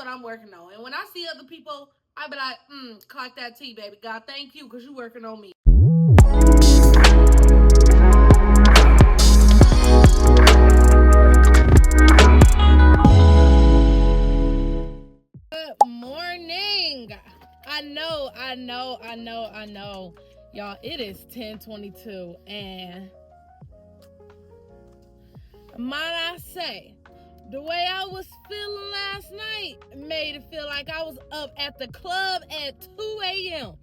what I'm working on. And when I see other people, I be like, clock that T, baby. God, thank you, because you working on me. Good morning. I know. Y'all, it is 10:22, and might I say, the way I was feeling last night made it feel like I was up at the club at 2 a.m.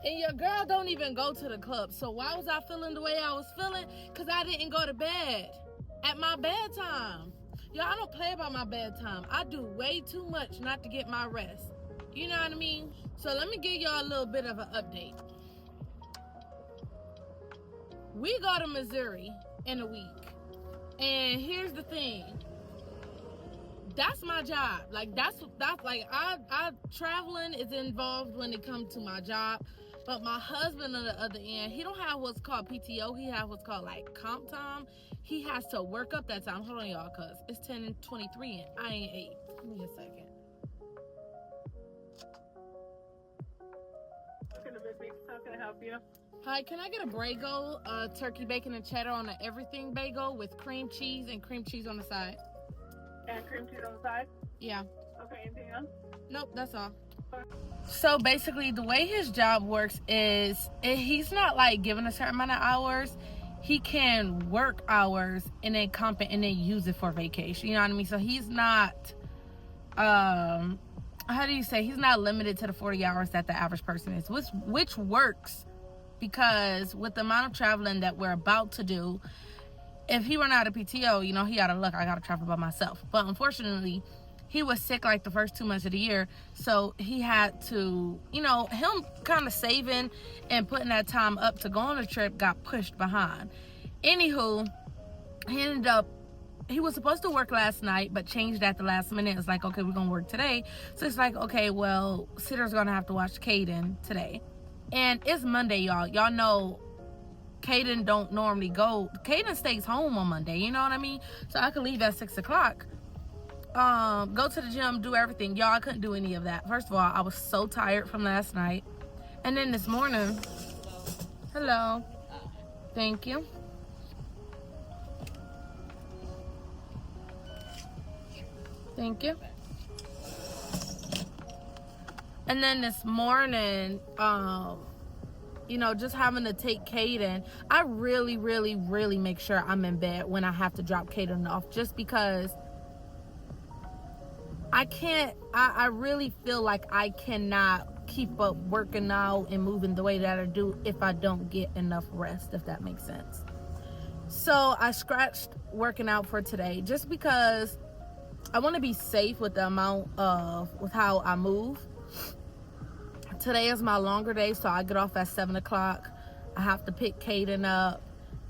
And your girl don't even go to the club. So why was I feeling the way I was feeling? Because I didn't go to bed at my bedtime. Y'all, I don't play about my bedtime. I do way too much not to get my rest. You know what I mean? So let me give y'all a little bit of an update. We go to Missouri in a week. And here's the thing. That's my job. Like that's like I traveling is involved when it comes to my job. But my husband on the other end, he don't have what's called PTO. He have what's called like comp time. He has to work up that time. Hold on, y'all, cause it's 10:23 and I ain't ate. Give me a second. How can I help you? Hi, can I get a Brago, turkey bacon and cheddar on an everything bagel with cream cheese and cream cheese on the side? And cream cheese on the side? Yeah. Okay, anything else? Nope, that's all. So basically, the way his job works is he's not like given a certain amount of hours. He can work hours and then comp it and then use it for vacation. You know what I mean? So he's not, how do you say? He's not limited to the 40 hours that the average person is, which works because with the amount of traveling that we're about to do, if he run out of PTO, you know, he gotta look, I gotta travel by myself. But unfortunately, he was sick like the first 2 months of the year, so he had to, you know, him kind of saving and putting that time up to go on a trip got pushed behind. Anywho, he was supposed to work last night, but changed at the last minute. It's like, okay, we're gonna work today. So it's like, okay, well, Sitter's gonna have to watch Caden today. And it's Monday, y'all. Y'all know Caden don't normally go. Caden stays home on Monday, you know what I mean? So I could leave at 6 o'clock. Go to the gym, do everything. Y'all, I couldn't do any of that. First of all, I was so tired from last night. And then this morning, hello. Thank you. Thank you. And then this morning, you know, just having to take Caden, I really, really, really make sure I'm in bed when I have to drop Caden off, just because I really feel like I cannot keep up working out and moving the way that I do if I don't get enough rest, if that makes sense. So I scratched working out for today just because I want to be safe with the amount with how I move. Today is my longer day, so I get off at 7 o'clock. I have to pick Caden up.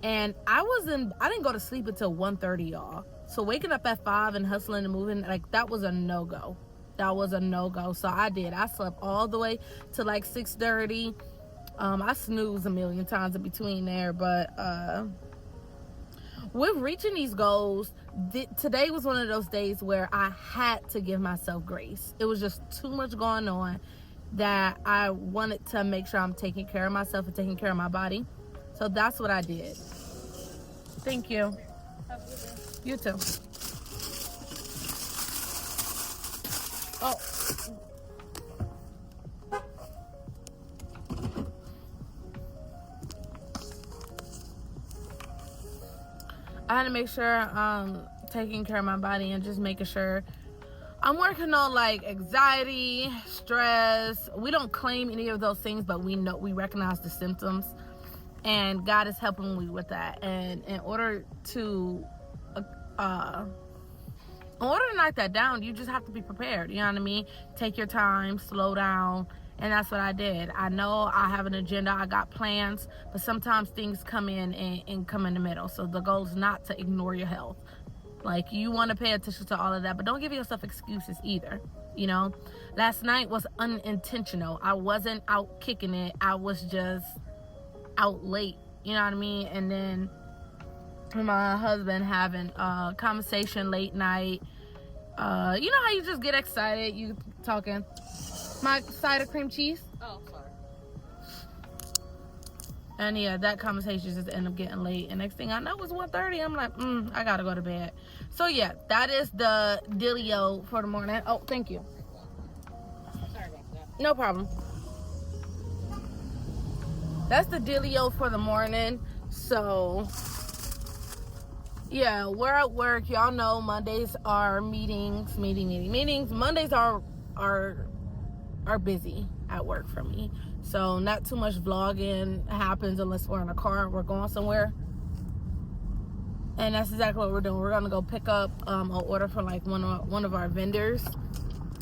And I didn't go to sleep until 1:30, y'all. So waking up at 5 and hustling and moving, like, that was a no-go. That was a no-go. So I slept all the way to like 6:30. I snooze a million times in between there, but with reaching these goals, today was one of those days where I had to give myself grace. It was just too much going on that I wanted to make sure I'm taking care of myself and taking care of my body. So that's what I did. Thank you. You too. Oh. I had to make sure I'm taking care of my body and just making sure I'm working on like anxiety, stress. We don't claim any of those things, but we recognize the symptoms, and God is helping me with that. And in order to knock that down, you just have to be prepared. You know what I mean? Take your time, slow down, and that's what I did. I know I have an agenda, I got plans, but sometimes things come in and come in the middle. So the goal is not to ignore your health. Like, you want to pay attention to all of that, but don't give yourself excuses either. You know, last night was unintentional. I wasn't out kicking it. I was just out late. You know what I mean? And then my husband having a conversation late night. You know how you just get excited, you talking. My side of cream cheese. Oh, sorry. And yeah, that conversation just ended up getting late. And next thing I know, it was 1:30. I'm like, I gotta go to bed. So yeah, that is the dealio for the morning. Oh, thank you. Sorry about that. No problem. That's the dealio for the morning. So yeah, we're at work. Y'all know Mondays are meetings. Mondays are busy at work for me. So not too much vlogging happens unless we're in a car and we're going somewhere. And that's exactly what we're doing. We're gonna go pick up an order for like one of our vendors.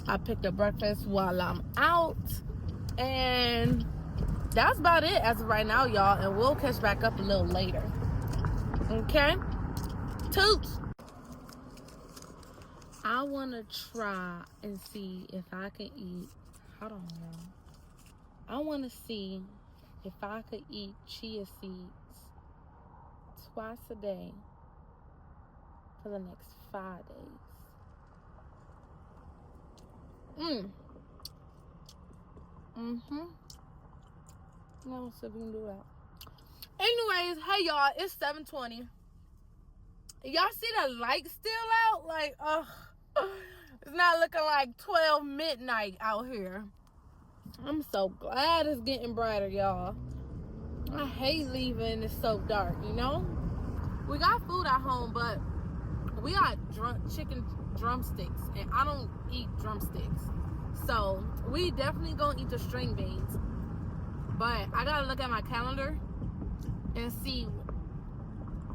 I picked up breakfast while I'm out, and that's about it as of right now, y'all. And we'll catch back up a little later. Okay? Toots. I wanna try and see if I can eat. Hold on, y'all. I want to see if I could eat chia seeds twice a day for the next 5 days. No, so we can do that. Anyways, hey y'all, it's 7:20. Y'all see the light still out? Like, it's not looking like 12 midnight out here. I'm so glad it's getting brighter, y'all. I hate leaving it's so dark, you know? We got food at home, but we got chicken drumsticks, and I don't eat drumsticks. So we definitely gonna eat the string beans. But I gotta look at my calendar and see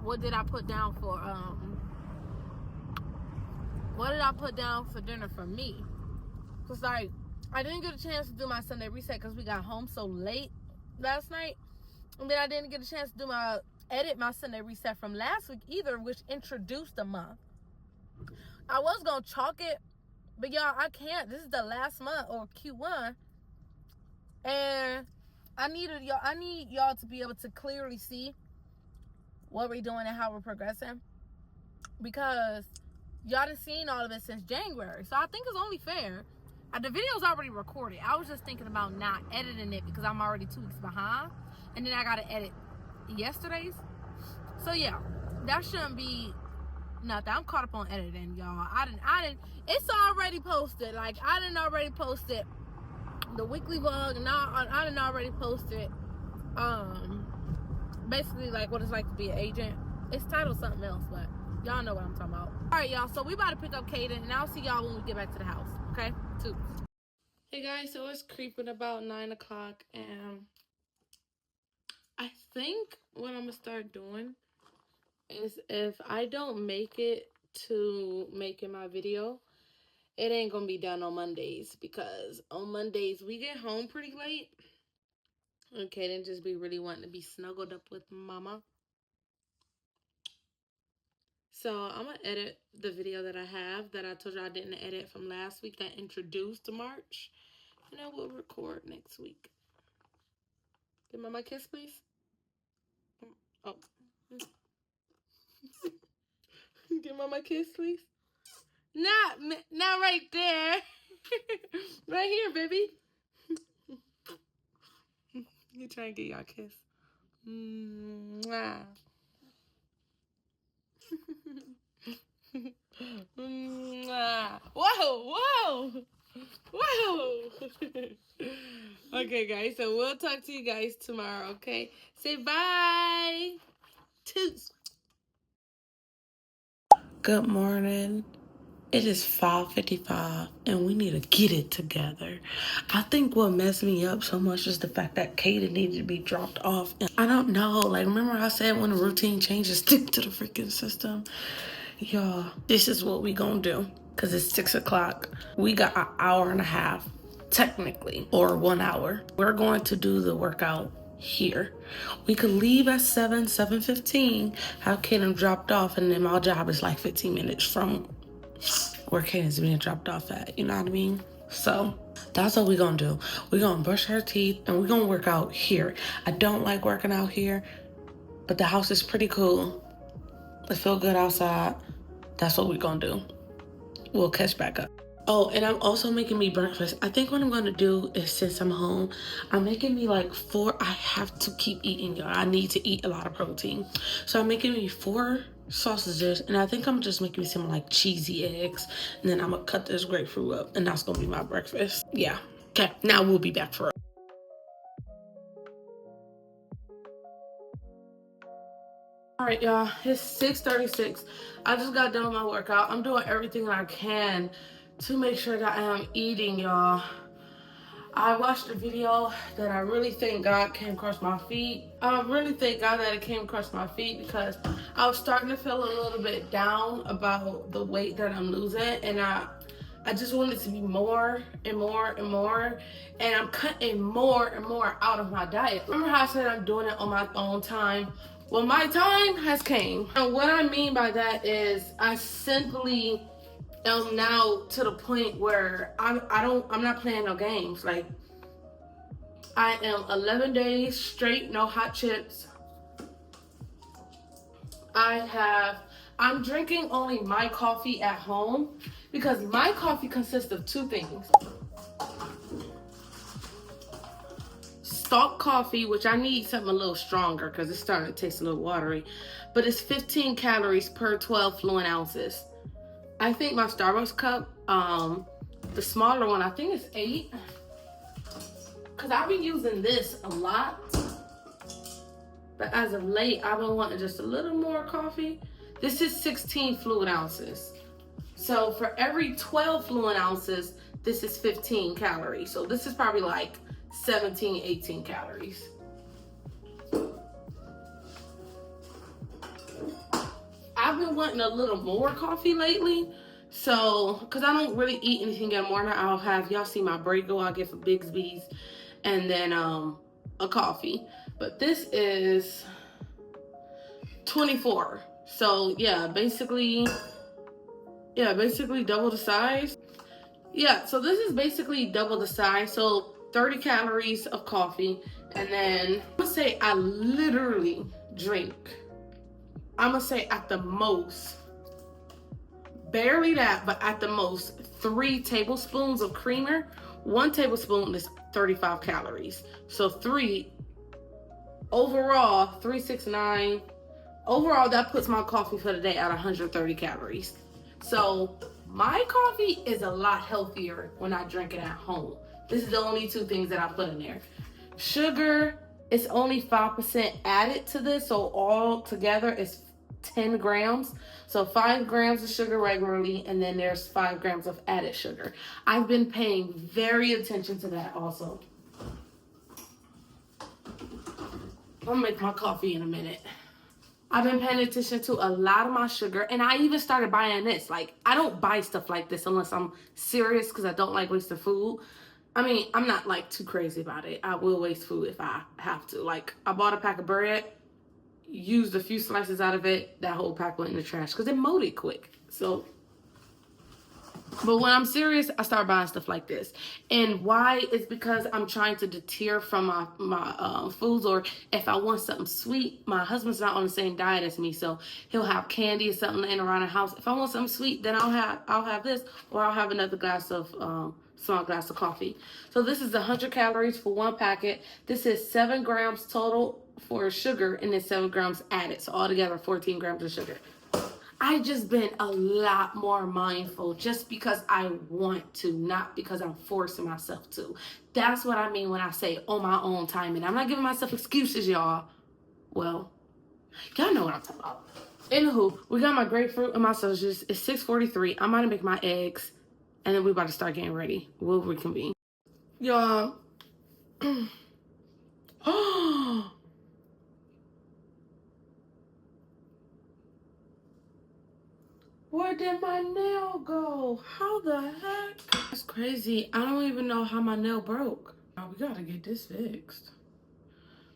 what did I put down for dinner for me. Cause like, I didn't get a chance to do my Sunday reset because we got home so late last night. And then I didn't get a chance to do my Sunday reset from last week either, which introduced the month. I was going to chalk it, but y'all, I can't. This is the last month, or Q1. And I need y'all to be able to clearly see what we're doing and how we're progressing. Because y'all done seen all of it since January. So I think it's only fair. The video's already recorded. I was just thinking about not editing it because I'm already 2 weeks behind. And then I got to edit yesterday's. So yeah, that shouldn't be nothing. I'm caught up on editing, y'all. I didn't, it's already posted. Like, I didn't already post it. The weekly vlog, and I didn't already post it. Basically, like, what it's like to be an agent. It's titled something else, but y'all know what I'm talking about. All right, y'all. So we about to pick up Kaden, and I'll see y'all when we get back to the house. Okay? Hey guys, so it's creeping about 9 o'clock, and I think what I'm gonna start doing is if I don't make it to making my video, it ain't gonna be done on Mondays, because on Mondays we get home pretty late. Okay, then just be really wanting to be snuggled up with mama. So I'm gonna edit the video that I have that I told you I didn't edit from last week that introduced March, and I will record next week. Give mama a kiss, please. Oh. Give mama a kiss, please. Not right there. Right here, baby. You trying to get y'all a kiss. Mwah. Mwah. Whoa. Okay, guys, so we'll talk to you guys tomorrow, okay? Say bye. Toots. Good morning. It is 5:55 and we need to get it together. I think what messed me up so much is the fact that Kaden needed to be dropped off. And I don't know, like, remember I said when the routine changes, stick to the freaking system? Y'all, this is what we gonna do. Cause it's 6 o'clock. We got an hour and a half, technically, or 1 hour. We're going to do the workout here. We could leave at 7:15, have Kaden dropped off, and then my job is like 15 minutes from where Kaden's being dropped off at, you know what I mean? So that's what we're gonna do. We're gonna brush our teeth and we're gonna work out here. I don't like working out here, but the house is pretty cool. It feels good outside. That's what we're gonna do. we'll catch back up. Oh, and I'm also making me breakfast. I think what I'm going to do is, since I'm home, I'm making me like 4. I have to keep eating, y'all. I need to eat a lot of protein. So I'm making me 4 sausages, and I think I'm just making me some like cheesy eggs. And then I'm going to cut this grapefruit up, and that's going to be my breakfast. Yeah. Okay, now we'll be back for it. All right, y'all, it's 6:36. I just got done with my workout. I'm doing everything I can to make sure that I am eating, y'all. I watched a video that I really thank God came across my feed. I really thank God that it came across my feed because I was starting to feel a little bit down about the weight that I'm losing, and I just wanted to be more and more and more, and I'm cutting more and more out of my diet. Remember how I said I'm doing it on my own time? Well, my time has came. And what I mean by that is I simply am now to the point where I'm not playing no games. Like, I am 11 days straight, no hot chips. I'm drinking only my coffee at home because my coffee consists of 2 things. Stalk coffee, which I need something a little stronger because it's starting to taste a little watery, but it's 15 calories per 12 fluid ounces. I think my Starbucks cup, the smaller one, I think it's 8, because I've been using this a lot, but as of late, I've been wanting just a little more coffee. This is 16 fluid ounces. So for every 12 fluid ounces, this is 15 calories. So this is probably like 17, 18 calories. I've been wanting a little more coffee lately. So, because I don't really eat anything in the morning, I'll have, y'all see my Brago I get from Bixby's, and then a coffee. But this is 24. So yeah, basically double the size. Yeah, so this is basically double the size. So 30 calories of coffee, and then I'm gonna say I literally drink, I'm gonna say at the most, barely that, but at the most 3 tablespoons of creamer. 1 tablespoon is 35 calories. So 3 overall, 3, 6, 9. Overall, that puts my coffee for the day at 130 calories. So my coffee is a lot healthier when I drink it at home. This is the only 2 things that I put in there. Sugar is only 5% added to this, so all together it's 10 grams. So 5 grams of sugar regularly, and then there's 5 grams of added sugar. I've been paying very attention to that also. I'll make my coffee in a minute. I've been paying attention to a lot of my sugar, and I even started buying this. Like, I don't buy stuff like this unless I'm serious because I don't like wasting food. I mean, I'm not like too crazy about it. I will waste food if I have to. Like, I bought a pack of bread, used a few slices out of it, that whole pack went in the trash because it molded quick. So, but when I'm serious, I start buying stuff like this. And why? It's because I'm trying to deter from my foods, or if I want something sweet, my husband's not on the same diet as me, so he'll have candy or something laying around the house. If I want something sweet, then I'll have this, or I'll have another small glass of coffee. So this is 100 calories for 1 packet. This is 7 grams total for sugar, and then 7 grams added. So altogether 14 grams of sugar. I just been a lot more mindful just because I want to, not because I'm forcing myself to. That's what I mean when I say on my own time. And I'm not giving myself excuses, y'all. Well, y'all know what I'm talking about. Anywho, we got my grapefruit and my sausages. It's 6:43. I'm about to make my eggs, and then we're about to start getting ready. We'll reconvene. Y'all. Oh. Where did my nail go? How the heck? That's crazy. I don't even know how my nail broke. Oh, we gotta get this fixed.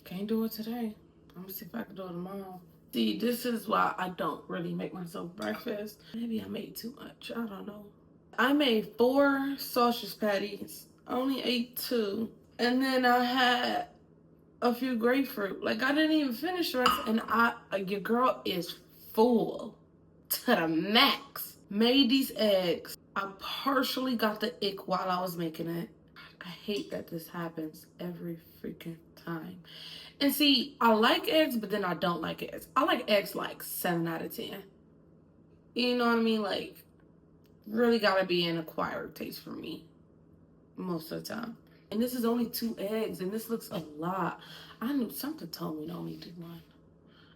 Can't do it today. I'm gonna see if I can do it tomorrow. See, this is why I don't really make myself breakfast. Maybe I made too much. I don't know. I made 4 sausage patties. I only ate 2. And then I had a few grapefruit. Like, I didn't even finish the rest. And your girl is full to the max. Made these eggs. I partially got the ick while I was making it. I hate that this happens every freaking time. And see, I like eggs, but then I don't like eggs. I like eggs like 7 out of 10. You know what I mean? Like, really gotta be an acquired taste for me most of the time. And this is only 2 eggs, and this looks a lot. I knew something told me to only do 1.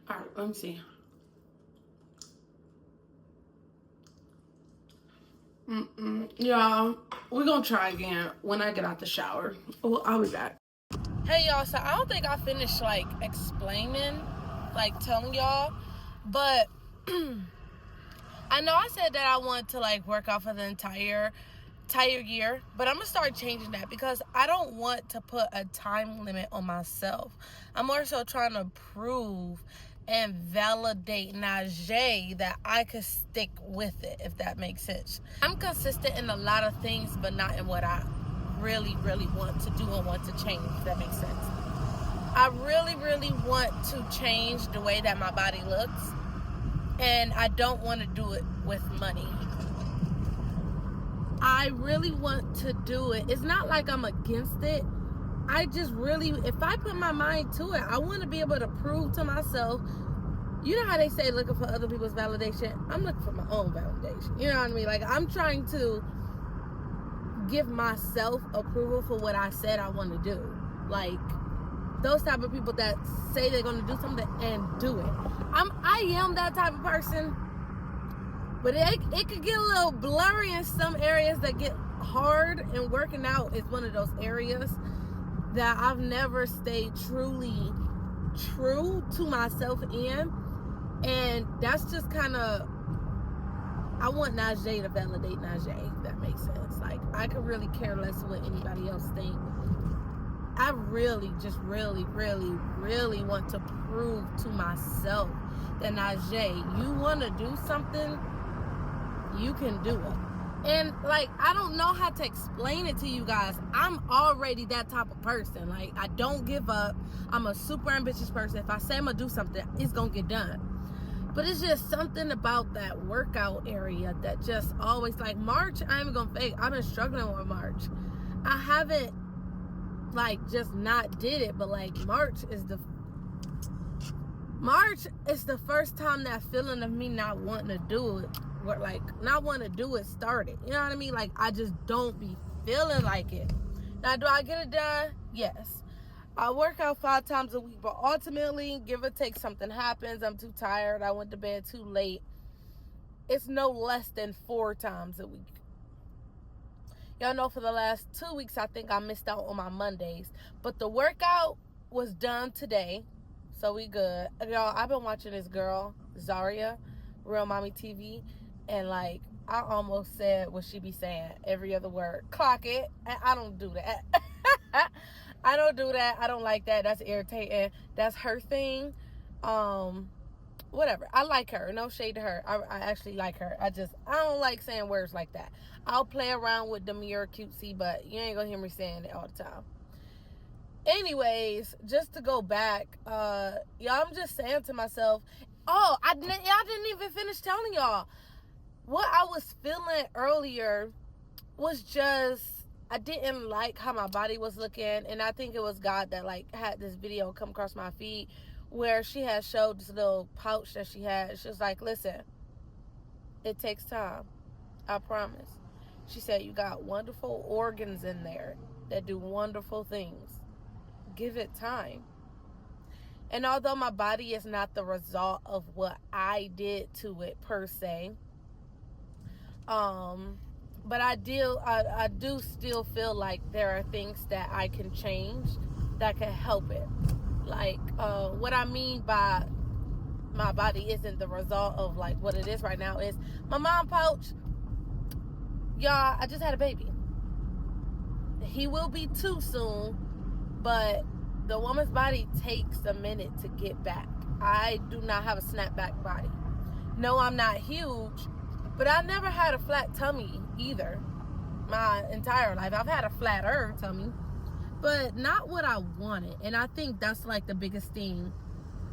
All right, let me see. Y'all, we're gonna try again when I get out the shower. Well, I'll be back. Hey y'all, so I don't think I finished like explaining, like telling y'all, but I know I said that I want to like work out for the entire year, but I'm gonna start changing that because I don't want to put a time limit on myself. I'm more so trying to prove and validate Najee that I could stick with it, if that makes sense. I'm consistent in a lot of things, but not in what I really want to do and want to change, if that makes sense. I really want to change the way that my body looks, and I don't want to do it with money. I really want to do it. It's not like I'm against it. I just really, if I put my mind to it, I want to be able to prove to myself. You know how they say looking for other people's validation? I'm looking for my own validation. You know what I mean? Like, I'm trying to give myself approval for what I said I want to do. Like, those type of people that say they're going to do something and do it. I am that type of person. But it could get a little blurry in some areas that get hard, and working out is one of those areas that I've never stayed truly true to myself in. And that's just kind of, I want Najee to validate Najee, if that makes sense. Like, I could really care less what anybody else thinks. I really, just really want to prove to myself that Najee, you want to do something, you can do it. And like, I don't know how to explain it to you guys. I'm already that type of person. Like, I don't give up. I'm a super ambitious person. If I say I'm gonna do something, it's gonna get done. But it's just something about that workout area that just always, like, March, I ain't gonna fake, I've been struggling with March. I haven't like just not did it, but like March is the first time that feeling of me not wanting to do it, like not wanting to do it started. You know what I mean? Like, I just don't be feeling like it. Now, do I get it done? Yes. I work out 5 times a week, but ultimately, give or take, something happens. I'm too tired. I went to bed too late. It's no less than 4 times a week. Y'all know for the last 2 weeks, I think I missed out on my Mondays. But the workout was done today, so we good. Y'all, I've been watching this girl, Zaria, Real Mommy TV, and like, I almost said what she be saying, every other word. Clock it. I don't do that. I don't do that. I don't like that. That's irritating. That's her thing. Whatever. I like her. No shade to her. I actually like her. I don't like saying words like that. I'll play around with demure cutesy, but you ain't gonna hear me saying it all the time. Anyways, just to go back, y'all, I'm just saying to myself, y'all didn't even finish telling y'all. What I was feeling earlier was just, I didn't like how my body was looking, and I think it was God that like had this video come across my feed where she had showed this little pouch that she had. She was like, listen, it takes time, I promise. She said, you got wonderful organs in there that do wonderful things. Give it time. And although my body is not the result of what I did to it per se, but I do still feel like there are things that I can change that can help it. Like, what I mean by my body isn't the result of like what it is right now is my mom pouch. Y'all, I just had a baby. He will be 2 soon, but the woman's body takes a minute to get back. I do not have a snapback body. No, I'm not huge, but I never had a flat tummy either my entire life. I've had a flatter tummy, but not what I wanted. And I think that's like the biggest thing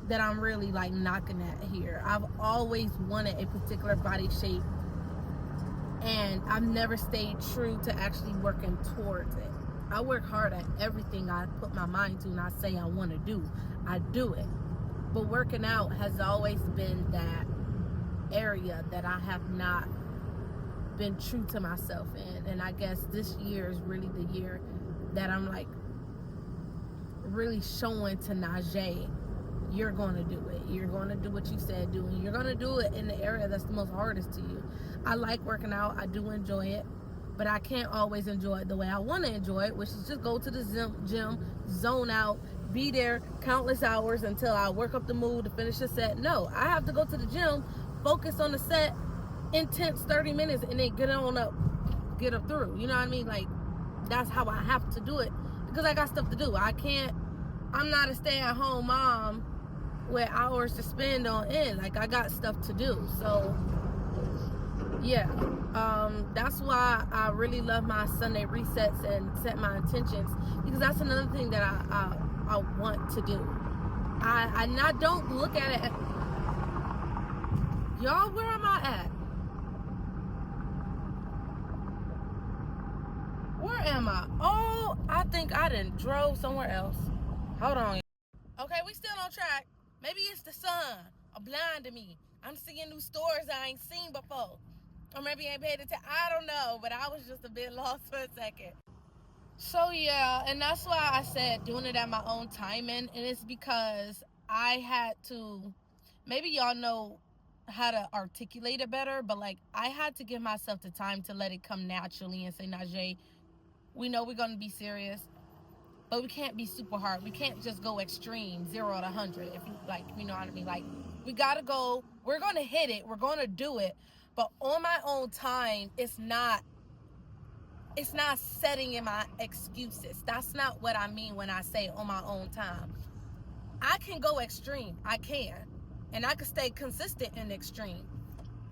that I'm really like knocking at here. I've always wanted a particular body shape, And I've never stayed true to actually working towards it. I work hard at everything I put my mind to and I say I want to do. I do it. But working out has always been that area that I have not been true to myself in. And I guess this year is really the year that I'm like really showing to Najee, you're going to do it. You're going to do what you said do. And you're going to do it in the area that's the most hardest to you. I like working out. I do enjoy it. But I can't always enjoy it the way I want to enjoy it, which is just go to the gym, zone out, be there countless hours until I work up the mood to finish the set. No, I have to go to the gym, focus on the set, intense 30 minutes, and then get up through. You know what I mean? Like, that's how I have to do it because I got stuff to do. I'm not a stay-at-home mom with hours to spend on end. Like, I got stuff to do. So, yeah. That's why I really love my Sunday resets and set my intentions, because that's another thing that I want to do. I don't look at it. Y'all, where am I at? Where am I? Oh, I think I done drove somewhere else. Hold on. Okay, we still on track. Maybe it's the sun blinding me. I'm seeing new stores I ain't seen before. Or maybe I ain't paid attention. I don't know, but I was just a bit lost for a second. So yeah, and that's why I said doing it at my own timing, and it's because I had to, maybe y'all know how to articulate it better, but like I had to give myself the time to let it come naturally and say, Najee, we know we're gonna be serious, but we can't be super hard. We can't just go extreme, 0 to 100. If you like, you know what I mean? Like, we gotta go. We're gonna hit it. We're gonna do it. But on my own time, it's not setting in my excuses. That's not what I mean when I say on my own time. I can go extreme. I can. And I can stay consistent in extreme.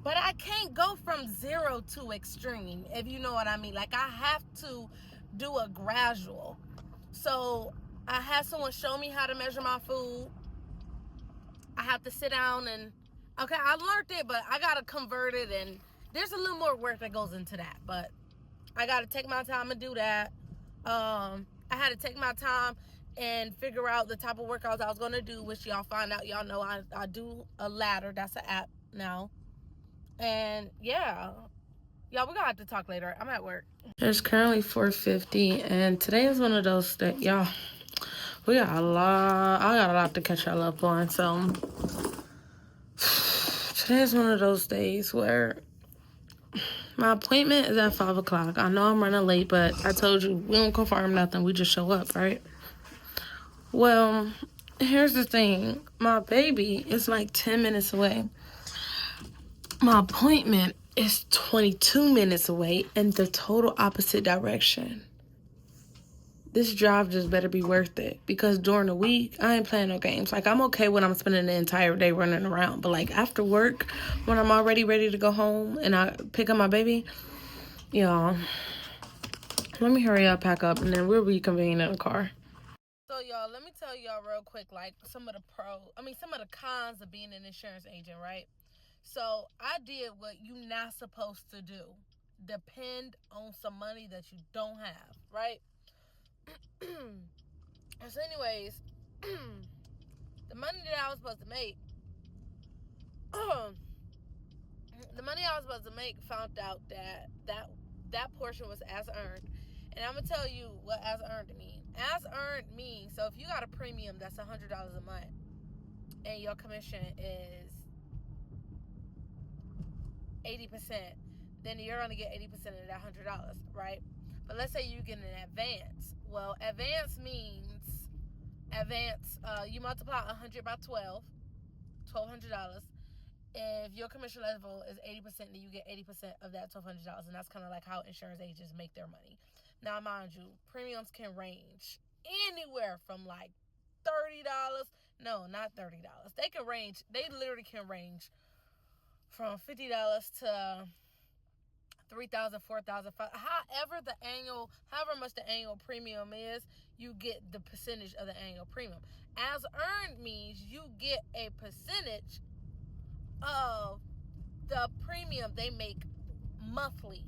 But I can't go from 0 to extreme, if you know what I mean. Like, I have to do a gradual. So I had someone show me how to measure my food. I have to sit down and, okay, I learned it, but I got to convert it. And there's a little more work that goes into that. But I got to take my time and do that. I had to take my time and figure out the type of workouts I was going to do, which y'all find out. Y'all know I do a ladder. That's an app now. And yeah, y'all, we're gonna have to talk later. I'm at work. It's currently 4:50, and today is one of those that y'all, I got a lot to catch y'all up on. So today is one of those days where my appointment is at 5 o'clock. I know I'm running late, but I told you we don't confirm nothing. We just show up, right? Well, here's the thing. My baby is like 10 minutes away. My appointment is 22 minutes away in the total opposite direction. This drive just better be worth it, because during the week, I ain't playing no games. Like, I'm okay when I'm spending the entire day running around, but like after work, when I'm already ready to go home and I pick up my baby, y'all, let me hurry up, pack up, and then we'll reconvene in the car. So y'all, let me tell y'all real quick, like some of the cons of being an insurance agent, right? So I did what you're not supposed to do. Depend on some money that you don't have, right? So anyways, the money that I was supposed to make, found out that portion was as earned. And I'm going to tell you what as earned means. As earned means, so if you got a premium that's $100 a month and your commission is 80%, then you're going to get 80% of that $100, right? But let's say you get an advance. Well, advance means you multiply 100 by 12, $1,200. If your commission level is 80%, then you get 80% of that $1,200, and that's kind of like how insurance agents make their money. Now, mind you, premiums can range anywhere from like $30. No, not $30. They literally can range from $50 to $3,000, $4,000, however much the annual premium is, you get the percentage of the annual premium. As earned means you get a percentage of the premium they make monthly.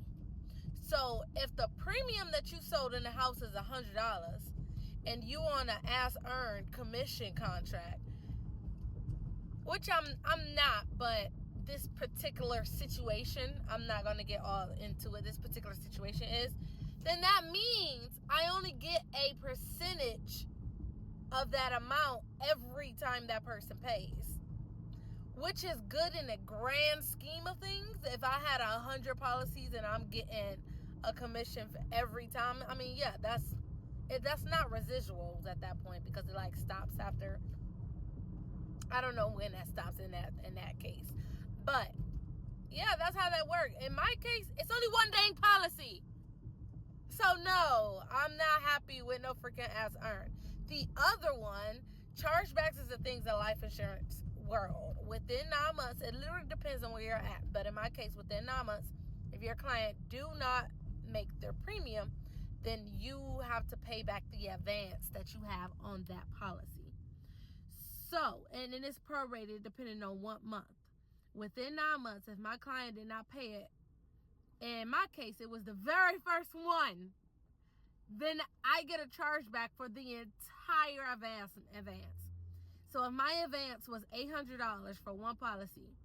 So if the premium that you sold in the house is $100 and you on an as earned commission contract, which I'm not, but this particular situation, I'm not going to get all into it, this particular situation is, then that means I only get a percentage of that amount every time that person pays, which is good in the grand scheme of things. If I had 100 policies and I'm getting a commission for every time, I mean, yeah, that's not residuals at that point, because it like stops after, I don't know when that stops in that case, but yeah, that's how that works. In my case, it's only one dang policy. So no, I'm not happy with no freaking as earned. The other one, chargebacks is the things in life insurance world. Within 9 months, it literally depends on where you're at. But in my case, within 9 months, if your client do not make their premium, then you have to pay back the advance that you have on that policy. So, and then it's prorated depending on what month. Within 9 months, if my client did not pay it, in my case, it was the very first one, then I get a chargeback for the entire advance. So if my advance was $800 for one policy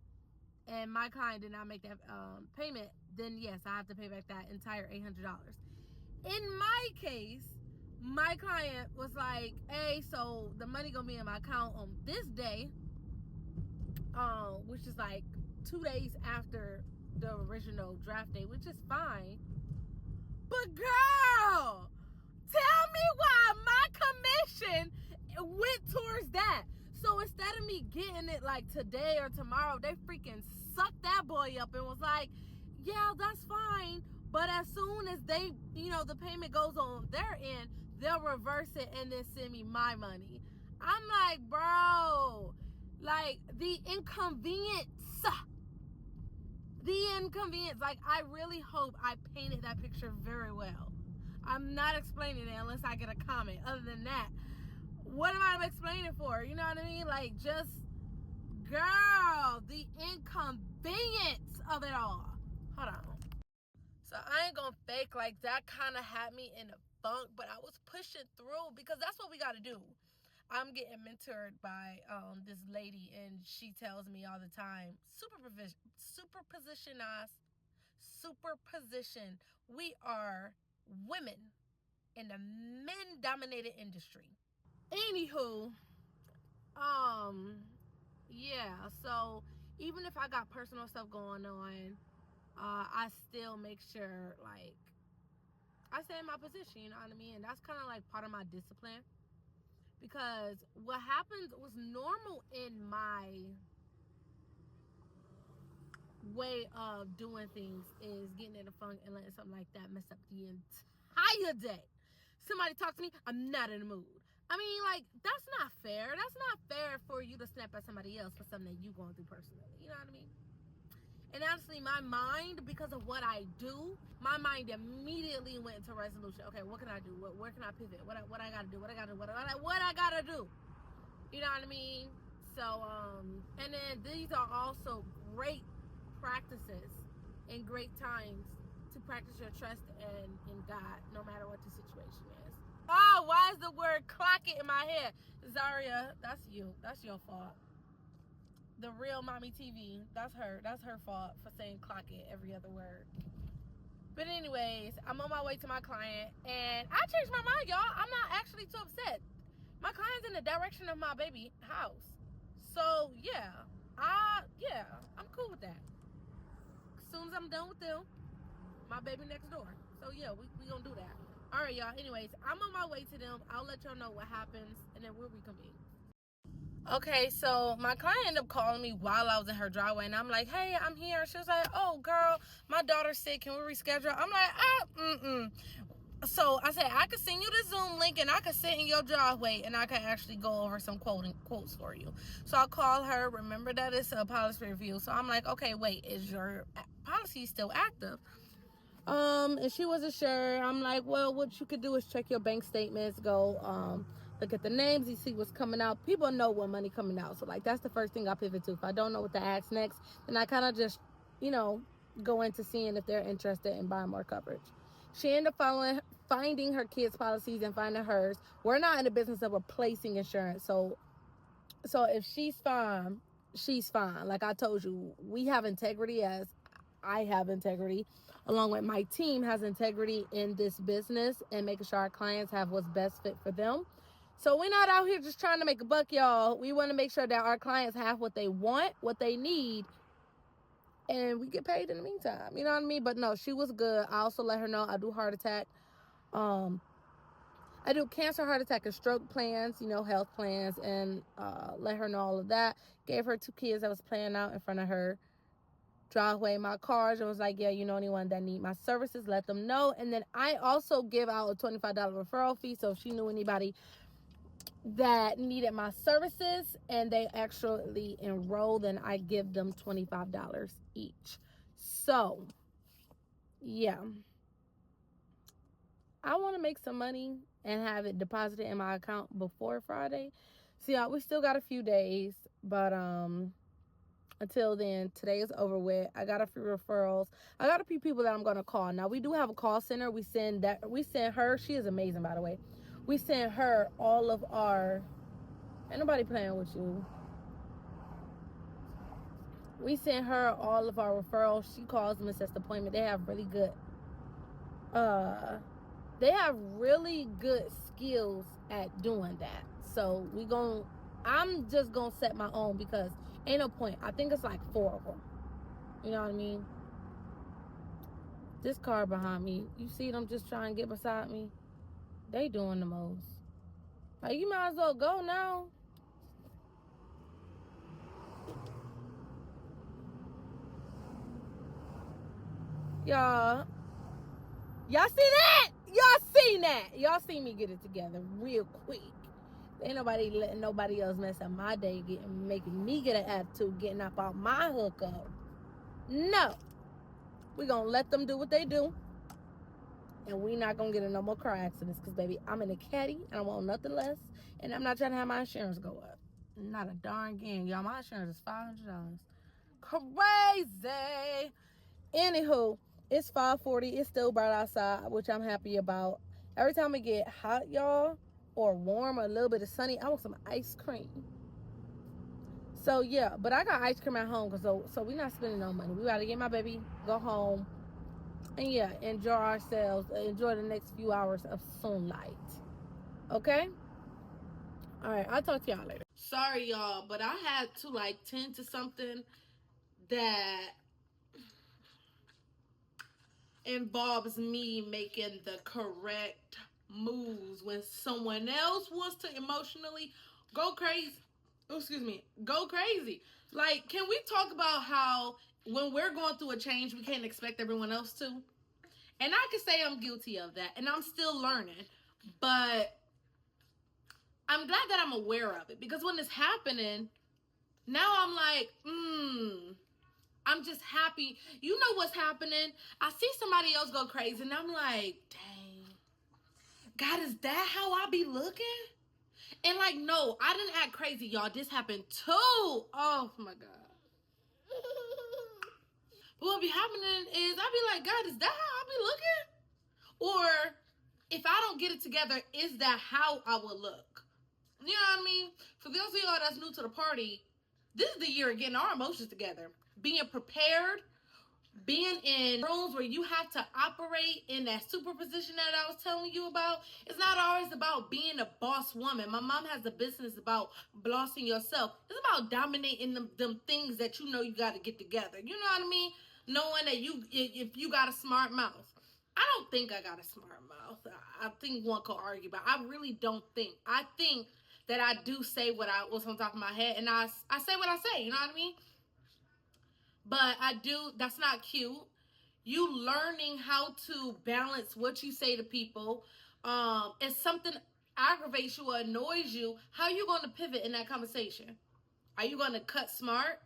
and my client did not make that payment, then yes, I have to pay back that entire $800. In my case, my client was like, hey, so the money gonna be in my account on this day, which is like 2 days after the original draft date, which is fine. But girl, tell me why my commission went towards that. So instead of me getting it like today or tomorrow, they freaking sucked that boy up and was like, yeah, that's fine, but as soon as they, the payment goes on their end, they'll reverse it and then send me my money. I'm like, bro, like the inconvenience, like I really hope I painted that picture very well. I'm not explaining it unless I get a comment. Other than that, what am I explaining for? You know what I mean? Like, just, girl, the inconvenience of it all. Hold on. So I ain't gonna fake, like that kind of had me in a funk, but I was pushing through because that's what we got to do. I'm getting mentored by this lady, and she tells me all the time, superposition. We are women in a men-dominated industry. Anywho, yeah, so even if I got personal stuff going on, I still make sure, like, I stay in my position, you know what I mean? And that's kind of like part of my discipline, because what happened was normal in my way of doing things is getting in a funk and letting something like that mess up the entire day. Somebody talk to me, I'm not in the mood. I mean, like, that's not fair. That's not fair for you to snap at somebody else for something that you going through personally. You know what I mean? And honestly, my mind, because of what I do, my mind immediately went into resolution. Okay, what can I do? Where can I pivot? What I gotta do? What I gotta do? You know what I mean? So, and then these are also great practices and great times to practice your trust in God, no matter what the situation is. Oh, why is the word clock it in my head? Zaria, that's you. That's your fault. The real mommy TV, that's her fault for saying clock it every other word. But anyways, I'm on my way to my client, and I changed my mind, y'all. I'm not actually too upset. My client's in the direction of my baby house. So yeah, I'm cool with that. As soon as I'm done with them, my baby next door. So yeah, we gonna do that. All right, y'all. Anyways, I'm on my way to them. I'll let y'all know what happens, and then we'll reconvene. Okay, so my client ended up calling me while I was in her driveway, and I'm like, hey, I'm here. She was like, oh, girl, my daughter's sick. Can we reschedule? I'm like, So I said, I could send you the Zoom link, and I could sit in your driveway, and I could actually go over some quotes for you. So I'll call her. Remember that it's a policy review. So I'm like, okay, wait, is your policy still active? And she wasn't sure. I'm like, well, what you could do is check your bank statements, go look at the names, you see what's coming out. People know what money coming out, so like that's the first thing I pivot to. If I don't know what to ask next, then I kind of just go into seeing if they're interested in buying more coverage. She ended up finding her kids' policies and finding hers. We're not in the business of replacing insurance, so if she's fine, she's fine. Like I told you, we have integrity, as I have integrity, along with my team has integrity in this business and making sure our clients have what's best fit for them. So we're not out here just trying to make a buck, y'all. We want to make sure that our clients have what they want, what they need, and we get paid in the meantime. You know what I mean? But no, she was good. I also let her know I do heart attack. I do cancer, heart attack, and stroke plans, health plans, and let her know all of that. Gave her 2 kids that was playing out in front of her driveway my cars, and was like, yeah, anyone that need my services, let them know. And then I also give out a $25 referral fee, so if she knew anybody that needed my services and they actually enroll, then I give them $25 each. So yeah, I want to make some money and have it deposited in my account before Friday. So yeah, we still got a few days, but until then, today is over with. I got a few referrals. I got a few people that I'm gonna call. Now we do have a call center. We send her. She is amazing, by the way. We send her all of our. Ain't nobody playing with you. We send her all of our referrals. She calls them and sets the appointment. They have really good skills at doing that. So I'm just gonna set my own, because ain't no point. I think it's like 4 of them. You know what I mean? This car behind me, you see them just trying to get beside me? They doing the most. Like, you might as well go now. Y'all see that? Y'all seen that? Y'all seen me get it together real quick. Ain't nobody letting nobody else mess up my day, making me get an attitude, getting up out my hookup. No. We gonna let them do what they do. And we not gonna get in no more car accidents, because baby, I'm in a caddy and I want nothing less. And I'm not trying to have my insurance go up. Not a darn game, y'all. My insurance is $500. Crazy. Anywho, it's 5:40. It's still bright outside, which I'm happy about. Every time it get hot, y'all, or warm, or a little bit of sunny, I want some ice cream. So yeah, but I got ice cream at home, so we not spending no money. We gotta get my baby, go home, and yeah, enjoy ourselves. Enjoy the next few hours of sunlight. Okay? All right, I'll talk to y'all later. Sorry, y'all, but I had to tend to something that involves me making the correct moves when someone else wants to emotionally go crazy. Go crazy. Like, can we talk about how when we're going through a change, we can't expect everyone else to? And I can say I'm guilty of that, and I'm still learning, but I'm glad that I'm aware of it, because when it's happening, now I'm like, I'm just happy. You know what's happening? I see somebody else go crazy, and I'm like, dang, God, is that how I be looking? And no, I didn't act crazy, y'all. This happened too. Oh my God. But what be happening is I be like, God, is that how I be looking? Or if I don't get it together, is that how I will look? You know what I mean? For those of y'all that's new to the party, this is the year of getting our emotions together. Being prepared, being in rooms where you have to operate in that superposition that I was telling you about. It's not always about being a boss woman. My mom has a business about bossing yourself. It's about dominating them things that you know you got to get together. You know what I mean? Knowing that if you got a smart mouth. I don't think I got a smart mouth. I think one could argue, but I really don't think. I think that I do say what's on top of my head, and I say what I say, you know what I mean? But that's not cute. You learning how to balance what you say to people. If something aggravates you or annoys you, how are you going to pivot in that conversation? Are you going to cut smart?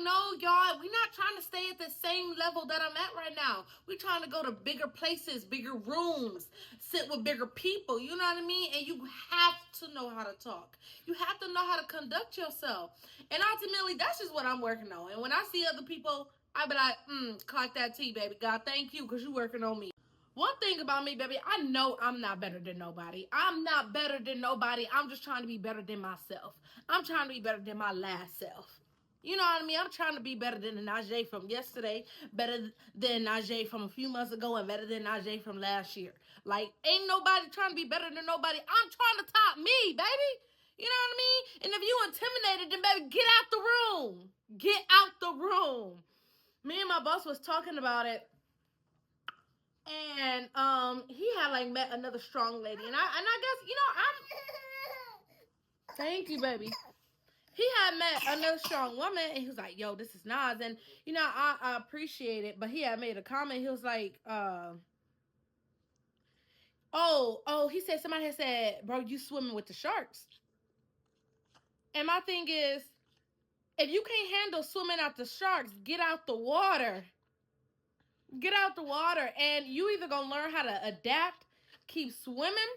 No, y'all, we're not trying to stay at the same level that I'm at right now. We're trying to go to bigger places, bigger rooms, sit with bigger people, you know what I mean? And you have to know how to talk. You have to know how to conduct yourself. And ultimately, that's just what I'm working on. And when I see other people I be like, clock that T, baby. God, thank you, because you working on me. One thing about me, baby, I know I'm not better than nobody. I'm not better than nobody. I'm just trying to be better than myself. I'm trying to be better than my last self. You know what I mean? I'm trying to be better than the Najee from yesterday, better than Najee from a few months ago, and better than Najee from last year. Like, ain't nobody trying to be better than nobody. I'm trying to top me, baby. You know what I mean? And if you intimidated, then baby, get out the room. Get out the room. Me and my boss was talking about it, and he had like met another strong lady, and I guess, you know, I'm thank you, baby. He had met another strong woman, and he was like, yo, this is Nas. And you know, I appreciate it, but he had made a comment. He was like, he said, somebody had said, bro, you swimming with the sharks. And my thing is, if you can't handle swimming out the sharks, get out the water. Get out the water, and you either gonna learn how to adapt, keep swimming,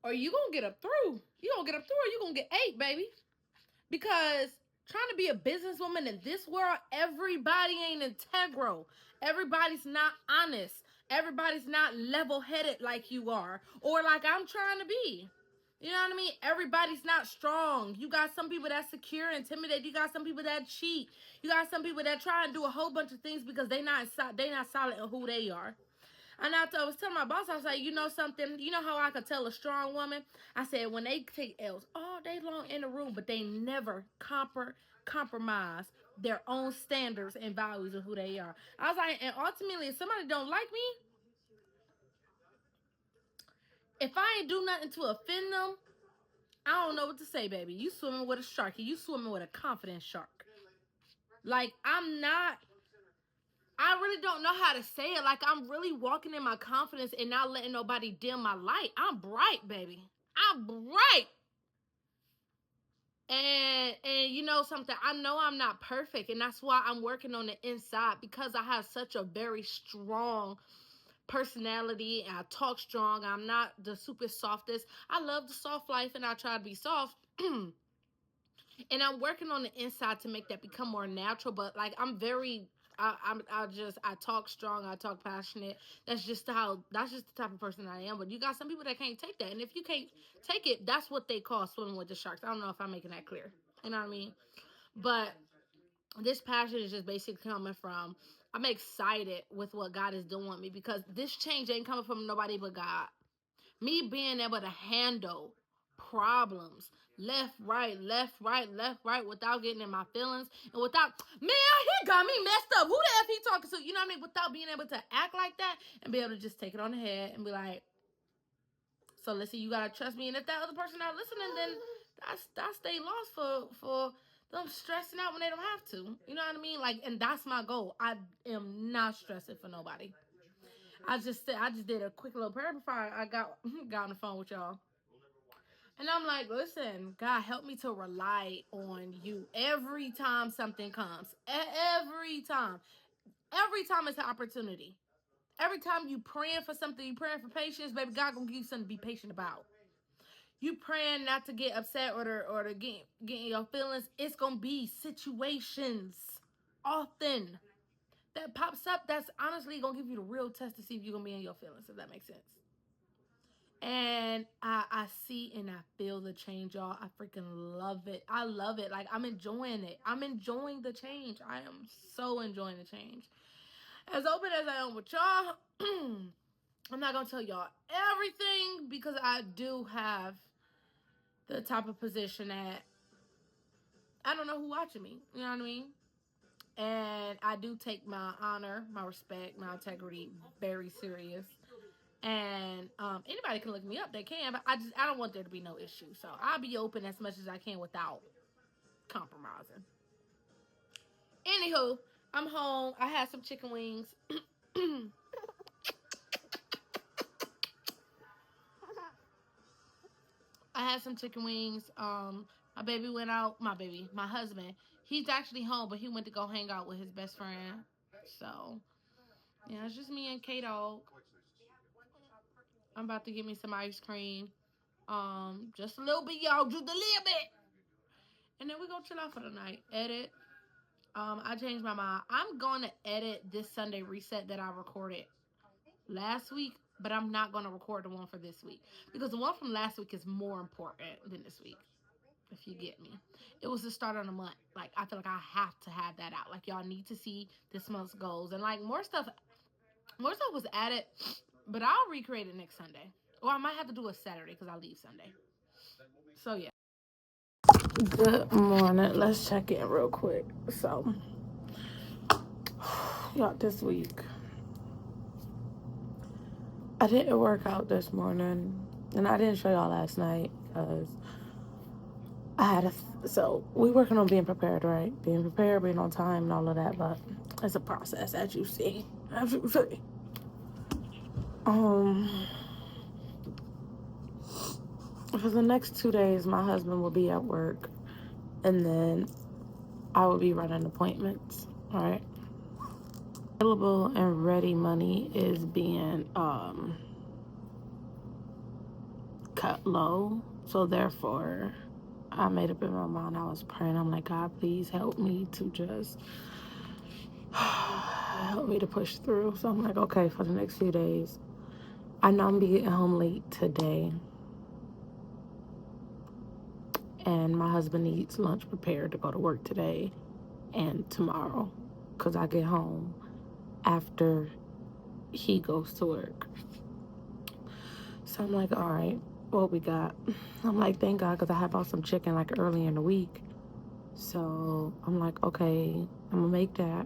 or you gonna get up through. You gonna get up through, or you gonna get ate, baby. Because trying to be a businesswoman in this world, everybody ain't integral. Everybody's not honest. Everybody's not level-headed like you are, or like I'm trying to be. You know what I mean? Everybody's not strong. You got some people that secure, intimidate. You got some people that cheat. You got some people that try and do a whole bunch of things because they not solid in who they are. And I was telling my boss, I was like, you know something? You know how I could tell a strong woman? I said, when they take L's all day long in the room, but they never compromise their own standards and values of who they are. I was like, and ultimately, if somebody don't like me, if I ain't do nothing to offend them, I don't know what to say, baby. You swimming with a shark. You swimming with a confident shark. Like, I really don't know how to say it. Like, I'm really walking in my confidence and not letting nobody dim my light. I'm bright, baby. I'm bright. And you know something? I know I'm not perfect, and that's why I'm working on the inside, because I have such a very strong personality and I talk strong. I'm not the super softest. I love the soft life and I try to be soft. And I'm working on the inside to make that become more natural. But like, I'm very, I talk strong, I talk passionate. That's just the type of person I am. But you got some people that can't take that, and if you can't take it, that's what they call swimming with the sharks. I don't know if I'm making that clear. You know what I mean? But this passion is just basically coming from, I'm excited with what God is doing with me, because this change ain't coming from nobody but God. Me being able to handle problems left, right, without getting in my feelings, and without, man, he got me messed up. Who the F he talking to? You know what I mean? Without being able to act like that and be able to just take it on the head and be like, so listen, you gotta trust me. And if that other person not listening, then that's they lost for them stressing out when they don't have to. You know what I mean? Like, and that's my goal. I am not stressing for nobody. I just did a quick little prayer before I got on the phone with y'all. And I'm like, listen, God, help me to rely on you every time something comes. Every time. Every time it's an opportunity. Every time you praying for something, you praying for patience, baby, God gonna give you something to be patient about. You praying not to get upset or to get in your feelings, it's gonna be situations often that pops up that's honestly gonna give you the real test to see if you're gonna be in your feelings, if that makes sense. And I see and I feel the change, y'all. I freaking love it. I love it. Like, I'm enjoying it. I'm enjoying the change. I am so enjoying the change. As open as I am with y'all, I'm not gonna tell y'all everything, because I do have the type of position that I don't know who watching me. You know what I mean? And I do take my honor, my respect, my integrity very serious. And anybody can look me up, they can, but I don't want there to be no issue. So I'll be open as much as I can without compromising. Anywho, I'm home. I had some chicken wings. I had some chicken wings. My baby went out. My husband, he's actually home, but he went to go hang out with his best friend. So yeah, it's just me and K-Dog. I'm about to get me some ice cream. Just a little bit, y'all. Just a little bit. And then we're gonna chill out for the night. Edit. I changed my mind. I'm going to edit this Sunday reset that I recorded last week, but I'm not going to record the one for this week because the one from last week is more important than this week. If you get me, it was the start of the month. Like, I feel like I have to have that out. Like, y'all need to see this month's goals, and like more stuff was added, but I'll recreate it next Sunday, or I might have to do a Saturday because I leave Sunday. So yeah. Good morning. Let's check in real quick. So, y'all, this week I didn't work out this morning, and I didn't show y'all last night because I had so we working on being prepared, right? Being prepared, being on time, and all of that. But it's a process, as you see. For the next 2 days, my husband will be at work, and then I will be running appointments. All right. Available and ready money is being cut low, so therefore I made up in my mind. I was praying. I'm like, God, please help me to just help me to push through. So I'm like, okay, for the next few days, I know I'm getting home late today, and my husband needs lunch prepared to go to work today and tomorrow, because I get home after he goes to work. So I'm like, all right, what we got? I'm like, thank God, because I had bought some chicken like early in the week. So I'm like, okay, I'm gonna make that.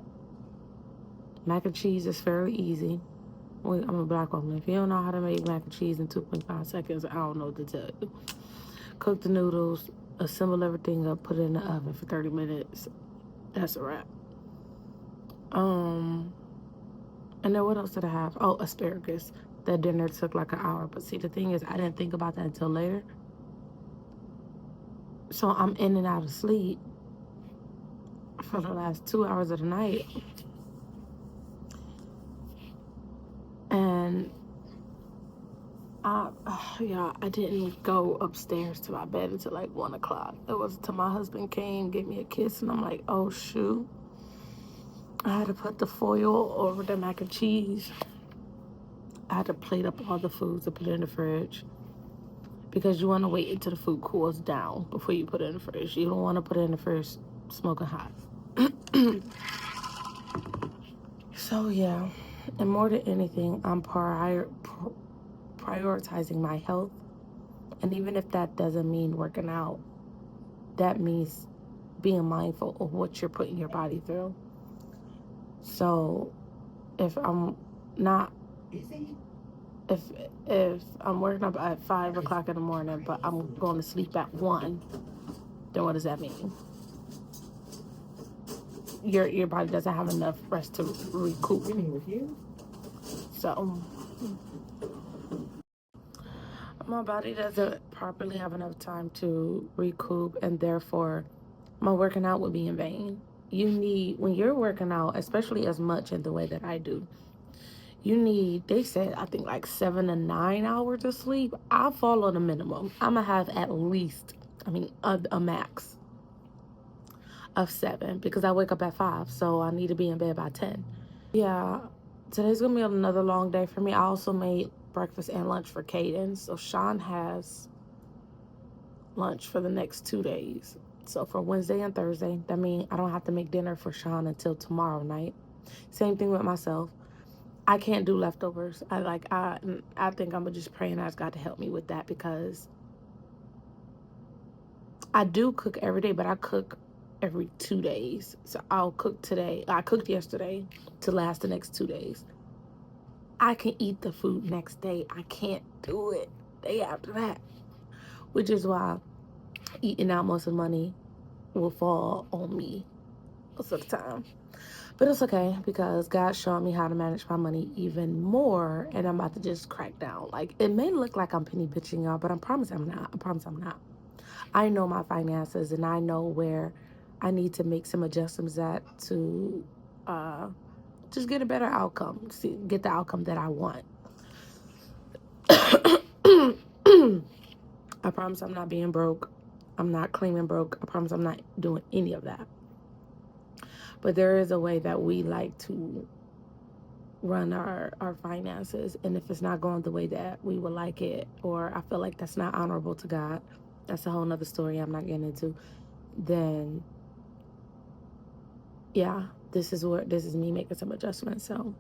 Mac and cheese is fairly easy. I'm a black woman. If you don't know how to make mac and cheese in 2.5 seconds, I don't know what to tell you. Cook the noodles, assemble everything up, put it in the oven for 30 minutes. That's a wrap. And then what else did I have? Oh, asparagus. That dinner took like an hour. But see, the thing is, I didn't think about that until later. So I'm in and out of sleep for the last 2 hours of the night. And I didn't go upstairs to my bed until like 1 o'clock. It was until my husband came, gave me a kiss, and I'm like, oh shoot. I had to put the foil over the mac and cheese. I had to plate up all the foods and put it in the fridge, because you want to wait until the food cools down before you put it in the fridge. You don't want to put it in the fridge smoking hot. So yeah, and more than anything, I'm prioritizing my health. And even if that doesn't mean working out, that means being mindful of what you're putting your body through. So if I'm not, if I'm working up at 5 o'clock in the morning, but I'm going to sleep at 1, then what does that mean? Your body doesn't have enough rest to recoup. So my body doesn't properly have enough time to recoup, and therefore my working out would be in vain. You need, when you're working out, especially as much in the way that I do, you need, they said, I think like 7 to 9 hours of sleep. I follow the minimum. I'm gonna have at least, a max of 7, because I wake up at 5, so I need to be in bed by 10. Yeah, today's gonna be another long day for me. I also made breakfast and lunch for Caden, so Sean has lunch for the next 2 days. So for Wednesday and Thursday, that means I don't have to make dinner for Sean until tomorrow night. Same thing with myself. I can't do leftovers. I think I'm gonna just pray and ask God to help me with that, because I do cook every day, but I cook every 2 days. So I'll cook today. I cooked yesterday to last the next 2 days. I can eat the food next day. I can't do it day after that, which is why eating out most of the money will fall on me most of the time. But it's okay, because God's showing me how to manage my money even more, and I'm about to just crack down. Like, it may look like I'm penny bitching y'all, but I promise I'm not. I know my finances, and I know where I need to make some adjustments at to just get a better outcome, get the outcome that I want. I promise I'm not being broke. I'm not claiming broke. I promise I'm not doing any of that. But there is a way that we like to run our finances, and if it's not going the way that we would like it, or I feel like that's not honorable to God, that's a whole nother story I'm not getting into, then yeah, this is me making some adjustments. So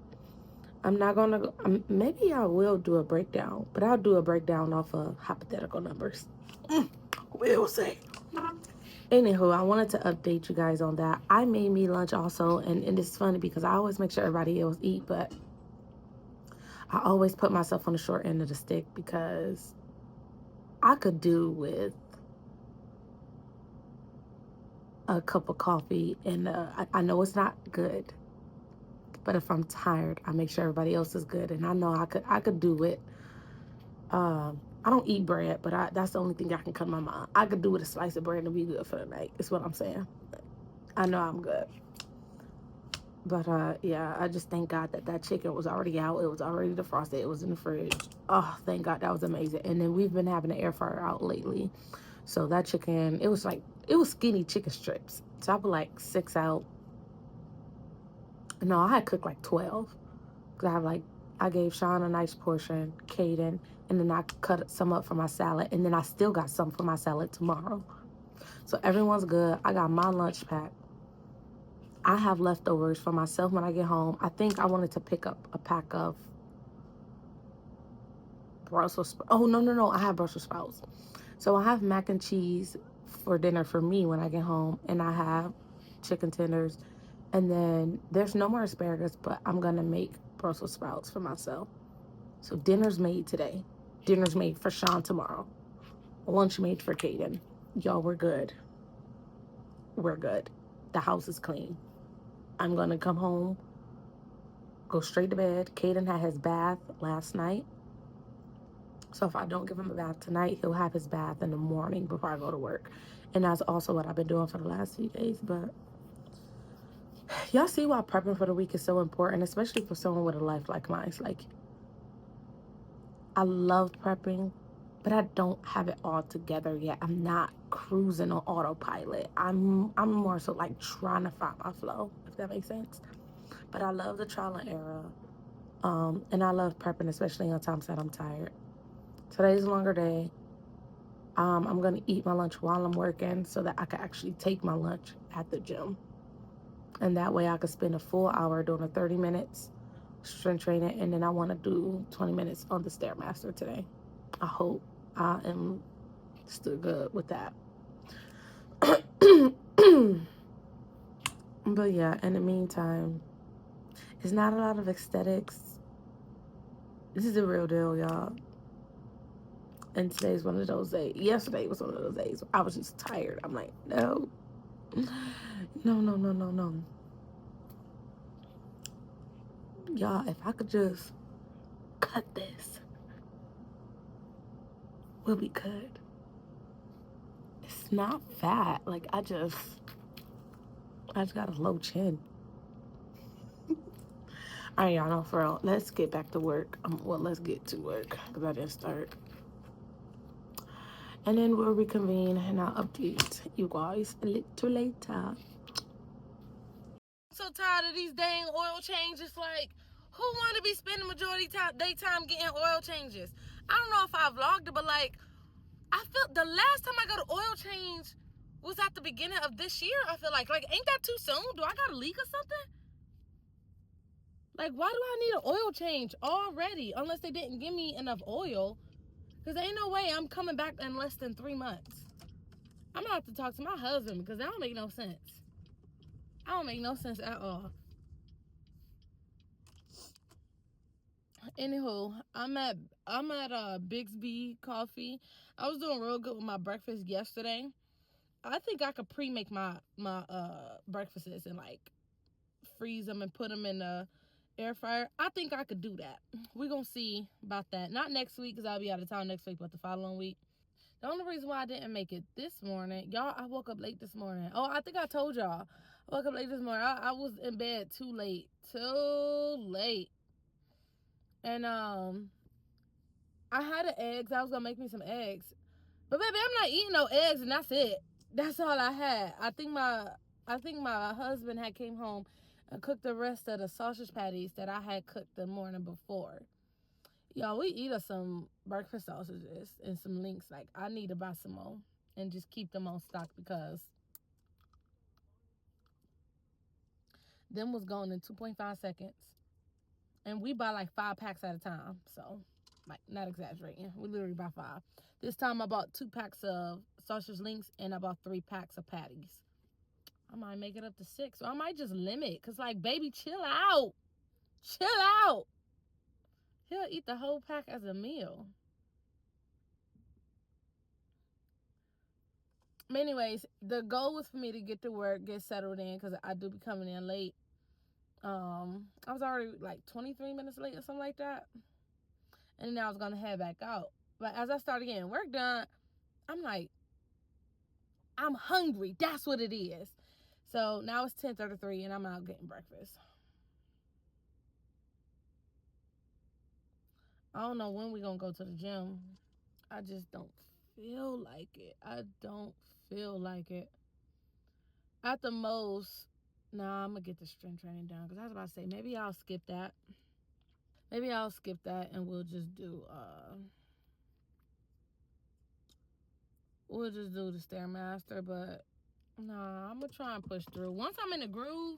I'm not gonna maybe I will do a breakdown, but I'll do a breakdown off of hypothetical numbers. We'll see. Anywho, I wanted to update you guys on that. I made me lunch also, and it's funny because I always make sure everybody else eat, but I always put myself on the short end of the stick because I could do with a cup of coffee, and I know it's not good, but if I'm tired, I make sure everybody else is good, and I know I could do it. I don't eat bread, but that's the only thing I can cut my mind. I could do with a slice of bread and be good for the night. Is what I'm saying. I know I'm good. But yeah, I just thank God that chicken was already out. It was already defrosted. It was in the fridge. Oh, thank God, that was amazing. And then we've been having the air fryer out lately, so that chicken, it was skinny chicken strips. So I put like 6 out. No, I had cooked like 12. Cause I gave Sean a nice portion, Caden, and then I cut some up for my salad, and then I still got some for my salad tomorrow. So everyone's good. I got my lunch packed. I have leftovers for myself when I get home. I think I wanted to pick up a pack of Brussels sprouts. Oh, no. I have Brussels sprouts. So I have mac and cheese for dinner for me when I get home. And I have chicken tenders. And then there's no more asparagus, but I'm going to make Brussels sprouts for myself. So dinner's made today. Dinner's made for Sean tomorrow. Lunch made for Caden. Y'all, we're good. We're good. The house is clean. I'm going to come home, go straight to bed. Caden had his bath last night. So if I don't give him a bath tonight, he'll have his bath in the morning before I go to work. And that's also what I've been doing for the last few days. But y'all see why prepping for the week is so important, especially for someone with a life like mine. It's like, I love prepping, but I don't have it all together yet. I'm not cruising on autopilot. I'm more so like trying to find my flow, if that makes sense. But I love the trial and error. And I love prepping, especially on times that I'm tired. Today's a longer day. I'm going to eat my lunch while I'm working so that I can actually take my lunch at the gym. And that way I could spend a full hour doing a 30 minutes strength training, and then I want to do 20 minutes on the Stairmaster today. I hope I am still good with that. But yeah, in the meantime, it's not a lot of aesthetics. This is the real deal, y'all. And today's one of those days. Yesterday was one of those days. I was just tired. I'm like, no. Y'all, if I could just cut this, we'll be good. It's not fat. Like, I just got a low chin. All right, y'all, no, for real. Let's get back to work. Let's get to work because I didn't start. And then we'll reconvene and I'll update you guys a little later. So tired of these dang oil changes. Like, who want to be spending majority day time getting oil changes? I don't know if I vlogged it, but like, I feel the last time I got an oil change was at the beginning of this year. I feel like ain't that too soon? Do I got a leak or something? Like, why do I need an oil change already? Unless they didn't give me enough oil. Because ain't no way I'm coming back in less than 3 months. I'm going to have to talk to my husband because that don't make no sense. I don't make no sense at all. Anywho, I'm at Bigsby Coffee. I was doing real good with my breakfast yesterday. I think I could pre-make my breakfasts and like freeze them and put them in the air fryer. I think I could do that. We're going to see about that. Not next week because I'll be out of town next week, but the following week. The only reason why I didn't make it this morning, y'all, I woke up late this morning. Oh, I think I told y'all. I woke up late this morning. I was in bed too late. And I had the eggs. I was going to make me some eggs. But baby, I'm not eating no eggs and that's it. That's all I had. I think my I think my husband had came home and cooked the rest of the sausage patties that I had cooked the morning before. Y'all, we eat us some breakfast sausages and some links. Like, I need to buy some more and just keep them on stock because them was gone in 2.5 seconds. And we buy like 5 packs at a time. So, like, not exaggerating. We literally buy 5. This time I bought 2 packs of sausage links and I bought 3 packs of patties. I might make it up to 6. Or I might just limit. Because, like, baby, chill out. Chill out. He'll eat the whole pack as a meal. But anyways, the goal was for me to get to work, get settled in, because I do be coming in late. I was already like 23 minutes late or something like that. And then I was going to head back out. But as I started getting work done, I'm like, I'm hungry. That's what it is. So now it's 10:33 and I'm out getting breakfast. I don't know when we're going to go to the gym. I just don't feel like it. I don't feel like it. At the most, nah, I'm going to get the strength training done. Because I was about to say, maybe I'll skip that. Maybe I'll skip that and we'll just do the Stairmaster. But nah, I'm going to try and push through. Once I'm in the groove,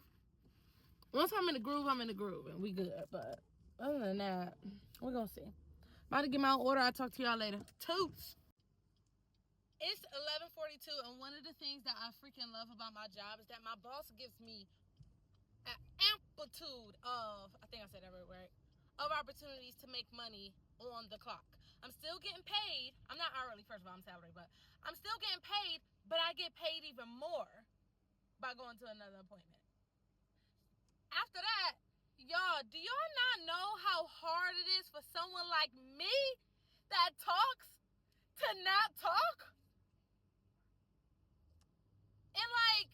I'm in the groove. And we good. But other than that, we're going to see. About to get my order. I'll talk to y'all later. Toots. It's 11:42, and one of the things that I freaking love about my job is that my boss gives me an amplitude of, I think I said that right, of opportunities to make money on the clock. I'm still getting paid. I'm not hourly, first of all, I'm salary, but I'm still getting paid, but I get paid even more by going to another appointment. After that, y'all, do y'all not know how hard it is for someone like me that talks to not talk? And like,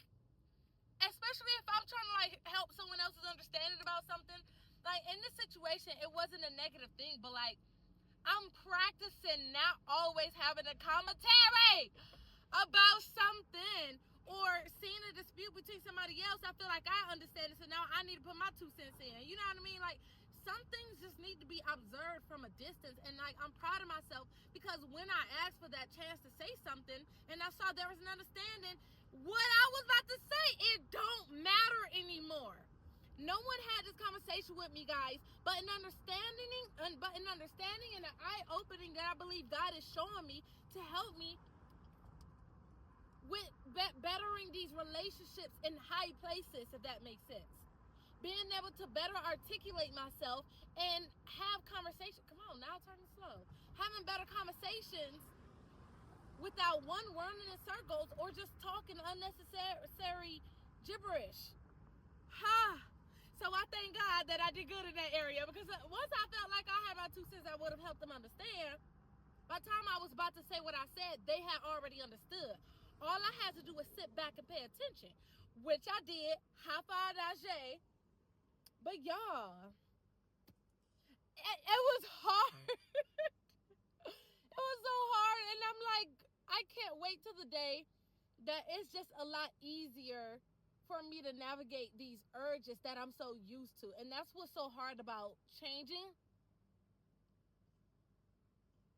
especially if I'm trying to like help someone else's understanding about something. Like in this situation, it wasn't a negative thing, but like I'm practicing not always having a commentary about something or seeing a dispute between somebody else. I feel like I understand it, so now I need to put my 2 cents in. You know what I mean? Like, some things just need to be observed from a distance. And like, I'm proud of myself because when I asked for that chance to say something and I saw there was an understanding, what I was about to say, it don't matter anymore. No one had this conversation with me, guys, but an understanding and an eye-opening that I believe God is showing me to help me with bettering these relationships in high places, if that makes sense. Being able to better articulate myself and have conversations. Come on, now talking slow. Having better conversations without one running in circles or just talking unnecessary gibberish. So I thank God that I did good in that area, because once I felt like I had my 2 cents, I would have helped them understand. By the time I was about to say what I said, they had already understood. All I had to do was sit back and pay attention, which I did. High five, Ajay. But y'all, it was hard. It was so hard, and I'm like, I can't wait till the day that it's just a lot easier for me to navigate these urges that I'm so used to. And that's what's so hard about changing.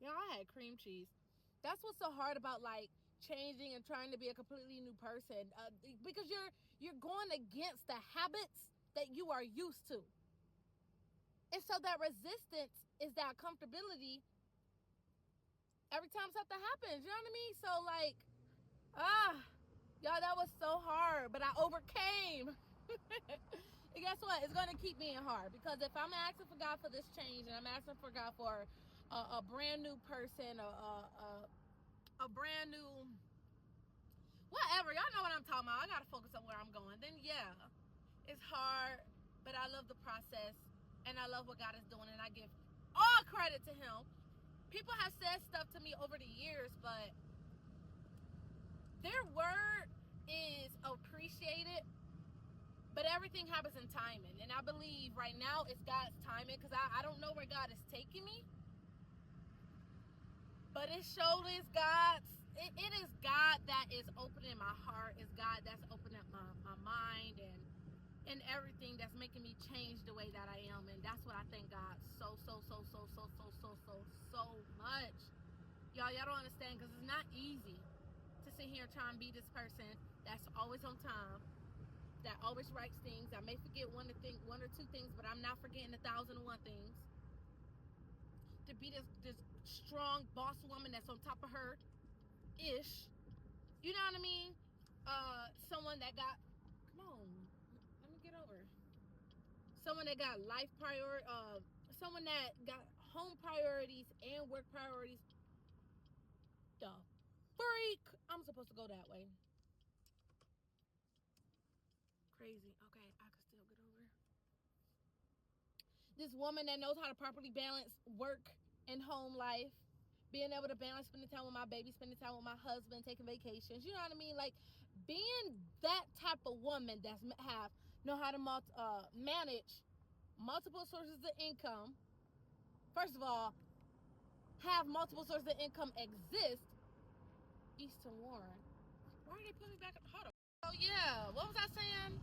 Yeah, I had cream cheese. That's what's so hard about like changing and trying to be a completely new person, because you're going against the habits that you are used to. And so that resistance is that comfortability every time something happens. You know what I mean? So like, y'all, that was so hard, but I overcame. And guess what? It's going to keep being hard, because if I'm asking for God for this change and I'm asking for God for a brand new person, a brand new whatever, y'all know what I'm talking about. I got to focus on where I'm going. Then yeah, it's hard, but I love the process and I love what God is doing, and I give all credit to him. People have said stuff to me over the years, but their word is appreciated, but everything happens in timing. And I believe right now it's God's timing, because I don't know where God is taking me, but it surely is God's. it is God that is opening my heart. It's God that's opening up my mind and everything that's making me change the way that I am. And that's what I thank God so much. Y'all don't understand, because it's not easy to sit here and try and be this person that's always on time, that always writes things. I may forget one or two things, but I'm not forgetting 1,001 things. To be this strong boss woman that's on top of her ish. You know what I mean? Someone that got, come on, let me get over. Someone that got life priority, someone that got home priorities and work priorities. The freak, I'm supposed to go that way. Crazy. Okay, I could still get over. This woman that knows how to properly balance work and home life. Being able to balance spending time with my baby, spending time with my husband, taking vacations. You know what I mean? Like, being that type of woman that's know how to manage multiple sources of income. First of all, have multiple sources of income exist. Easton Warren. Why are they putting me back at the huddle? Oh yeah, what was I saying?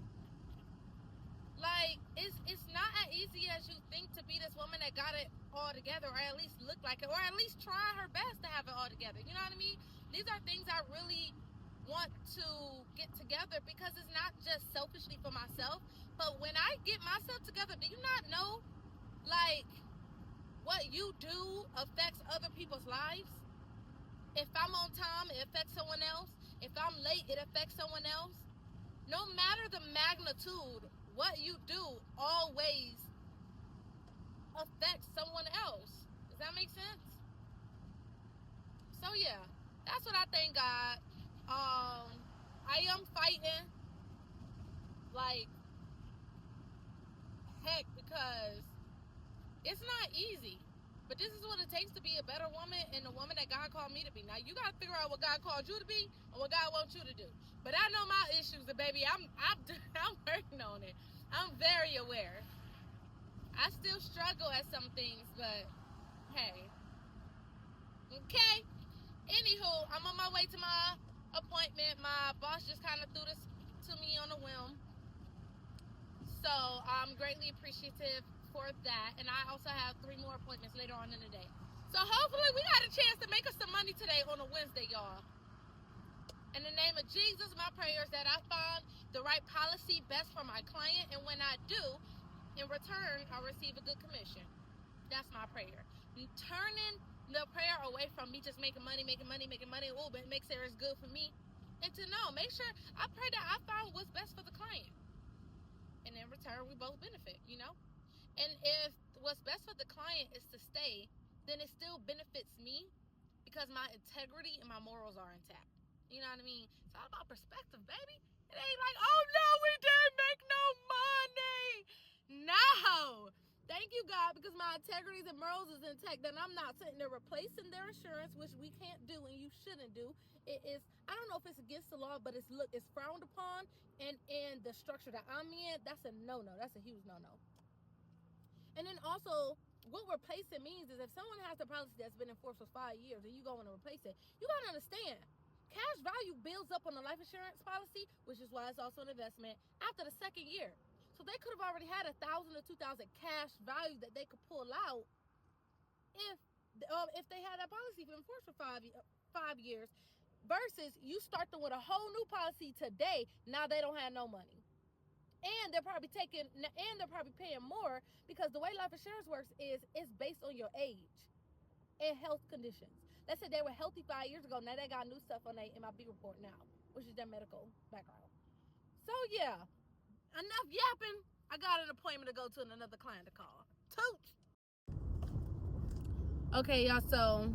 Like, it's not as easy as you think to be this woman that got it all together, or at least look like it, or at least try her best to have it all together. You know what I mean? These are things I really want to get together, because it's not just selfishly for myself, but when I get myself together, do you not know, like, what you do affects other people's lives? If I'm on time, it affects someone else. If I'm late, it affects someone else. No matter the magnitude, what you do always affects someone else. Does that make sense? So yeah, that's what I thank God. I am fighting like heck, because it's not easy. But this is what it takes to be a better woman and the woman that God called me to be. Now, you got to figure out what God called you to be and what God wants you to do. But I know my issues, and baby, I'm working on it. I'm very aware. I still struggle at some things, but hey. Okay. Anywho, I'm on my way to my appointment. My boss just kind of threw this to me on a whim. So I'm greatly appreciative for that. And I also have 3 more appointments later on in the day. So hopefully we got a chance to make us some money today on a Wednesday, y'all. In the name of Jesus, my prayer is that I find the right policy best for my client. And when I do, in return, I'll receive a good commission. That's my prayer. Turning the prayer away from me just making money. Oh, but make sure it's good for me. And to know, make sure, I pray that I find what's best for the client. And in return, we both benefit, you know? And if what's best for the client is to stay, then it still benefits me, because my integrity and my morals are intact. You know what I mean? It's all about perspective, baby. It ain't like, oh no, we didn't make no money. No. Thank you, God, because my integrity and morals is intact. Then I'm not sitting there replacing their insurance, which we can't do and you shouldn't do. It is, I don't know if it's against the law, but it's frowned upon. And in the structure that I'm in, that's a no-no. That's a huge no-no. And then also, what replacing means is if someone has a policy that's been in force for 5 years and you go in to replace it, you got to understand, cash value builds up on a life insurance policy, which is why it's also an investment, after the 2nd year. So they could have already had 1,000 or 2,000 cash value that they could pull out if they had that policy in force for 5 years, versus you start them with a whole new policy today. Now they don't have no money. And they're probably paying more, because the way life insurance works is it's based on your age and health conditions. Let's say they were healthy 5 years ago. Now they got new stuff on their MIB report now, which is their medical background. So yeah, enough yapping. I got an appointment to go to and another client to call. Toot. Okay, y'all. So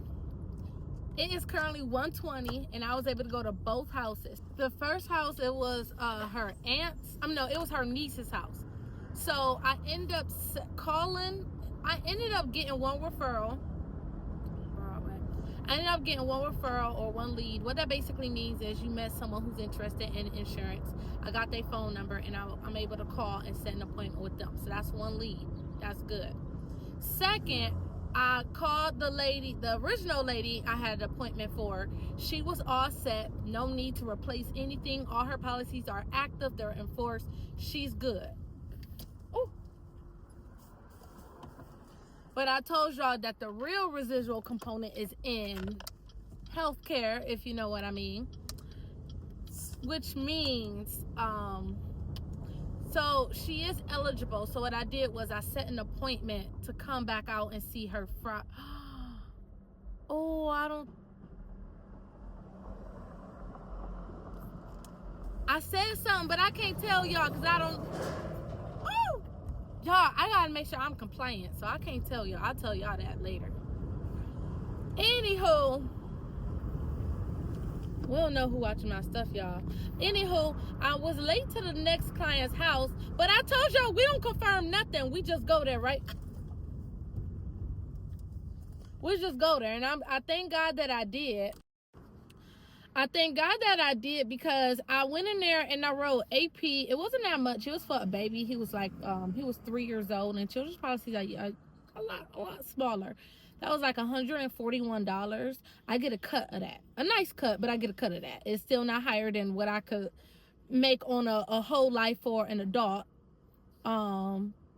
it is currently 1:20, and I was able to go to both houses. The first house, it was her aunt's. It was her niece's house. So I ended up getting one referral. I ended up getting one referral or one lead. What that basically means is you met someone who's interested in insurance. I got their phone number, and I'm able to call and set an appointment with them. So that's one lead. That's good. Second, I called the lady, the original lady I had an appointment for. She was all set. No need to replace anything. All her policies are active. They're enforced. She's good. Ooh. But I told y'all that the real residual component is in healthcare, if you know what I mean. Which means, so she is eligible. So what I did was I set an appointment to come back out and see her Friday. Oh, I said something, but I can't tell y'all because I don't. Oh, y'all, I gotta make sure I'm compliant, so I can't tell y'all. I'll tell y'all that later. Anywho, we don't know who watching my stuff, y'all. Anywho, I was late to the next client's house, but I told y'all we don't confirm nothing. We just go there, right? We just go there, and I thank God that I did. I thank God that I did because I went in there and I wrote AP. It wasn't that much. It was for a baby. He was like, he was 3 years old, and children's policies are a lot smaller. That was like $141. I get a cut of that. A nice cut, but I get a cut of that. It's still not higher than what I could make on a whole life for an adult.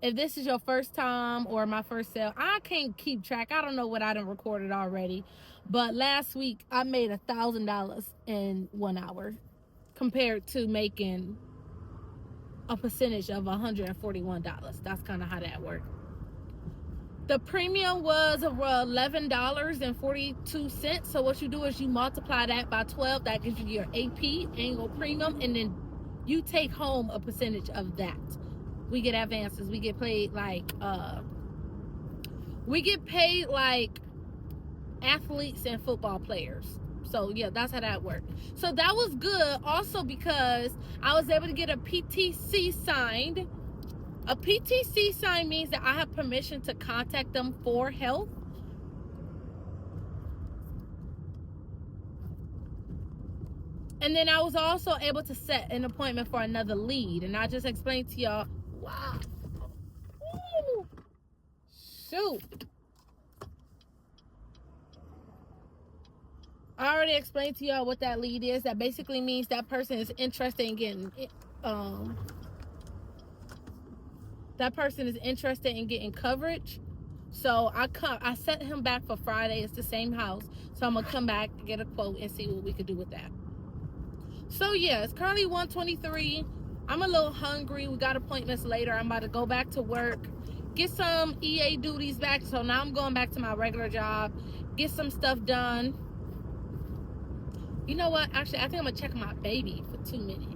If this is your first time or my first sale, I can't keep track. I don't know what I done recorded already. But last week, I made $1,000 in 1 hour compared to making a percentage of $141. That's kind of how that worked. The premium was $11.42. So what you do is you multiply that by 12. That gives you your AP, annual premium, and then you take home a percentage of that. We get advances. We get paid like athletes and football players. So yeah, that's how that worked. So that was good also because I was able to get a PTC signed. A PTC sign means that I have permission to contact them for help. And then I was also able to set an appointment for another lead. And I just explained to y'all, wow. Ooh. Shoot. I already explained to y'all what that lead is. That basically means that person is interested in getting coverage. So I set him back for Friday. It's the same house. So I'm gonna come back, get a quote, and see what we could do with that. So yeah, it's currently 1:23. I'm a little hungry. We got appointments later. I'm about to go back to work, get some EA duties back. So now I'm going back to my regular job, get some stuff done. You know what? Actually, I think I'm gonna check my baby for 2 minutes.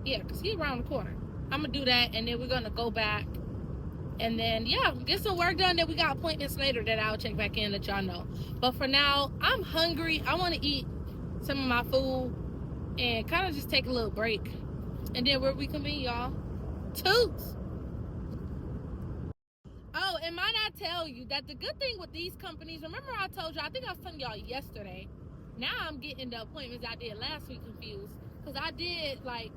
Yeah, because he's around the corner. I'm gonna do that, and then we're gonna go back. And then, yeah, get some work done. Then we got appointments later that I'll check back in, let y'all know. But for now, I'm hungry. I want to eat some of my food and kind of just take a little break. And then where we can be, y'all. Toots. Oh, and might I tell you that the good thing with these companies, remember I told you, I think I was telling y'all yesterday. Now I'm getting the appointments I did last week confused. Because I did, like,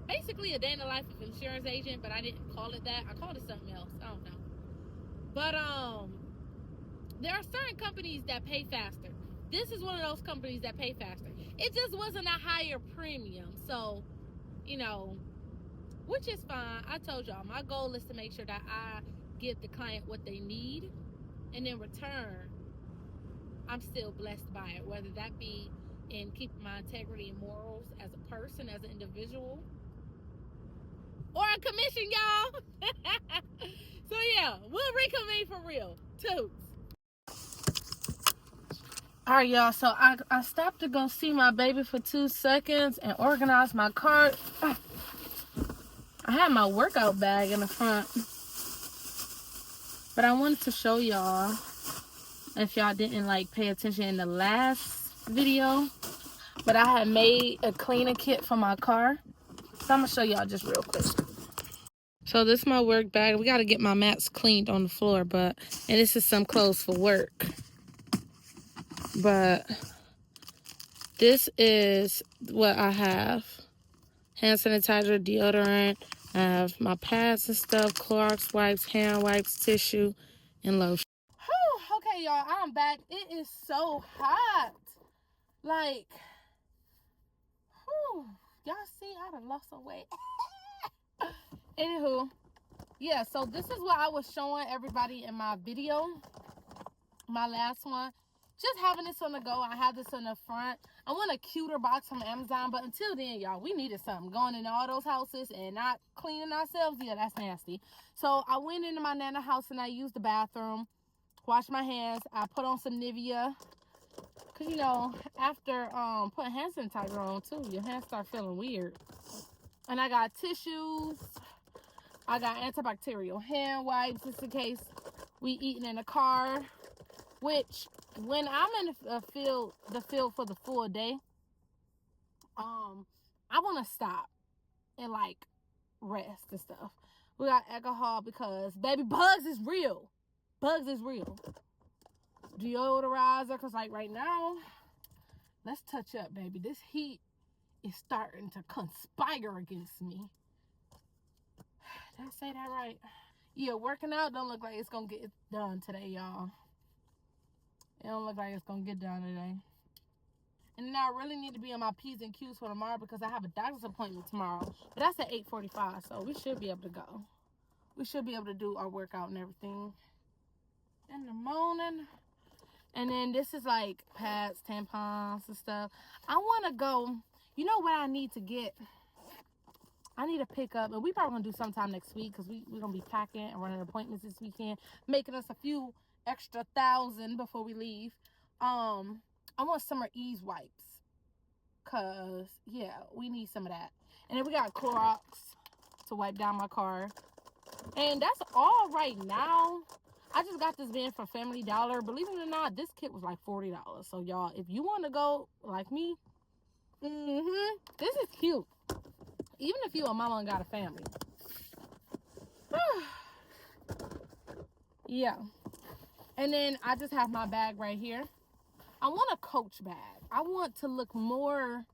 basically a day in the life of insurance agent, but I didn't call it that. I called it something else. I don't know. But there are certain companies that pay faster. This is one of those companies that pay faster. It just wasn't a higher premium. So, you know, which is fine. I told y'all, my goal is to make sure that I give the client what they need. And in return, I'm still blessed by it. Whether that be in keeping my integrity and morals as a person, as an individual, or a commission, y'all. So yeah, we'll reconvene for real. Toots. All right, y'all. So I stopped to go see my baby for 2 seconds and organize my cart. I had my workout bag in the front, but I wanted to show y'all, if y'all didn't like pay attention in the last video, but I had made a cleaning kit for my car. So I'm gonna show y'all just real quick. So this is my work bag. We got to get my mats cleaned on the floor, and this is some clothes for work. But this is what I have. Hand sanitizer, deodorant. I have my pads and stuff, Clorox wipes, hand wipes, tissue, and lotion. Whew, okay, y'all, I'm back. It is so hot. Like, whew, y'all see, I done lost some weight. Anywho, yeah, so this is what I was showing everybody in my video, my last one. Just having this on the go. I have this in the front. I want a cuter box from Amazon, but until then, y'all, we needed something. Going in all those houses and not cleaning ourselves, yeah, that's nasty. So I went into my Nana house and I used the bathroom, washed my hands. I put on some Nivea, cause you know, after putting hand sanitizer on too, your hands start feeling weird. And I got tissues. I got antibacterial hand wipes just in case we eating in the car. Which, when I'm in the field for the full day, I want to stop and like rest and stuff. We got alcohol because baby, bugs is real. Bugs is real. Deodorizer, cause like right now, let's touch up, baby. This heat is starting to conspire against me. Did I say that right? Yeah, working out don't look like it's gonna get done today, y'all. It don't look like it's gonna get done today. And then I really need to be on my P's and Q's for tomorrow because I have a doctor's appointment tomorrow. But that's at 8:45, so we should be able to go. We should be able to do our workout and everything in the morning. And then this is like pads, tampons and stuff. I wanna go, you know what I need to get? I need to pick up, and we probably gonna do sometime next week because we're gonna be packing and running appointments this weekend, making us a few extra $1,000 before we leave. I want Summer Ease wipes, cause yeah, we need some of that. And then we got Clorox to wipe down my car, and that's all right now. I just got this bin for Family Dollar. Believe it or not, this kit was like $40. So y'all, if you want to go like me, this is cute. Even if you a mama and got a family. Yeah. And then I just have my bag right here. I want a Coach bag. I want to look more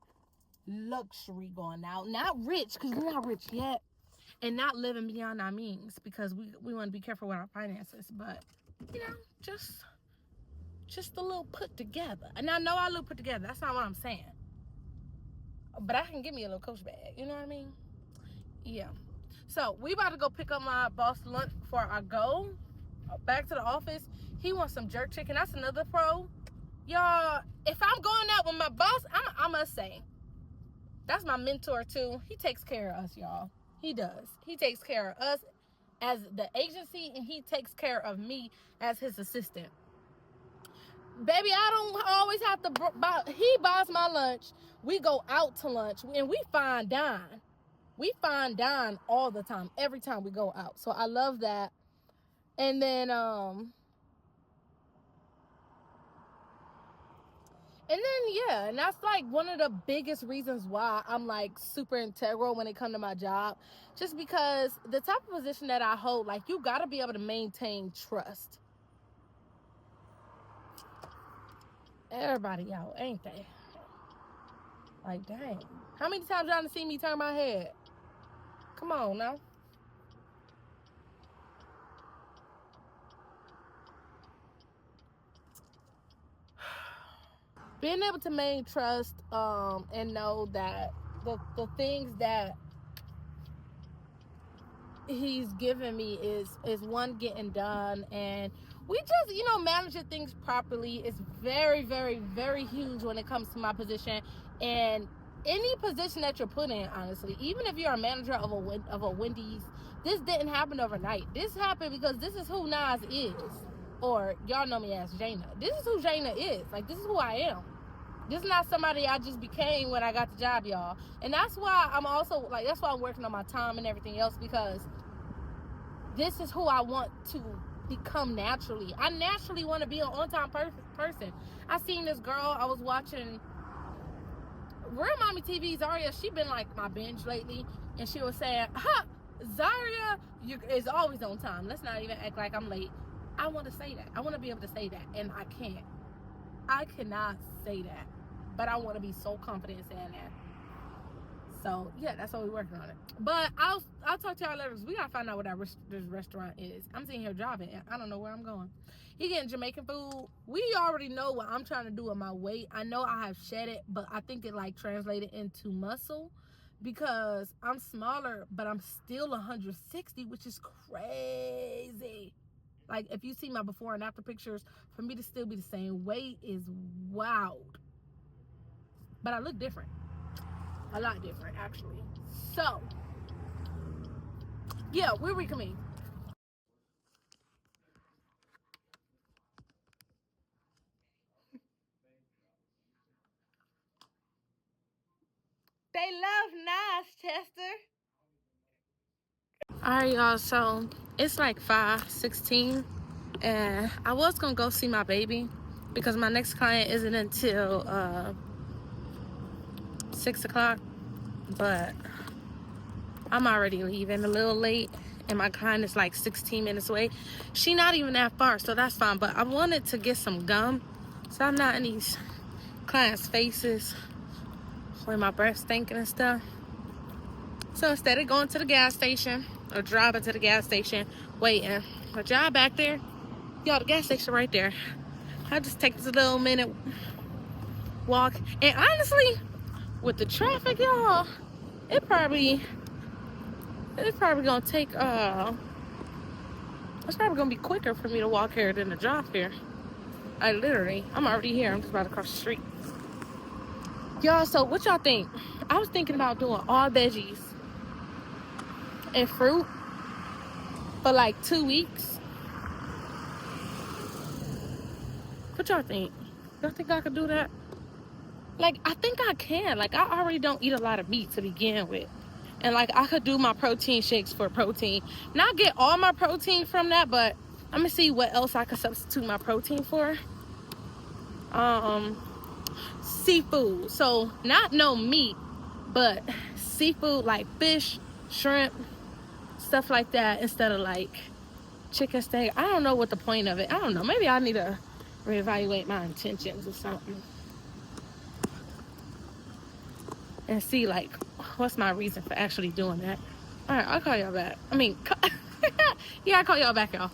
luxury going out. Not rich, because we're not rich yet. And not living beyond our means, because we want to be careful with our finances. But, you know, just a little put together. And I know I look put together. That's not what I'm saying. But I can get me a little Coach bag. You know what I mean? Yeah. So, we about to go pick up my boss lunch before I go back to the office. He wants some jerk chicken. That's another pro. Y'all, if I'm going out with my boss, I must say, that's my mentor too. He takes care of us, y'all. He does. He takes care of us as the agency, and he takes care of me as his assistant. Baby, I don't always have to buy. He buys my lunch. We go out to lunch, and we fine dine. We fine dine all the time, every time we go out. So I love that. And then, yeah, and that's like one of the biggest reasons why I'm like super integral when it comes to my job. Just because the type of position that I hold, like, you got to be able to maintain trust. Everybody out, ain't they? Like, dang. How many times y'all done see me turn my head? Come on now. Being able to maintain trust and know that the things that he's given me is one, getting done, and we just, you know, managing things properly is very, very, very huge when it comes to my position. And any position that you're put in, honestly, even if you're a manager of a Wendy's, this didn't happen overnight. This happened because this is who Nas is, or y'all know me as Jayna. This is who Jayna is. Like, this is who I am. This is not somebody I just became when I got the job, y'all. And that's why I'm also, like, that's why I'm working on my time and everything else, because this is who I want to become naturally. I naturally want to be an on-time person. I seen this girl, I was watching Real Mommy TV, Zaria. She been like my binge lately, and she was saying, Zaria is always on time. Let's not even act like I'm late. I want to say that. I want to be able to say that, and I can't. I cannot say that, but I want to be so confident saying that. So yeah, that's what we're working on it. But I'll talk to y'all later. We gotta find out what this restaurant is. I'm sitting here driving and I don't know where I'm going. He getting Jamaican food. We already know what I'm trying to do with my weight. I know I have shed it, but I think it like translated into muscle because I'm smaller, but I'm still 160, which is crazy. Like if you see my before and after pictures, for me to still be the same weight is wild. But I look different. A lot different, actually. So, yeah, where we coming? They love Nas, Chester. Alright, y'all, so it's like 5:16, and I was gonna go see my baby because my next client isn't until 6 o'clock, but I'm already leaving a little late, and my client is like 16 minutes away. She not even that far, so that's fine, but I wanted to get some gum, so I'm not in these clients' faces with my breath stinking and stuff. So instead of going to the gas station or driving to the gas station, waiting, I drive back there. Y'all, the gas station right there. I just take this little minute walk. And honestly, with the traffic, y'all, it's probably gonna take it's probably gonna be quicker for me to walk here than to drive here. I'm already here. I'm just about to cross the street. Y'all, so what y'all think? I was thinking about doing all veggies and fruit for like 2 weeks. What y'all think? Y'all think I could do that? Like, I think I can. Like, I already don't eat a lot of meat to begin with. And like, I could do my protein shakes for protein. Not get all my protein from that, but I'm gonna see what else I could substitute my protein for. Seafood. So not no meat, but seafood like fish, shrimp, stuff like that instead of like chicken steak. I don't know what the point of it. I don't know. Maybe I need to reevaluate my intentions or something and see like what's my reason for actually doing that. All right, I'll call y'all back. I mean, yeah, I'll call y'all back, y'all.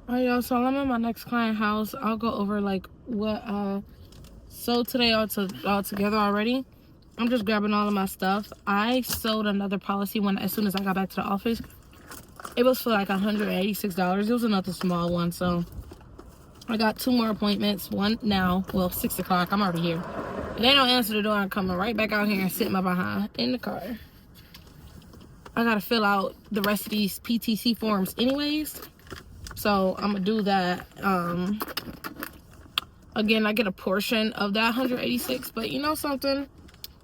Alright, y'all, so I'm at my next client house. I'll go over like what sold today all together already. I'm just grabbing all of my stuff. I sold another policy as soon as I got back to the office. It was for like $186. It was another small one, so I got 2 more appointments. One now, well, 6 o'clock. I'm already here. If they don't answer the door, I'm coming right back out here and sitting my behind in the car. I gotta fill out the rest of these PTC forms anyways. So I'm gonna do that. Again, I get a portion of that 186, but you know something?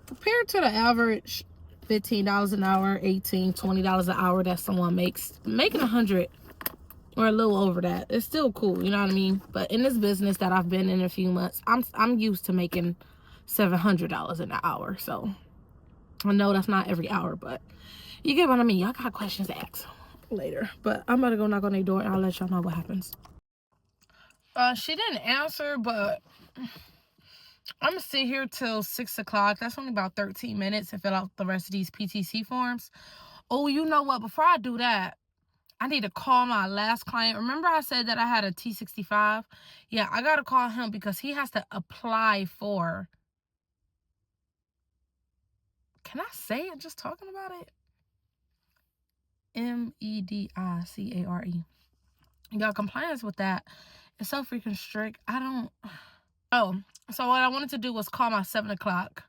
Compared to the average $15 an hour, $18, $20 an hour that someone makes, making 100 or a little over that, it's still cool, you know what I mean? But in this business that I've been in a few months, I'm used to making $700 an hour. So I know that's not every hour, but you get what I mean. Y'all got questions to ask later, but I'm about to go knock on their door and I'll let y'all know what happens. She didn't answer, but I'm gonna sit here till 6 o'clock. That's only about 13 minutes to fill out the rest of these PTC forms. Oh, you know what? Before I do that, I need to call my last client. Remember I said that I had a T65? Yeah, I gotta call him because he has to apply for, can I say it just talking about it? MEDICARE. Y'all, compliance with that is so freaking strict. Oh, so what I wanted to do was call my 7 o'clock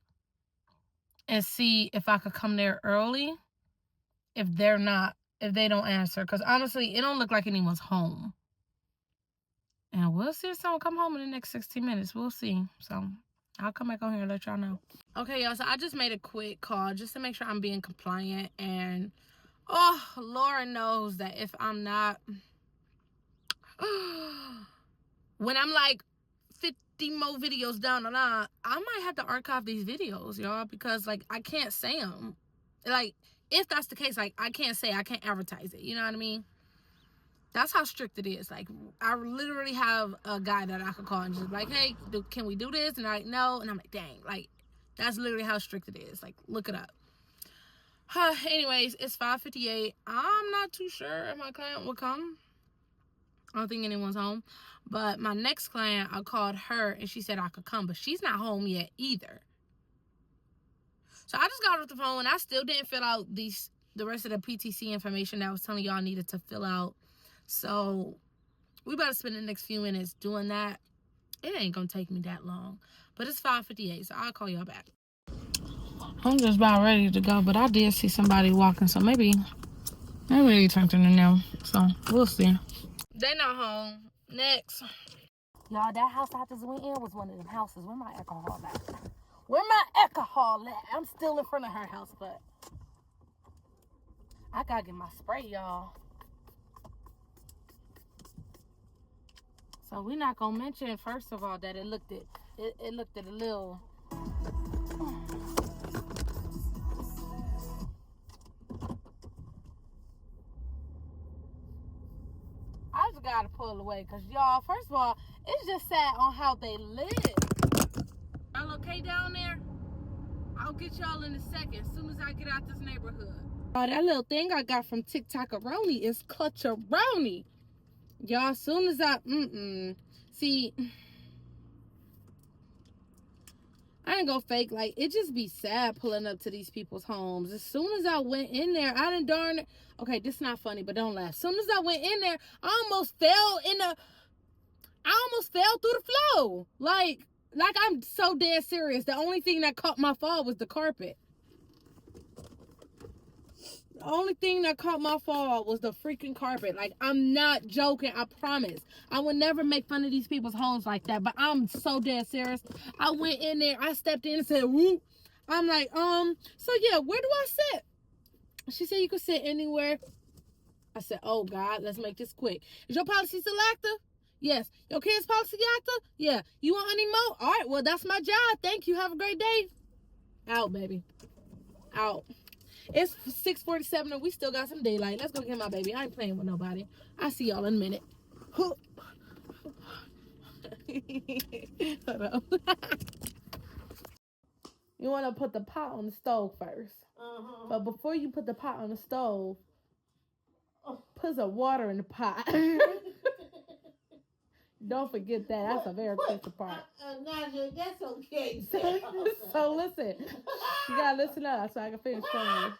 and see if I could come there early if they don't answer. Because honestly, it don't look like anyone's home. And we'll see if someone come home in the next 60 minutes. We'll see. So I'll come back on here and let y'all know. Okay, y'all, so I just made a quick call just to make sure I'm being compliant. And oh, Laura knows that if I'm not, when I'm like 50 more videos down the line, I might have to archive these videos, y'all, because like I can't say them. Like if that's the case, like I can't advertise it, you know what I mean? That's how strict it is. Like, I literally have a guy that I could call and just be like, hey, can we do this? And they're like, no. And I'm like, dang. Like, that's literally how strict it is. Like, look it up. Anyways, it's 5:58. I'm not too sure if my client will come. I don't think anyone's home. But my next client, I called her and she said I could come. But she's not home yet either. So I just got off the phone and I still didn't fill out the rest of the PTC information that I was telling y'all needed to fill out. So we about to spend the next few minutes doing that. It ain't gonna take me that long. But it's 5:58, so I'll call y'all back. I'm just about ready to go, but I did see somebody walking, so maybe they turned into them. So we'll see. They not home. Next. Y'all, that house I just went in was one of them houses. Where my alcohol at? Where my alcohol at? I'm still in front of her house, but I gotta get my spray, y'all. So we're not gonna mention, first of all, that it looked at a little. I just gotta pull away, cause y'all, first of all, it's just sad on how they live. Y'all okay down there? I'll get y'all in a second, as soon as I get out this neighborhood. Oh, that little thing I got from TikTok-a-roni is Clutch-a-roni. Y'all, as soon as I, see, I ain't gonna fake, like, it just be sad pulling up to these people's homes. As soon as I went in there, I done darn it. Okay, this is not funny, but don't laugh. As soon as I went in there, I almost fell through the floor. Like I'm so dead serious. The only thing that caught my fall was the carpet. The only thing that caught my fall was the freaking carpet. Like, I'm not joking. I promise. I would never make fun of these people's homes like that. But I'm so dead serious. I went in there. I stepped in and said, whoop. I'm like, so yeah, where do I sit? She said, you can sit anywhere. I said, oh, God, let's make this quick. Is your policy still active? Yes. Your kids' policy active? Yeah. You want any more? All right, well, that's my job. Thank you. Have a great day. Out, baby. Out. It's 6:47 and we still got some daylight. Let's go get my baby. I ain't playing with nobody. I'll see y'all in a minute. Hold on. You want to put the pot on the stove first. But before you put the pot on the stove, put some water in the pot. Don't forget that. That's a very crucial part. Naja, that's okay. So listen. You gotta listen up so I can finish showing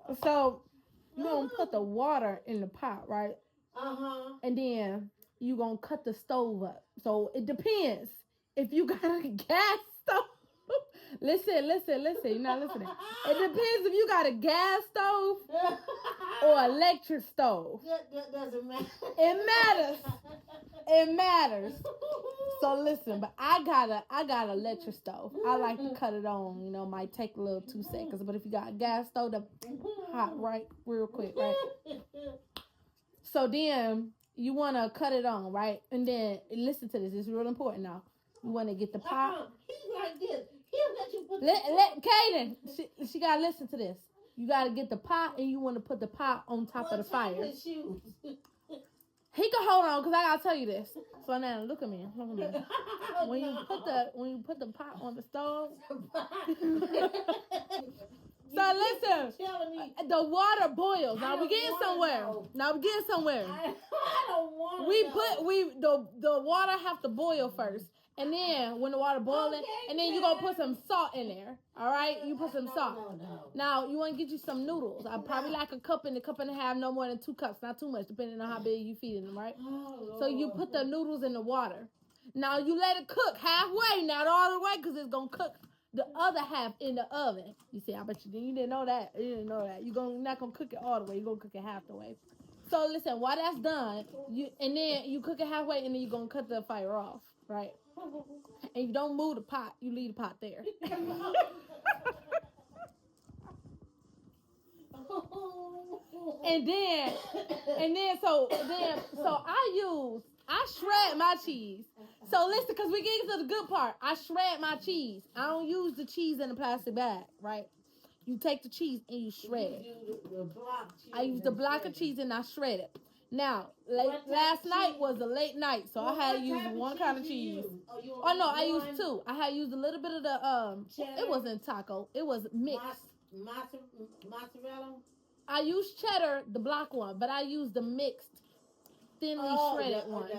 you. So you're gonna put the water in the pot, right? And then you're gonna cut the stove up. So it depends. If you got a gas stove. Listen. You're not listening. It depends if you got a gas stove or electric stove. That doesn't matter. It matters. It matters. So listen, but I got an electric stove. I like to cut it on. You know, might take a little 2 seconds. But if you got a gas stove, that's hot, right? Real quick, right? So then you want to cut it on, right? And then listen to this. It's real important now. You want to get the pot. He's like this. He'll let you put Let Kaden. She got to listen to this. You got to get the pot and you want to put the pot on top of the fire. His shoes. He can hold on, because I gotta tell you this. So now look at me. When you put the pot on the stove. So listen, the water boils. Now we getting somewhere. I don't want The water have to boil first. And then when the water boiling, and then you gonna put some salt in there. All right, you put some salt. No. Now you want to get you some noodles. I probably like a cup and a half, no more than 2 cups, not too much, depending on how big you feeding them, right? So you put the noodles in the water. Now you let it cook halfway, not all the way, because it's gonna cook the other half in the oven. You see, I bet you didn't know that. You're not gonna cook it all the way. You're gonna cook it half the way. So listen, while that's done, then you cook it halfway, and then you're gonna cut the fire off, right? And you don't move the pot. You leave the pot there. So I shred my cheese. So listen, because we get to the good part. I shred my cheese. I don't use the cheese in a plastic bag, right? You take the cheese and you shred it. I use the block of cheese and I shred it. Now, What type last of night cheese? was a late night, so I had to use one kind of cheese. Oh no, I used two. I had used a little bit of the cheddar? It wasn't taco. It was mixed. Mozzarella? I used cheddar, the block one, but I used the mixed, thinly shredded one.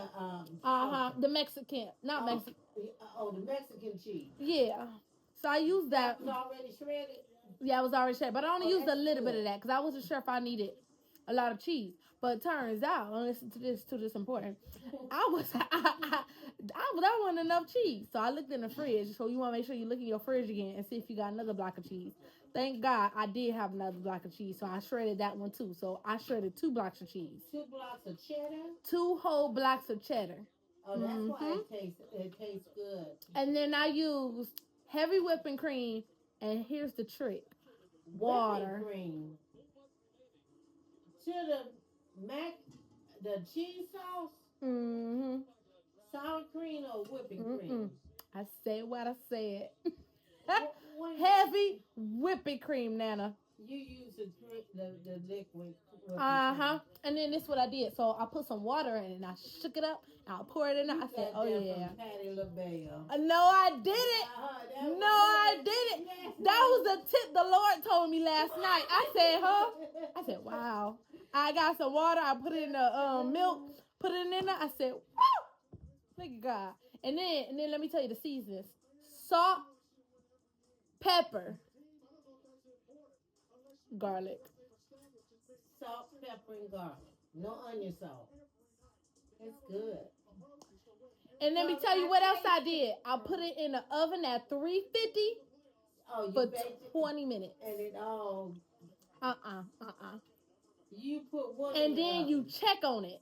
The Mexican, not Mexican. The Mexican cheese. Yeah. So I used that. That was already shredded? Yeah, it was already shredded, but I only used a that's little bit good. of that because I wasn't sure if I needed a lot of cheese. But it turns out, listen to this important. I wasn't enough cheese, so I looked in the fridge. So you want to make sure you look in your fridge again and see if you got another block of cheese. Thank God I did have another block of cheese, so I shredded that one too. So I shredded 2 blocks of cheese. 2 blocks of cheddar? 2 whole blocks of cheddar. Oh, that's why it tastes good. And then I used heavy whipping cream, and here's the trick: water. Whipping cream. To the cheese sauce? Mm-hmm. Sour cream or whipping cream? I said what I said. What Heavy whipping cream, Nana. You use the liquid. And then this is what I did. So I put some water in it and I shook it up. And I poured it in. I said, "Oh yeah." Patti LaBelle. No, I didn't. No, I didn't. That was the tip the Lord told me last night. I said, "Huh?" I said, "Wow." I got some water. I put it in the milk. Put it in there. I said, "Woo!" Look at God. And then let me tell you the seasonings: salt, pepper, garlic. Salt, pepper, and garlic. No onion salt. It's good. And let me tell you what else I did. I put it in the oven at 350 for 20 minutes. And it all. You put what? And then you check on it.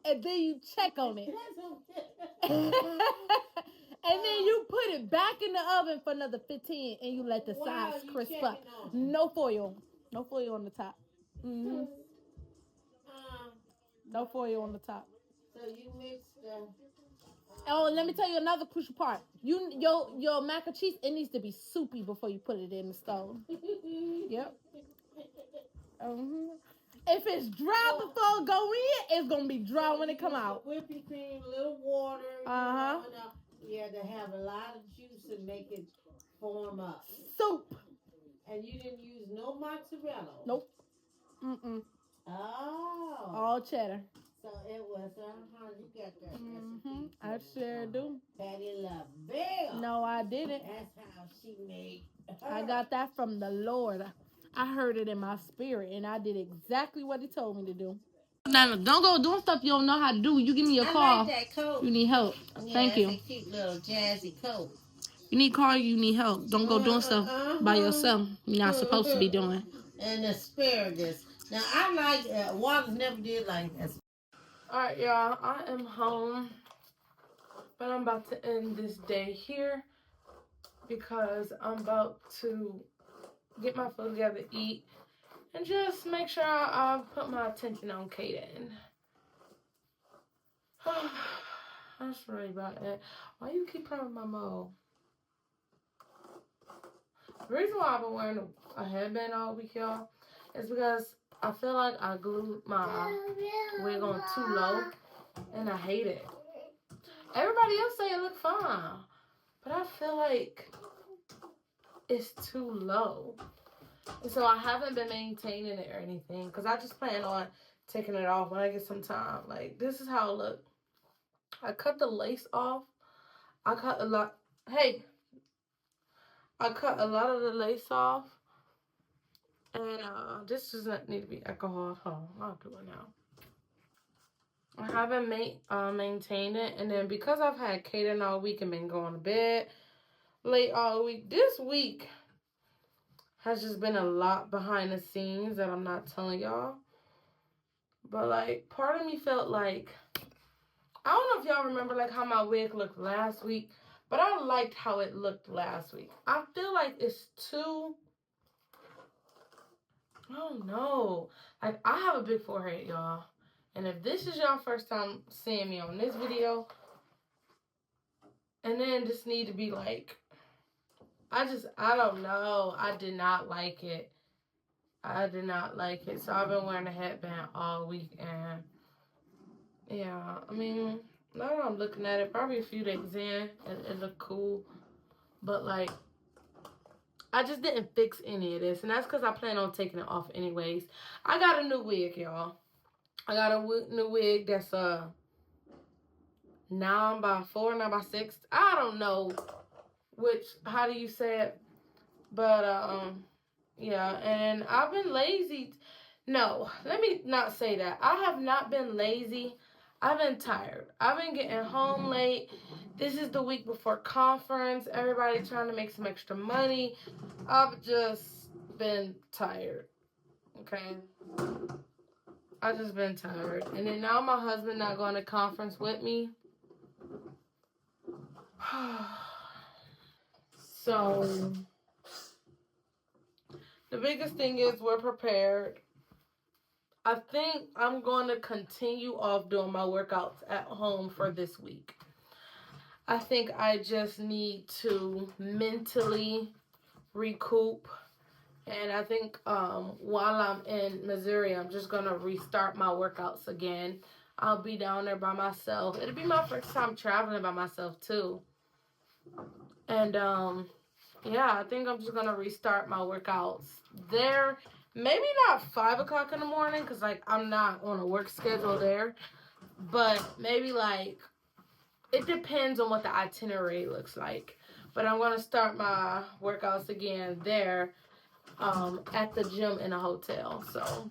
And then you check on it. And then you put it back in the oven for another 15 and you let the sides crisp up. No foil. No foil on the top. Mm-hmm. No foil on the top. So you mix the... Oh, and let me tell you another crucial part. Your mac and cheese, it needs to be soupy before you put it in the stove. Yep. Mm-hmm. If it's dry before it go in, it's gonna be dry when it come out. Whipping cream, a little water. Yeah, to have a lot of juice and make it form up. Soup. And you didn't use no mozzarella. Nope. Oh. All cheddar. So it was, you got that recipe. I sure do. Patti LaBelle. No, I didn't. That's how she made her. I got that from the Lord. I heard it in my spirit, and I did exactly what he told me to do. Now, don't go doing stuff you don't know how to do. You give me your call. I like that coat. You need help. Thank you. That's a cute little jazzy coat. You need call, you need help. Don't go doing stuff by yourself. You're not supposed to be doing. And asparagus. Now, I like, Wallace never did like this. Alright, y'all. I am home. But I'm about to end this day here because I'm about to get my food together, eat, and just make sure I put my attention on Kaden. I'm sorry about that. Why you keep playing with my mole? The reason why I've been wearing a headband all week, y'all, is because I feel like I glued my wig on too low, and I hate it. Everybody else say it look fine, but I feel like it's too low. And so I haven't been maintaining it or anything, because I just plan on taking it off when I get some time. Like, this is how it look. I cut the lace off. I cut a lot. Hey. I cut a lot of the lace off. And this does not need to be alcohol. Hold on, I'll do it now. I haven't maintained it. And then because I've had Kaden all week and been going to bed late all week, this week has just been a lot behind the scenes that I'm not telling y'all. But, like, part of me felt like, I don't know if y'all remember, like, how my wig looked last week, but I liked how it looked last week. I feel like it's too, I don't know. Like, I have a big forehead, y'all. And if this is y'all first time seeing me on this video, and then just need to be like, I don't know. I did not like it. I did not like it. So I've been wearing a headband all week, and yeah, I mean, now that I'm looking at it, probably a few days in, it looked cool. But like, I just didn't fix any of this, and that's because I plan on taking it off anyways. I got a new wig, y'all. I got a new wig that's 9x4, 9x6. I don't know how do you say it, but yeah. And I've been lazy. No, let me not say that. I have not been lazy. I've been tired. I've been getting home late. This is the week before conference. Everybody trying to make some extra money. I've just been tired. Okay. I've just been tired. And then now my husband not going to conference with me. So the biggest thing is we're prepared. I think I'm going to continue off doing my workouts at home for this week. I think I just need to mentally recoup. And I think while I'm in Missouri, I'm just going to restart my workouts again. I'll be down there by myself. It'll be my first time traveling by myself, too. And, yeah, I think I'm just going to restart my workouts there. Maybe not 5 o'clock in the morning because, like, I'm not on a work schedule there. But maybe, like, it depends on what the itinerary looks like. But I'm going to start my workouts again there at the gym in a hotel. So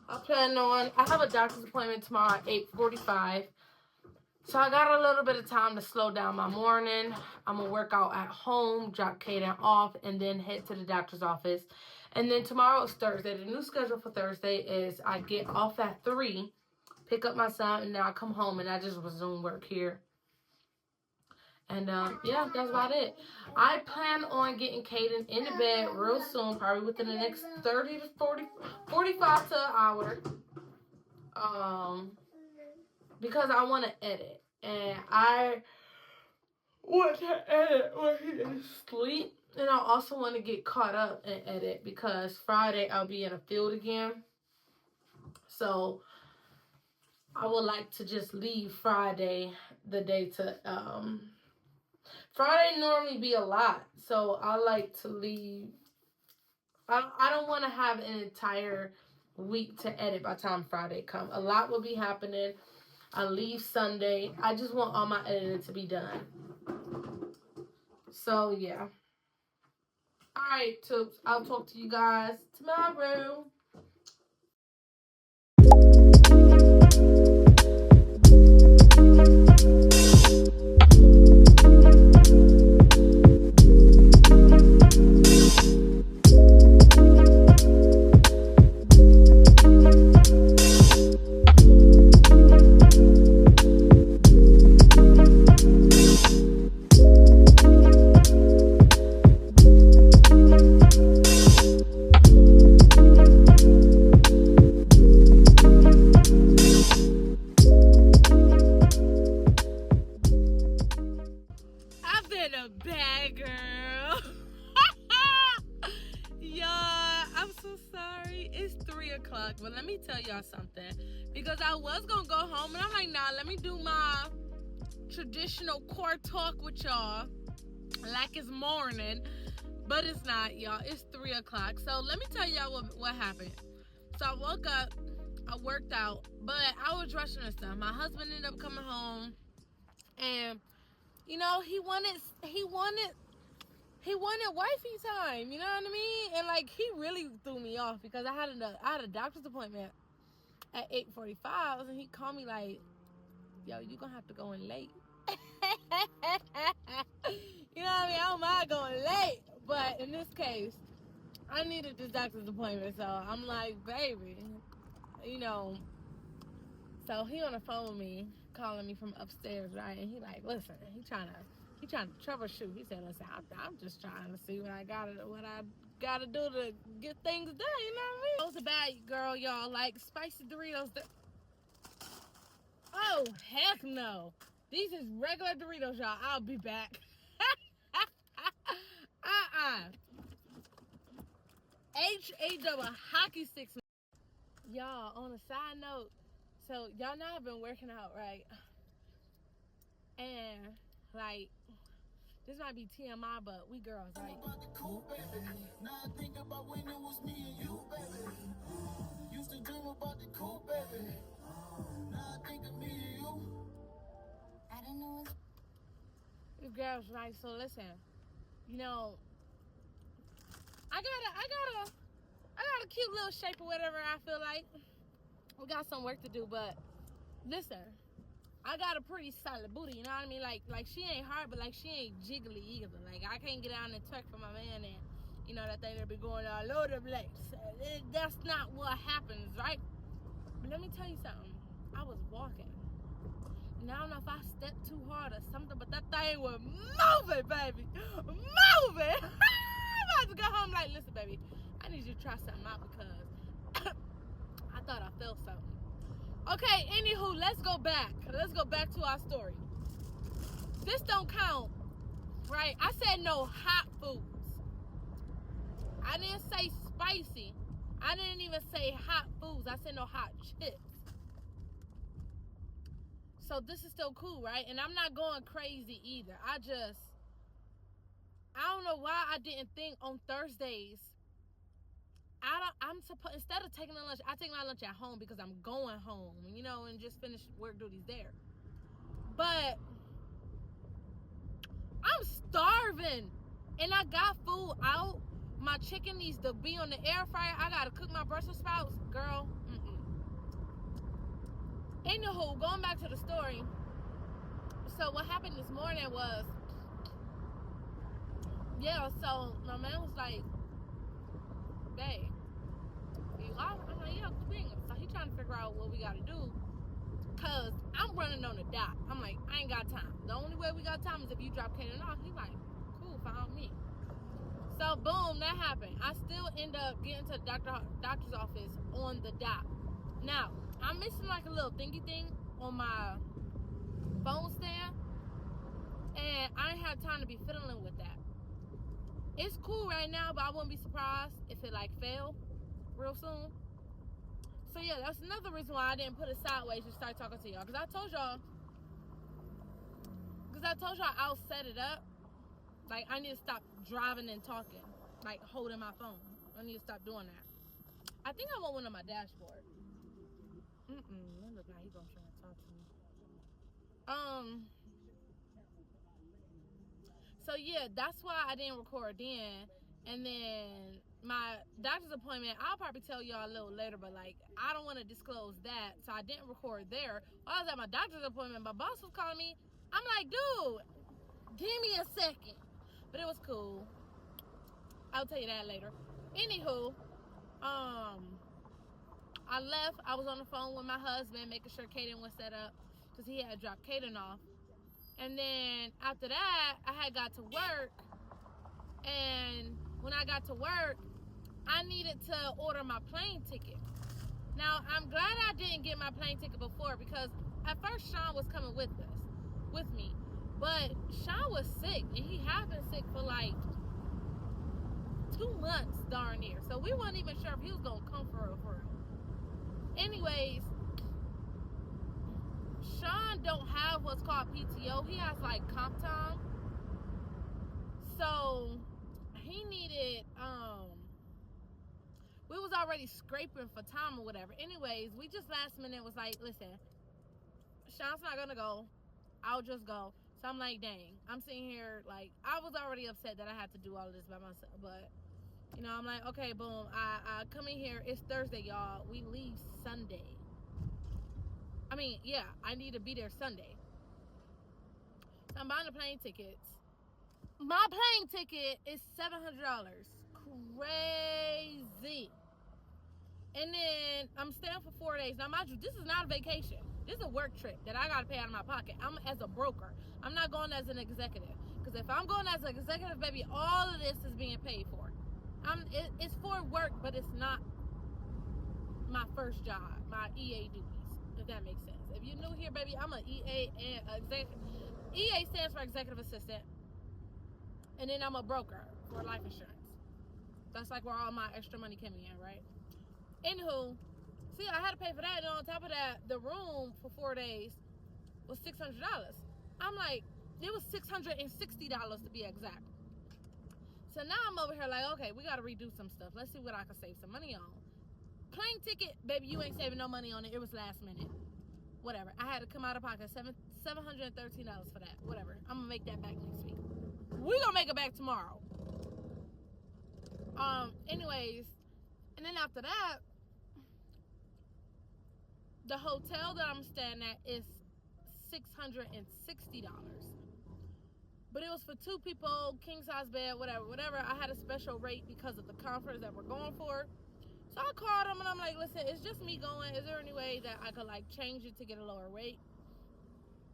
I have a doctor's appointment tomorrow at 8:45. So I got a little bit of time to slow down my morning. I'm going to work out at home, drop Kaden off, and then head to the doctor's office. And then tomorrow is Thursday. The new schedule for Thursday is I get off at 3, pick up my son, and then I come home and I just resume work here. And yeah, that's about it. I plan on getting Kaden into bed real soon, probably within the next 30 to 45 to an hour. Because I want to edit. And I want to edit when he is asleep. And I also want to get caught up and edit because Friday I'll be in a field again. So I would like to just leave Friday the day to Friday normally be a lot. So I like to leave. I don't want to have an entire week to edit by the time Friday come. A lot will be happening. I leave Sunday. I just want all my editing to be done. So yeah. Alright, Toops. I'll talk to you guys tomorrow. But let me tell y'all something, because I was gonna go home and I'm like, nah, let me do my traditional core talk with y'all like it's morning, but it's not, y'all. It's 3 o'clock. So let me tell y'all what happened. So I woke up, I worked out, but I was rushing and stuff. My husband ended up coming home, and you know, he wanted wifey time, you know what I mean? And like, he really threw me off because I had a doctor's appointment at 8:45, and he called me like, yo, you gonna have to go in late. You know what I mean? I don't mind going late, but in this case, I needed this doctor's appointment, so I'm like, baby, you know. So he on the phone with me, calling me from upstairs, right? And he like, listen, he trying to troubleshoot. He said, listen, I'm just trying to see what I gotta do to get things done, you know what I mean? Those are bad, girl, y'all. Like, spicy Doritos. Oh, heck no. These is regular Doritos, y'all. I'll be back. H-A-double hockey sticks. Y'all, on a side note, so y'all know I've been working out, right? And, like, this might be TMI, but we girls, right? Now I think about when it was me and you, baby. Used to dream about the cool, baby. Now I think of me and you. I don't know. These girls, right? So listen, you know, I got a cute little shape or whatever. I feel like we got some work to do, but listen, I got a pretty solid booty. You know what I mean? Like she ain't hard, but like she ain't jiggly either. Like I can't get out and twerk for my man, and you know that thing that be going all over the place. That's not what happens, right? But let me tell you something. I was walking. And I don't know if I stepped too hard or something, but that thing was moving, baby. Moving. I'm about to go home like, listen, baby, I need you to try something out because I thought I felt something. Okay, anywho, let's go back. Let's go back to our story. This don't count, right? I said no hot foods. I didn't say spicy. I didn't even say hot foods. I said no hot chips. So this is still cool, right? And I'm not going crazy either. I don't know why I didn't think on Thursdays. Instead of taking a lunch, I take my lunch at home because I'm going home, you know, and just finish work duties there. But I'm starving and I got food out. My chicken needs to be on the air fryer. I gotta cook my Brussels sprouts, girl. Anywho, going back to the story. So what happened this morning was, so my man was like, babe, you off? I'm like, yeah, swing. So he trying to figure out what we gotta do. Cause I'm running on the dot. I'm like, I ain't got time. The only way we got time is if you drop Kaden off. He's like, cool, found me. So boom, that happened. I still end up getting to the doctor's office on the dot. Now, I'm missing like a little thingy thing on my phone stand, and I ain't have time to be fiddling with that. It's cool right now, but I wouldn't be surprised if it like fell real soon. So yeah, that's another reason why I didn't put it sideways and start talking to y'all, because I told y'all I'll set it up. Like I need to stop driving and talking, like holding my phone. I need to stop doing that. I think I want one on my dashboard. That look like he's gonna try to talk to me. So yeah, that's why I didn't record then. And then my doctor's appointment, I'll probably tell y'all a little later, but like I don't want to disclose that, so I didn't record there. While I was at my doctor's appointment, my boss was calling me. I'm like, dude, give me a second. But it was cool. I'll tell you that later. Anywho, I left. I was on the phone with my husband, making sure Kaden was set up because he had dropped Kaden off. And then after that, I had got to work. And when I got to work, I needed to order my plane ticket. Now, I'm glad I didn't get my plane ticket before because at first Sean was coming with me. But Sean was sick, and he had been sick for like 2 months darn near. So we weren't even sure if he was going to come for real. Anyways, Sean don't have what's called PTO. He has like comp time. So he needed, we was already scraping for time or whatever. Anyways, we just last minute was like, listen, Sean's not gonna go. I'll just go. So I'm like, dang, I'm sitting here, like, I was already upset that I had to do all of this by myself, but, you know, I'm like, okay, boom, I come in here, it's Thursday, y'all, we leave Sunday. I mean, yeah, I need to be there Sunday. So I'm buying the plane tickets. My plane ticket is $700. Crazy. And then I'm staying for 4 days. Now, mind you, this is not a vacation. This is a work trip that I got to pay out of my pocket. I'm as a broker. I'm not going as an executive. Because if I'm going as an executive, baby, all of this is being paid for. It's for work, but it's not my first job, my EA duties, if that makes sense. If you're new here, baby, I'm an EA and executive. EA stands for executive assistant. And then I'm a broker for life insurance. That's like where all my extra money came in, right? Anywho, see, I had to pay for that, and on top of that, the room for 4 days was $600. I'm like, it was $660 to be exact. So now I'm over here like, okay, we gotta redo some stuff. Let's see what I can save some money on. Plane ticket, baby, you ain't saving no money on it. It was last minute. Whatever. I had to come out of pocket $713 for that. Whatever. I'm gonna make that back next week. We gonna make it back tomorrow. Anyways, and then after that, the hotel that I'm staying at is $660. But it was for 2 people, king size bed, whatever. I had a special rate because of the conference that we're going for. So I called them and I'm like, listen, it's just me going. Is there any way that I could like change it to get a lower rate?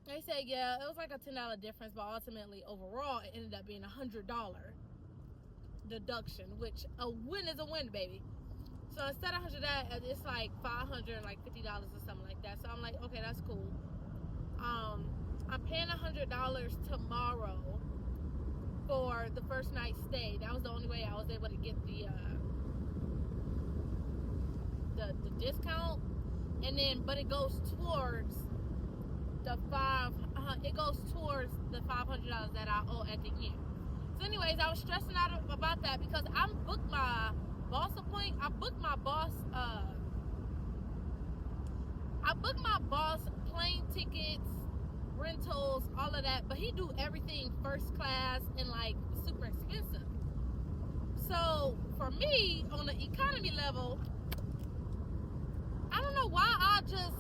They said, yeah, it was like a $10 difference, but ultimately overall it ended up being $100 deduction, which a win is a win, baby. So instead of $100, it's like $550 or something like that. So I'm like, okay, that's cool. I'm paying $100 tomorrow for the first night stay. That was the only way I was able to get the discount, and then but it goes towards the $500 that I owe at the end. So anyways, I was stressing out about that because I booked my boss plane tickets, rentals, all of that, but he do everything first class and like super expensive. So for me on the economy level, I don't know why I just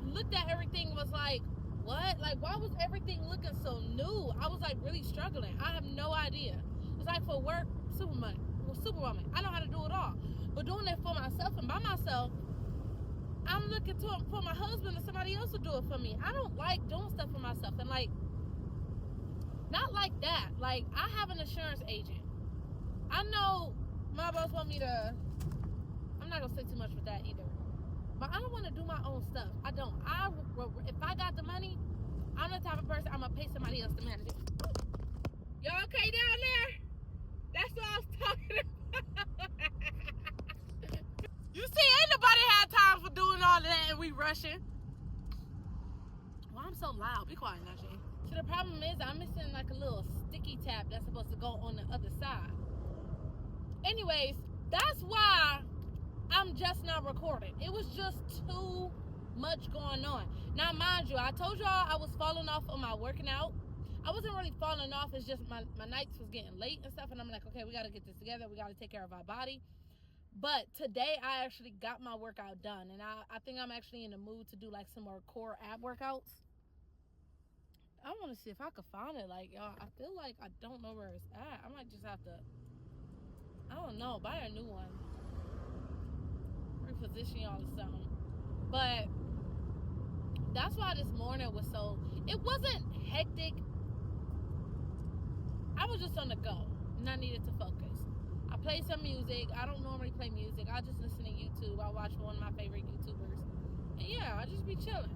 looked at everything was like, what? Like, why was everything looking so new? I was like really struggling. I have no idea. It's like for work, Superwoman. I know how to do it all. But doing it for myself and by myself, I'm looking for my husband or somebody else to do it for me. I don't like doing stuff for myself. And like, not like that. Like, I have an insurance agent. I know my boss want me to, I'm not going to say too much with that either. But I don't want to do my own stuff. I don't. If I got the money, I'm the type of person, I'm going to pay somebody else to manage it. Y'all okay down there? That's what I was talking about. You see, ain't nobody had time for doing all of that and we rushing. Why I'm so loud? Be quiet now, Jay. So the problem is I'm missing like a little sticky tab that's supposed to go on the other side. Anyways, that's why I'm just not recording. It was just too much going on. Now, mind you, I told y'all I was falling off on my working out. I wasn't really falling off. It's just my nights was getting late and stuff. And I'm like, okay, we got to get this together. We got to take care of our body. But today I actually got my workout done. And I think I'm actually in the mood to do like some more core ab workouts. I want to see if I could find it. Like, y'all, I feel like I don't know where it's at. I might just have to, I don't know, buy a new one. Reposition y'all or something. But that's why this morning was so, it wasn't hectic. I was just on the go and I needed to focus. I played some music. I don't normally play music. I just listen to YouTube. I watch one of my favorite YouTubers. And yeah, I just be chilling.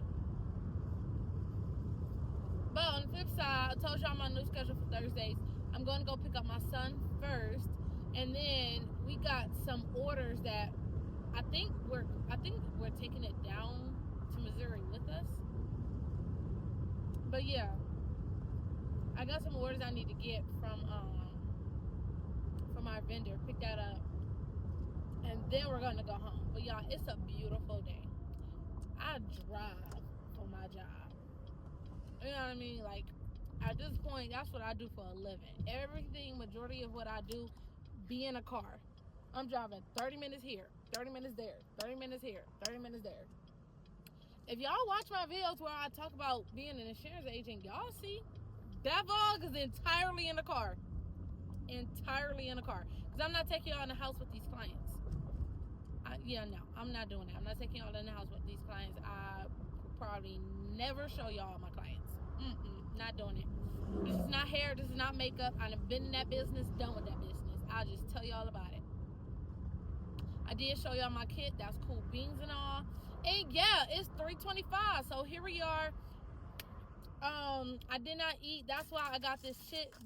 But on the flip side, I told y'all my new schedule for Thursdays. I'm going to go pick up my son first. And then we got some orders that I think we're taking it down to Missouri with us. But yeah, I got some orders I need to get from our vendor. Pick that up, and then we're gonna go home. But y'all, it's a beautiful day. I drive for my job. You know what I mean? Like, at this point, that's what I do for a living. Everything, majority of what I do, be in a car. I'm driving 30 minutes here, 30 minutes there, 30 minutes here, 30 minutes there. If y'all watch my videos where I talk about being an insurance agent, y'all see that vlog is entirely in the car. Entirely in the car. Because I'm not taking y'all in the house with these clients. No, I'm not doing that. I'm not taking y'all in the house with these clients. I probably never show y'all my clients. Not doing it. This is not hair. This is not makeup. I've been in that business, done with that business. I'll just tell y'all about it. I did show y'all my kit. That's cool beans and all. And yeah, it's 3:25. So here we are. I did not eat. That's why I got these chips.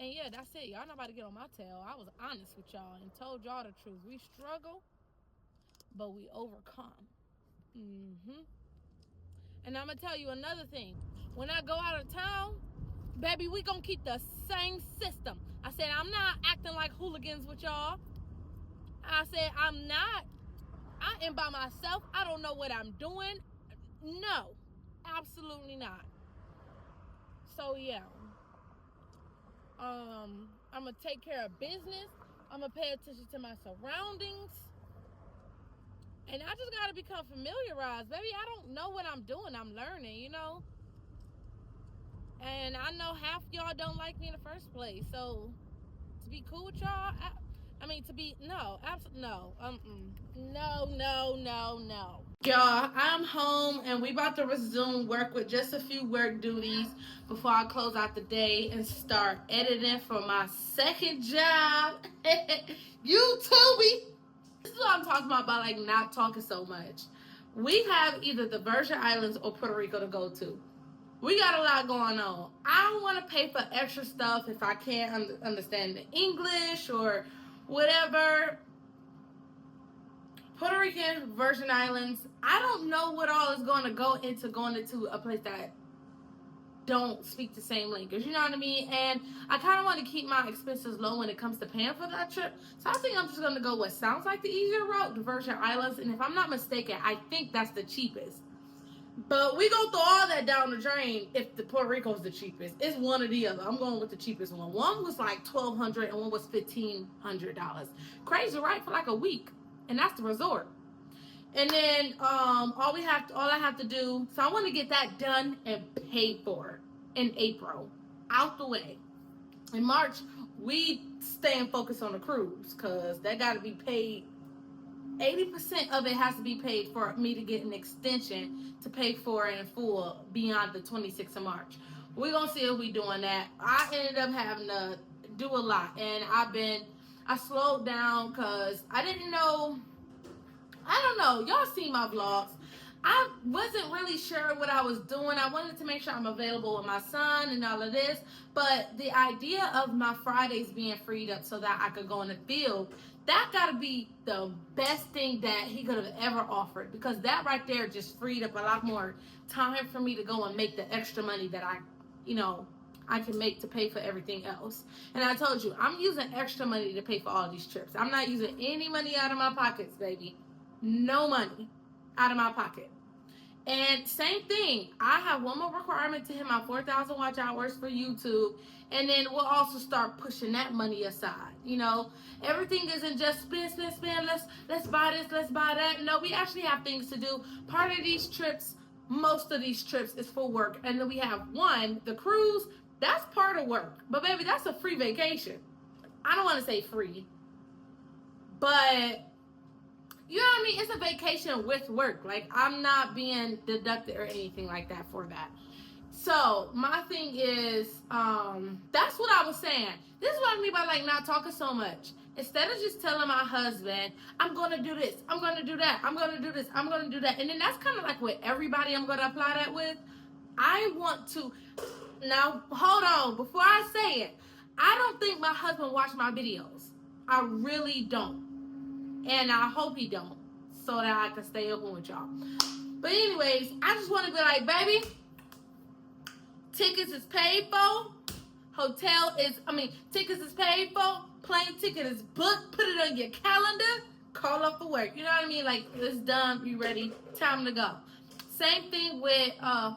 And yeah, that's it. Y'all not about to get on my tail. I was honest with y'all and told y'all the truth. We struggle, but we overcome. And I'm going to tell you another thing. When I go out of town, baby, we going to keep the same system. I said, I'm not acting like hooligans with y'all. I said, I am by myself. I don't know what I'm doing. No, absolutely not. So, yeah. I'm going to take care of business. I'm going to pay attention to my surroundings. And I just got to become familiarized. Baby, I don't know what I'm doing. I'm learning, you know. And I know half y'all don't like me in the first place. So, to be cool with y'all, no. Y'all, I'm home and we about to resume work with just a few work duties before I close out the day and start editing for my second job. YouTube. This is what I'm talking about like not talking so much. We have either the Virgin Islands or Puerto Rico to go to. We got a lot going on. I don't want to pay for extra stuff if I can't understand the English or whatever. Puerto Rican, Virgin Islands. I don't know what all is going to go into going into a place that don't speak the same language. You know what I mean? And I kind of want to keep my expenses low when it comes to paying for that trip. So I think I'm just going to go what sounds like the easier route, the Virgin Islands. And if I'm not mistaken, I think that's the cheapest. But we go throw all that down the drain if the Puerto Rico is the cheapest. It's one or the other. I'm going with the cheapest one. One was like $1,200 and one was $1,500. Crazy, right? For like a week. And that's the resort. And then all I have to do, so I want to get that done and paid for in April. Out the way. In March, we staying focused on the cruise because that got to be paid. 80% of it has to be paid for me to get an extension to pay for it in full beyond the 26th of March. We're going to see if we're doing that. I ended up having to do a lot. And I slowed down because I didn't know. I don't know. Y'all see my vlogs. I wasn't really sure what I was doing. I wanted to make sure I'm available with my son and all of this. But the idea of my Fridays being freed up so that I could go in the field, that got to be the best thing that he could have ever offered. Because that right there just freed up a lot more time for me to go and make the extra money that I can make to pay for everything else. And I told you, I'm using extra money to pay for all these trips. I'm not using any money out of my pockets, baby. No money out of my pocket. And same thing, I have one more requirement to hit my 4,000 watch hours for YouTube, and then we'll also start pushing that money aside. You know, everything isn't just spend. Let's buy this, let's buy that. No, we actually have things to do. Part of these trips, most of these trips is for work, and then we have the cruise. That's part of work, but baby, that's a free vacation. I don't want to say free, but you know what I mean? It's a vacation with work. Like, I'm not being deducted or anything like that for that. So, my thing is, that's what I was saying. This is what I mean by, like, not talking so much. Instead of just telling my husband, I'm going to do this, I'm going to do that, I'm going to do this, I'm going to do that. And then that's kind of like with everybody I'm going to apply that with. I want to, now, hold on. Before I say it, I don't think my husband watched my videos. I really don't. And I hope he don't, so that I can stay open with y'all. But anyways, I just want to be like, baby, tickets is paid for. Tickets is paid for. Plane ticket is booked. Put it on your calendar. Call up for work. You know what I mean? Like, it's done. You ready? Time to go. Same thing with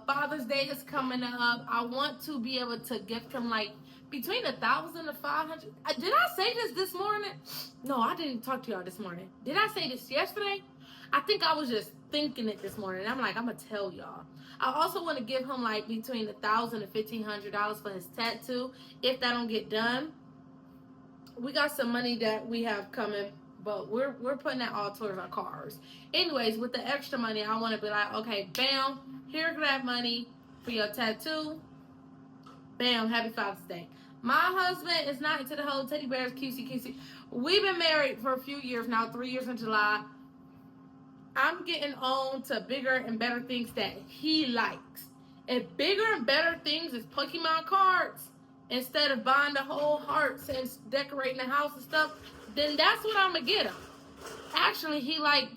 Father's Day is coming up. I want to be able to gift him like between 1,000 to 500. Did I say this morning? No, I didn't talk to y'all this morning. Did I say this yesterday? I think I was just thinking it this morning. I'm like, I'm gonna tell y'all. I also want to give him like between $1,000 and $1,500 for his tattoo. If that don't get done, we got some money that we have coming, but we're putting that all towards our cars. Anyways, with the extra money, I want to be like, okay, bam, here that money for your tattoo. Bam, happy Father's Day. My husband is not into the whole teddy bears, cutesy. We've been married for a few years now, 3 years in July. I'm getting on to bigger and better things that he likes. If bigger and better things is Pokemon cards, instead of buying the whole hearts and decorating the house and stuff, then that's what I'm gonna get him. Actually, he like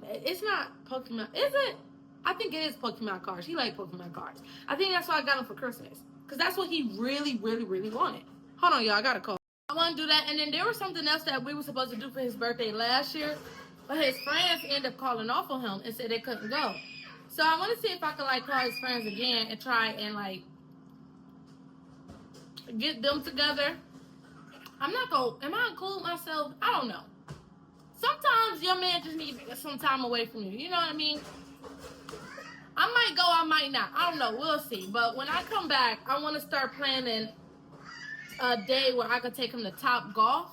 it's not Pokemon, is it? I think it is Pokemon cards. He like Pokemon cards. I think that's why I got him for Christmas, because that's what he really, really, really wanted. Hold on, y'all, I gotta call. I want to do that, and then there was something else that we were supposed to do for his birthday last year, but his friends ended up calling off on him and said they couldn't go. So I want to see if I can like call his friends again and try and like get them together. I'm not gonna. Am I cool with myself? I don't know. Sometimes your man just needs some time away from you. You know what I mean? I might go, I might not. I don't know. We'll see. But when I come back, I want to start planning a day where I could take him to Top Golf.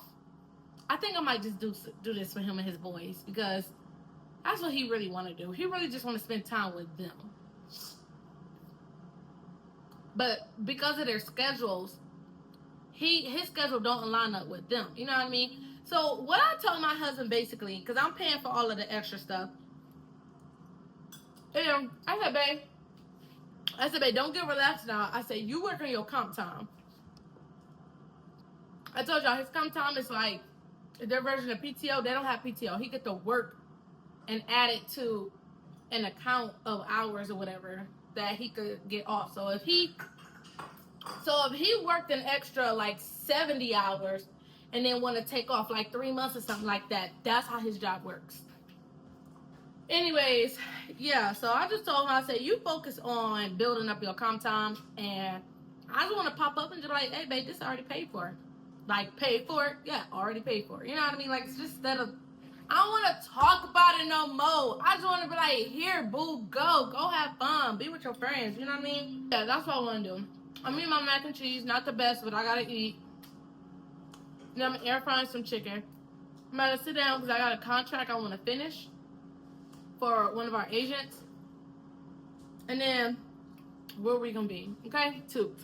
I think I might just do this for him and his boys, because that's what he really want to do. He really just want to spend time with them. But because of their schedules, his schedule don't line up with them. You know what I mean? So what I told my husband basically, because I'm paying for all of the extra stuff. And I said, babe, don't get relaxed now. I said, you work on your comp time. I told y'all his comp time is like their version of PTO. They don't have PTO. He get to work and add it to an account of hours or whatever that he could get off. So if he worked an extra like 70 hours and then want to take off like 3 months or something like that, that's how his job works. Anyways, yeah, so I just told him, I said, you focus on building up your comp time, and I just want to pop up and just like, hey, babe, this already paid for. Like, paid for it? Yeah, already paid for it. You know what I mean? Like, it's just instead of, I don't want to talk about it no more. I just want to be like, here, boo, go have fun, be with your friends. You know what I mean? Yeah, that's what I want to do. I mean, my mac and cheese, not the best, but I got to eat. Then I'm air frying some chicken. I'm about to sit down because I got a contract I want to finish for one of our agents. And then, where are we going to be? Okay? 2.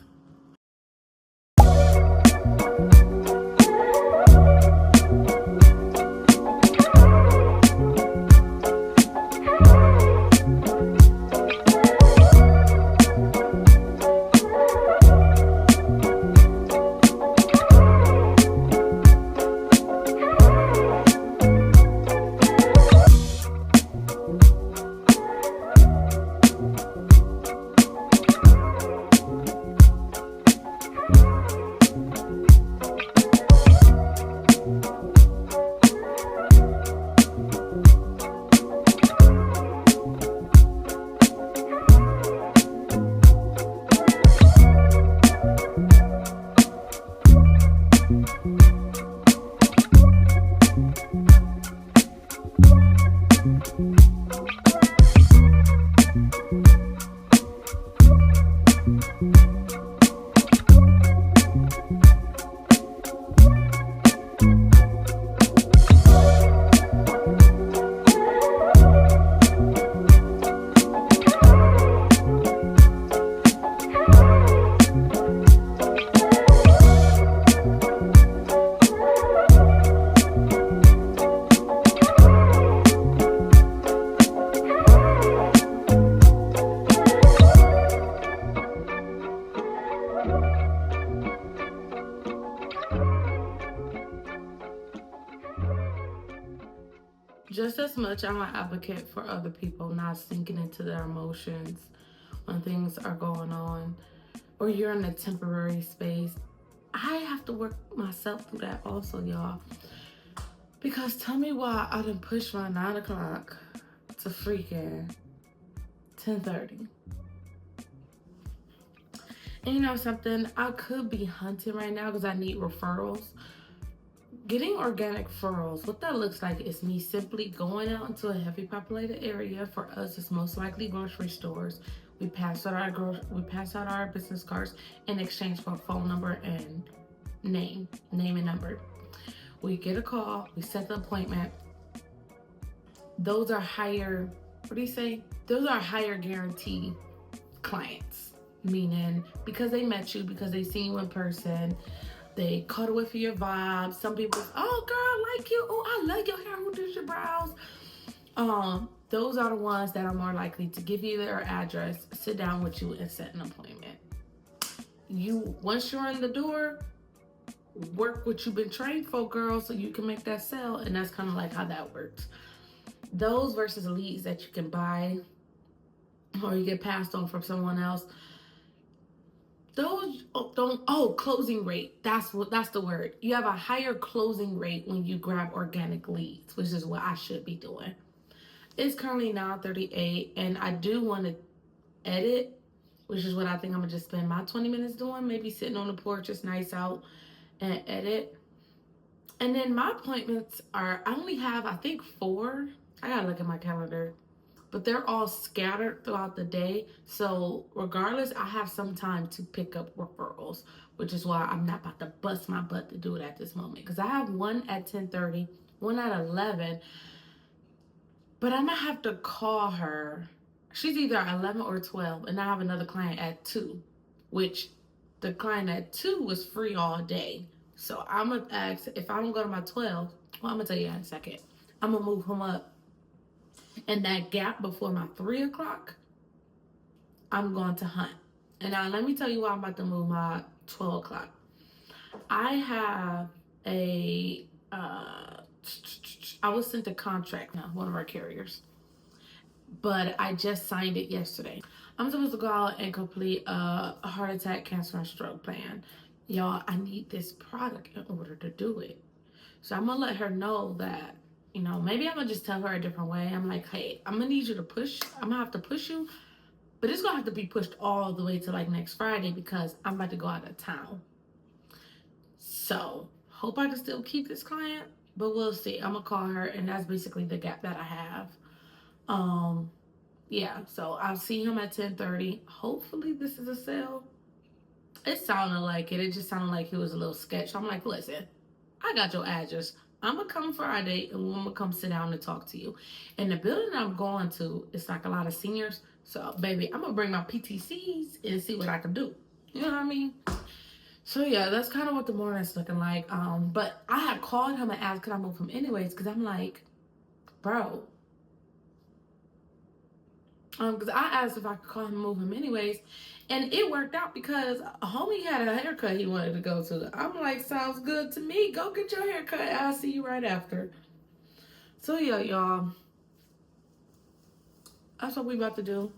Just as much I'm an advocate for other people not sinking into their emotions when things are going on or you're in a temporary space, I have to work myself through that also, y'all. Because tell me why I done pushed my 9 o'clock to freaking 10:30. And you know something? I could be hunting right now because I need referrals. Getting organic referrals, what that looks like is me simply going out into a heavy populated area. For us, it's most likely grocery stores. We pass out our business cards in exchange for a phone number and name and number. We get a call, we set the appointment. Those are higher, Those are higher guarantee clients. Meaning, because they met you, because they seen you in person, they caught away for your vibes. Some people, oh girl, I like you. Oh, I like your hair. Who does your brows? Those are the ones that are more likely to give you their address, sit down with you, and set an appointment. once you're in the door, work what you've been trained for, girl, so you can make that sale. And that's kind of like how that works. Those versus leads that you can buy or you get passed on from someone else, those closing rate. That's the word. You have a higher closing rate when you grab organic leads, which is what I should be doing. It's currently 9:38, and I do want to edit, which is what I think I'm gonna just spend my 20 minutes doing. Maybe sitting on the porch, it's nice out, and edit. And then my appointments are, I only have, I think, 4. I gotta look at my calendar. But they're all scattered throughout the day. So regardless, I have some time to pick up referrals, which is why I'm not about to bust my butt to do it at this moment. Because I have one at 10:30, one at 11. But I'm going to have to call her. She's either 11 or 12. And I have another client at 2, which the client at 2 was free all day. So I'm going to ask, if I don't go to my 12, well, I'm going to tell you in a second. I'm going to move him up. And that gap before my 3 o'clock, I'm going to hunt. And now let me tell you why I'm about to move my 12 o'clock. I have I was sent a contract now, one of our carriers. But I just signed it yesterday. I'm supposed to go out and complete a heart attack, cancer, and stroke plan. Y'all, I need this product in order to do it. So I'm going to let her know that, you know, maybe I'm going to just tell her a different way. I'm like, hey, I'm going to need you to push. I'm going to have to push you. But it's going to have to be pushed all the way to like next Friday because I'm about to go out of town. So, hope I can still keep this client. But we'll see. I'm going to call her. And that's basically the gap that I have. Yeah. So, I'll see him at 10:30. Hopefully, this is a sale. It sounded like it. It just sounded like it was a little sketch. I'm like, listen, I got your address. I'm going to come Friday and I'm going to come sit down and talk to you. And the building I'm going to, it's like a lot of seniors. So, baby, I'm going to bring my PTCs and see what I can do. You know what I mean? So, yeah, that's kind of what the morning's looking like. But I had called him and asked, could I move him anyways? Because I'm like, bro. Because I asked if I could call him and move him anyways. And it worked out because a homie had a haircut he wanted to go to. I'm like, sounds good to me. Go get your haircut. I'll see you right after. So, yeah, y'all. That's what we about to do.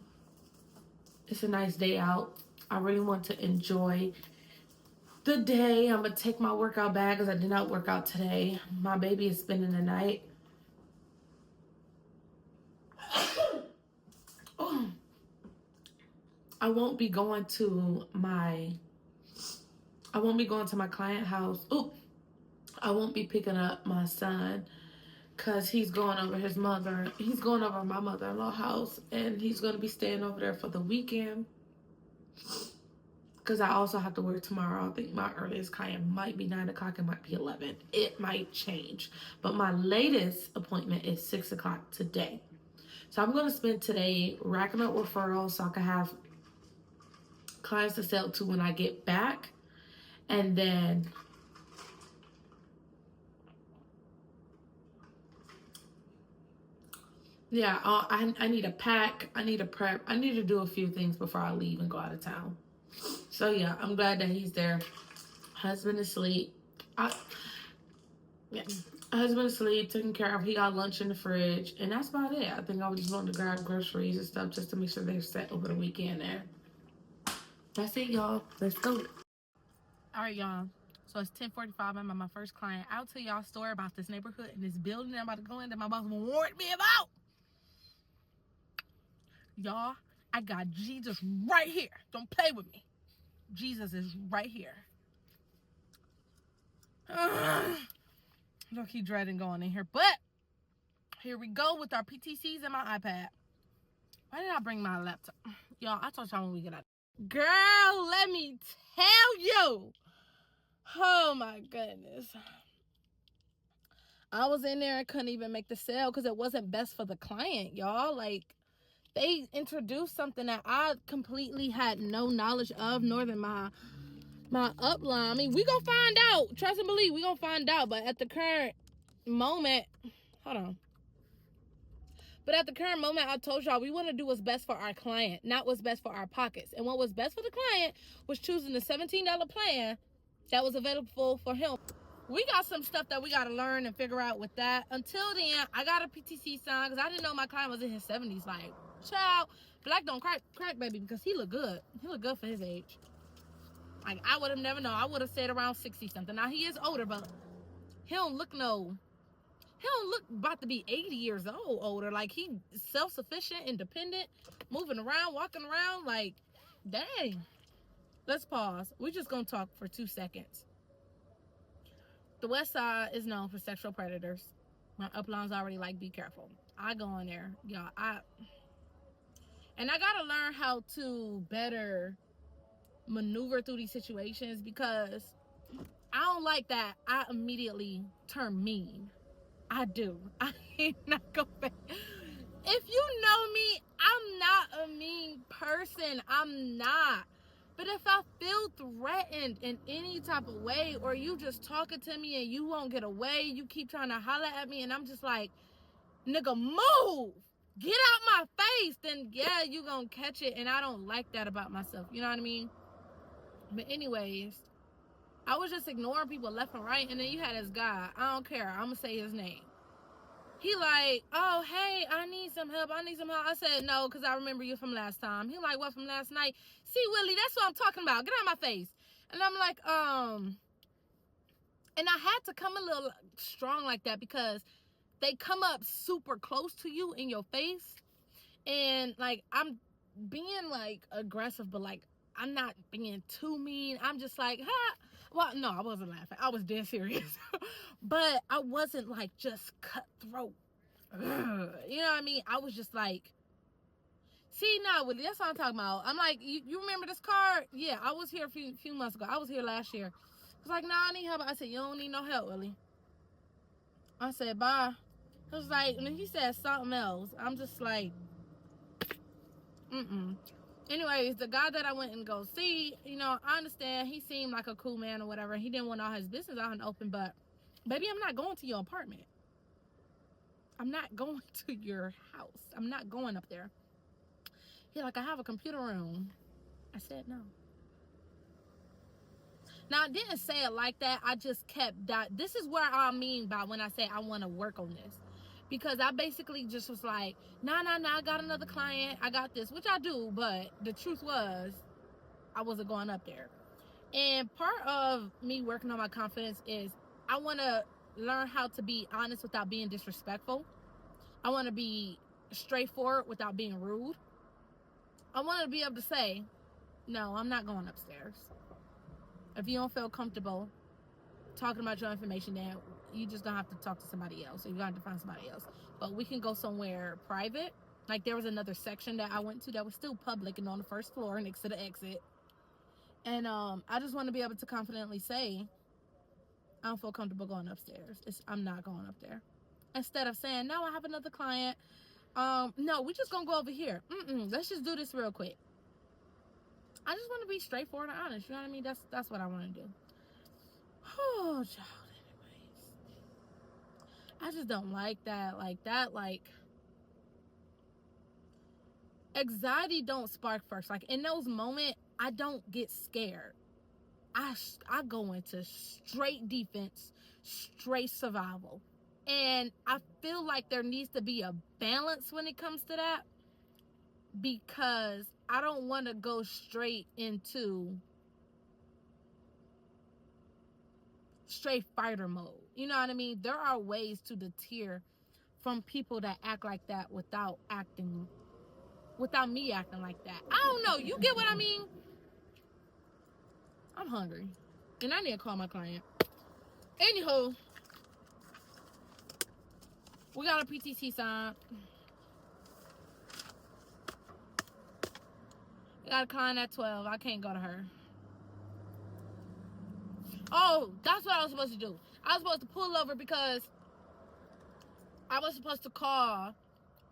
It's a nice day out. I really want to enjoy the day. I'm going to take my workout bag because I did not work out today. My baby is spending the night. Oh. I won't be going to my client house. Oh, I won't be picking up my son because he's going over his mother. He's going over my mother-in-law house and he's going to be staying over there for the weekend because I also have to work tomorrow. I think my earliest client might be 9 o'clock. It might be 11. It might change. But my latest appointment is 6 o'clock today. So I'm going to spend today racking up referrals so I can have clients to sell to when I get back. And then yeah, I need a pack, I need a prep, I need to do a few things before I leave and go out of town. So yeah, I'm glad that he's there. Husband is asleep. Husband is asleep, taken care of. He got lunch in the fridge, and that's about it. I think I was just going to grab groceries and stuff just to make sure they're set over the weekend there. That's it, y'all. Let's go. All right, y'all. So it's 10:45. I'm at my first client. I'll tell y'all a story about this neighborhood and this building that I'm about to go in that my boss warned me about. Y'all, I got Jesus right here. Don't play with me. Jesus is right here. Don't keep dreading going in here. But here we go with our PTCs and my iPad. Why did I bring my laptop? Y'all, I told y'all when we get out. Girl, let me tell you. Oh my goodness. I was in there and couldn't even make the sale because it wasn't best for the client, y'all. Like, they introduced something that I completely had no knowledge of, nor than my upline. I mean, we gonna find out. Trust and believe, we gonna find out. But at the current moment, hold on. But at the current moment, I told y'all we want to do what's best for our client, not what's best for our pockets. And what was best for the client was choosing the $17 plan that was available for him. We got some stuff that we got to learn and figure out with that. Until then, I got a PTC sign because I didn't know my client was in his 70s. Like, child, black don't crack, baby, because he look good. He look good for his age. Like, I would have never known. I would have said around 60 something. Now, he is older, but he don't look about to be 80 years old older. Like, he self-sufficient, independent, moving around, walking around. Like, dang. Let's pause. We're just going to talk for 2 seconds. The West Side is known for sexual predators. My uplines already like, be careful. I go in there, y'all. And I gotta learn how to better maneuver through these situations because I don't like that I immediately turn mean. I do. I ain't not going back. If you know me, I'm not a mean person. I'm not. But if I feel threatened in any type of way, or you just talking to me and you won't get away, you keep trying to holler at me and I'm just like, nigga, move, get out my face, then yeah, you gonna catch it. And I don't like that about myself, you know what I mean? But anyways, I was just ignoring people left and right, and then you had this guy, I don't care, I'm gonna say his name. He like, oh, hey, I need some help. I said, no, because I remember you from last time. He like, what, from last night? See, Willie, that's what I'm talking about. Get out of my face. And I'm like, and I had to come a little strong like that because they come up super close to you in your face. And, like, I'm being, like, aggressive, but, like, I'm not being too mean. I'm just like, ha. Well, no, I wasn't laughing. I was dead serious. But I wasn't, like, just cutthroat. You know what I mean? I was just like, see, no, Willie, that's what I'm talking about. I'm like, you remember this car? Yeah, I was here a few months ago. I was here last year. He's like, nah, I need help. I said, you don't need no help, Willie. I said, bye. He was like, and then he said something else. I'm just like, Anyways, the guy that I went and go see, you know, I understand he seemed like a cool man or whatever. He didn't want all his business out in the open, but baby, I'm not going to your apartment. I'm not going to your house. I'm not going up there. He's like, I have a computer room. I said no. Now, I didn't say it like that. I just kept that. This is what I mean by when I say I want to work on this. Because I basically just was like, nah, I got another client. I got this, which I do. But the truth was, I wasn't going up there. And part of me working on my confidence is I want to learn how to be honest without being disrespectful. I want to be straightforward without being rude. I want to be able to say, no, I'm not going upstairs. If you don't feel comfortable talking about your information, then you just gonna have to talk to somebody else, or you're gonna have to find somebody else. But we can go somewhere private. Like, there was another section that I went to that was still public and on the first floor next to the exit. And I just want to be able to confidently say, I don't feel comfortable going upstairs. I'm not going up there. Instead of saying, no, I have another client. No, we just gonna go over here. Let's just do this real quick. I just want to be straightforward and honest. You know what I mean? That's what I want to do. Oh, child. I just don't like that. Like, anxiety don't spark first. Like, in those moments, I don't get scared. I go into straight defense, straight survival. And I feel like there needs to be a balance when it comes to that, because I don't want to go straight into straight fighter mode. You know what I mean? There are ways to deter from people that act like that without me acting like that. I don't know. You get what I mean? I'm hungry. And I need to call my client. Anywho, we got a PTC sign. We got a client at 12. I can't go to her. Oh, that's what I was supposed to do. I was supposed to pull over because I was supposed to call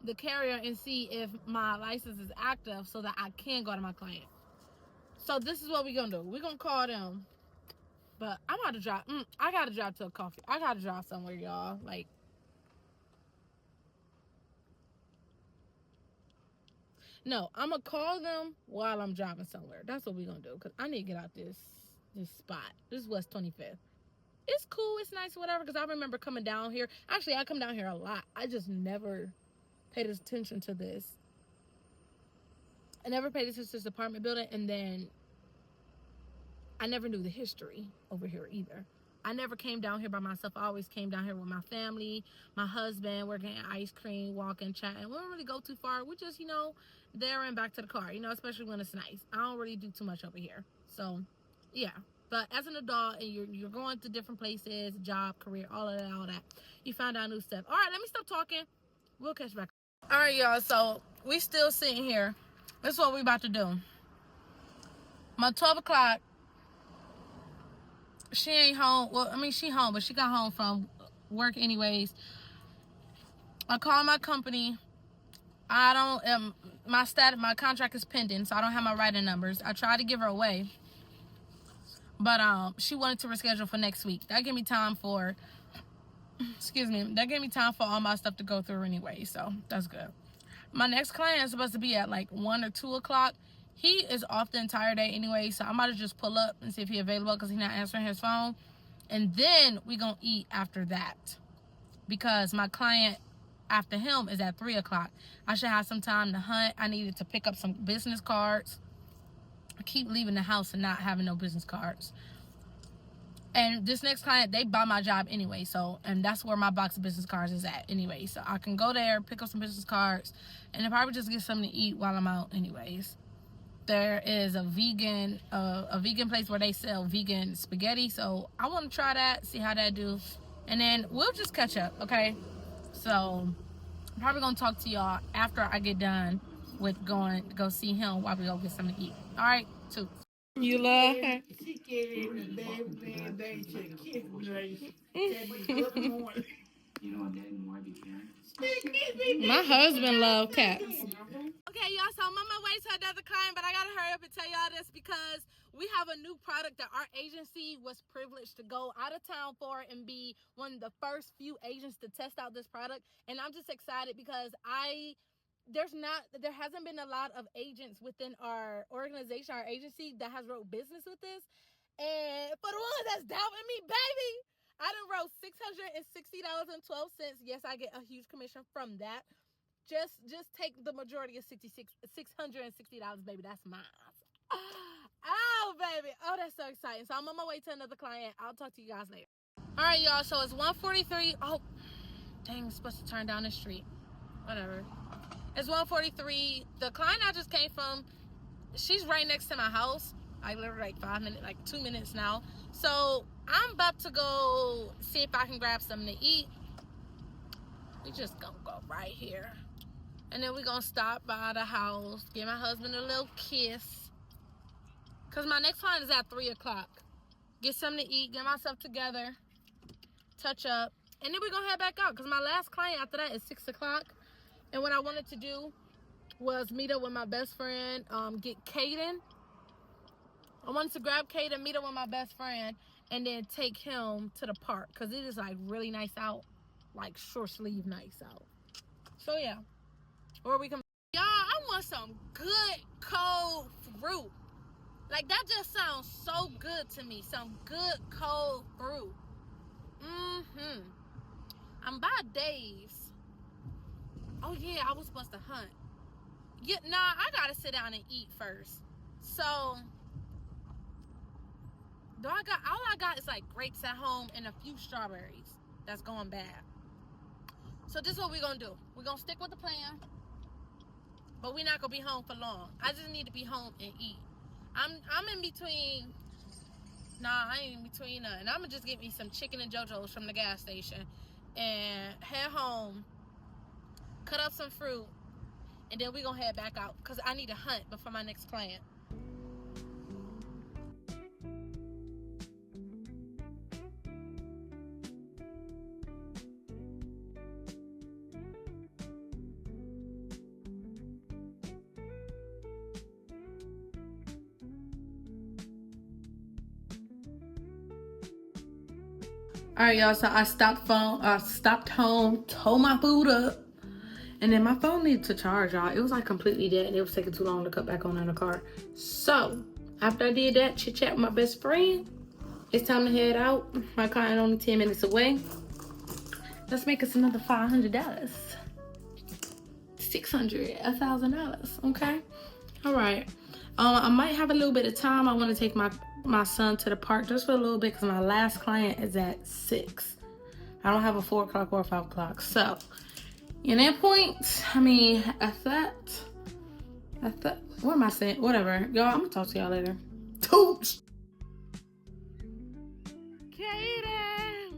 the carrier and see if my license is active so that I can go to my client. So this is what we're going to do. We're going to call them. But I'm about to drive. I got to drive to a coffee. I got to drive somewhere, y'all. Like, No, I'm gonna call them while I'm driving somewhere. That's what we're gonna do, because I need to get out this spot. This is West 25th. It's cool, it's nice, whatever, because I remember coming down here. Actually, I come down here a lot. I just never paid attention to this. I never paid attention to this apartment building, and then I never knew the history over here either. I never came down here by myself. I always came down here with my family, my husband. We're getting ice cream, walking, chatting. We don't really go too far. We just, there and back to the car, especially when it's nice. I don't really do too much over here. So, yeah. But as an adult, and you're going to different places, job, career, all of that, you find out new stuff. All right, let me stop talking. We'll catch back. All right, y'all. So, we still sitting here. This is what we about to do. My 12 o'clock. She ain't home. Well, I mean, she home, but she got home from work anyways. I called my company. I don't, my contract is pending, so I don't have my writing numbers. I tried to give her away, but she wanted to reschedule for next week. That gave me time for, that gave me time for all my stuff to go through anyway, so that's good. My next client is supposed to be at like 1 or 2 o'clock. He is off the entire day anyway, so I might just pull up and see if he's available because he's not answering his phone. And then we gonna eat after that, because my client after him is at 3 o'clock. I should have some time to hunt. I needed to pick up some business cards. I keep leaving the house and not having no business cards. And this next client, they buy my job anyway, and that's where my box of business cards is at anyway. So I can go there, pick up some business cards, and then probably just get something to eat while I'm out anyways. There is a vegan place where they sell vegan spaghetti, so I want to try that, see how that do, and then we'll just catch up, okay? So I'm probably gonna talk to y'all after I get done with going to go see him while we go get something to eat. All right, too. You love her. She get in the bed, she kiss me. Good morning. My husband loves cats. Okay, y'all, so I'm on my way to another client, but I gotta hurry up and tell y'all this because we have a new product that our agency was privileged to go out of town for and be one of the first few agents to test out this product. And I'm just excited because there hasn't been a lot of agents within our organization, our agency, that has wrote business with this. And for the ones that's doubting me, baby, I done wrote $660.12. Yes, I get a huge commission from that. Just take the majority of $660, baby. That's mine. Oh, baby. Oh, that's so exciting. So I'm on my way to another client. I'll talk to you guys later. All right, y'all. So it's 1:43. Oh, dang, I'm supposed to turn down the street. Whatever. It's 1:43. The client I just came from, she's right next to my house. I live like 5 minutes, like 2 minutes now. So I'm about to go see if I can grab something to eat. We just gonna go right here. And then we're gonna stop by the house, give my husband a little kiss. Cause my next client is at 3 o'clock. Get something to eat, get myself together, touch up. And then we're gonna head back out. Cause my last client after that is 6 o'clock. And what I wanted to do was meet up with my best friend, get Caden. I wanted to grab Caden, meet up with my best friend, and then take him to the park. Cause it is like really nice out. Like short sleeve nice out. So yeah. Or we can, y'all, I want some good cold fruit. Like that just sounds so good to me. Some good cold fruit. I'm by Dave's. Oh yeah, I was supposed to hunt. Yeah, nah, I gotta sit down and eat first. So all I got is like grapes at home and a few strawberries. That's going bad. So this is what we're gonna do. We're gonna stick with the plan. But we're not gonna be home for long. I just need to be home and eat. I'm in between. Nah, I ain't in between nothing. I'm gonna just get me some chicken and JoJo's from the gas station and head home, cut up some fruit, and then we're gonna head back out because I need to hunt before my next client. All right, y'all, so I stopped home, told my food up, And then my phone needed to charge, y'all. It was like completely dead and it was taking too long to cut back on in the car. So after I did that, chit chat with my best friend, it's time to head out. My client only 10 minutes away. Let's make us another $500. $600, $1,000. Okay. All right. I might have a little bit of time. I want to take my son to the park just for a little bit because my last client is at 6. I don't have a 4 o'clock or a 5 o'clock. So, in that point, I mean, at that, what am I saying? Whatever. Y'all, I'm going to talk to y'all later. Toots! Kaden!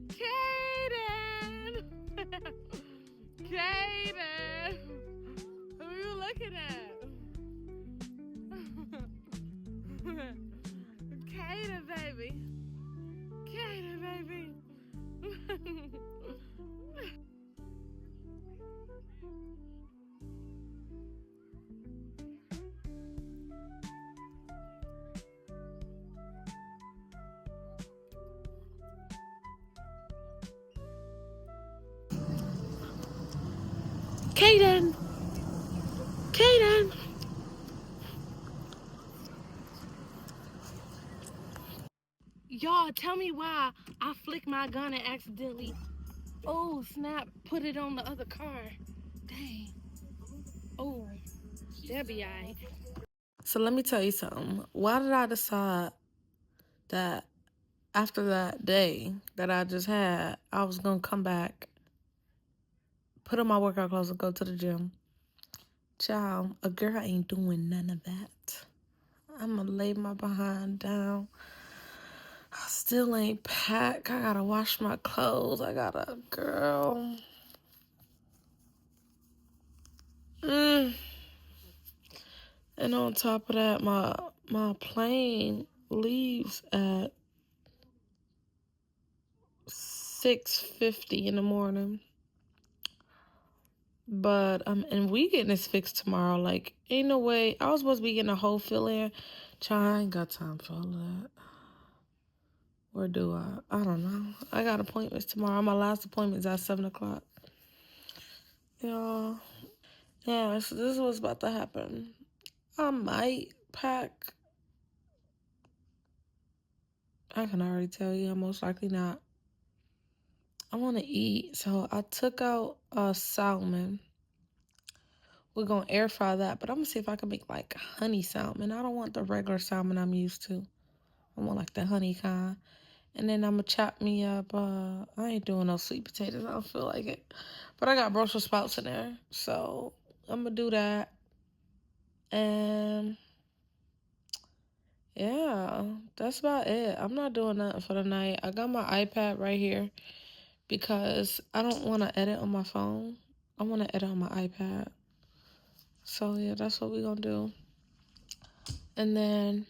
Kaden! Kaden! Who are you looking at? Kaden, baby. Kaden, baby. Kaden! Kaden! Y'all, tell me why I flicked my gun and accidentally, oh snap, put it on the other car. Dang. Oh, that'd be alright. So let me tell you something. Why did I decide that after that day that I just had, I was gonna come back, put on my workout clothes and go to the gym? Child, a girl ain't doing none of that. I'ma lay my behind down. I still ain't packed. I gotta wash my clothes. I gotta, girl. And on top of that, my plane leaves at 6:50 in the morning. But and we getting this fixed tomorrow. Like, ain't no way. I was supposed to be getting a whole fill in. Child, I ain't got time for all of that. Or do I? I don't know. I got appointments tomorrow. My last appointment's at 7 o'clock. Y'all. Yeah, so this is what's about to happen. I might pack. I can already tell you, I'm most likely not. I want to eat, so I took out salmon. We're going to air fry that, but I'm going to see if I can make like honey salmon. I don't want the regular salmon I'm used to. I want like the honey kind. And then I'm going to chop me up. I ain't doing no sweet potatoes. I don't feel like it. But I got Brussels sprouts in there, so I'm going to do that. And yeah, that's about it. I'm not doing nothing for the night. I got my iPad right here because I don't want to edit on my phone. I want to edit on my iPad. So yeah, that's what we're going to do. And then,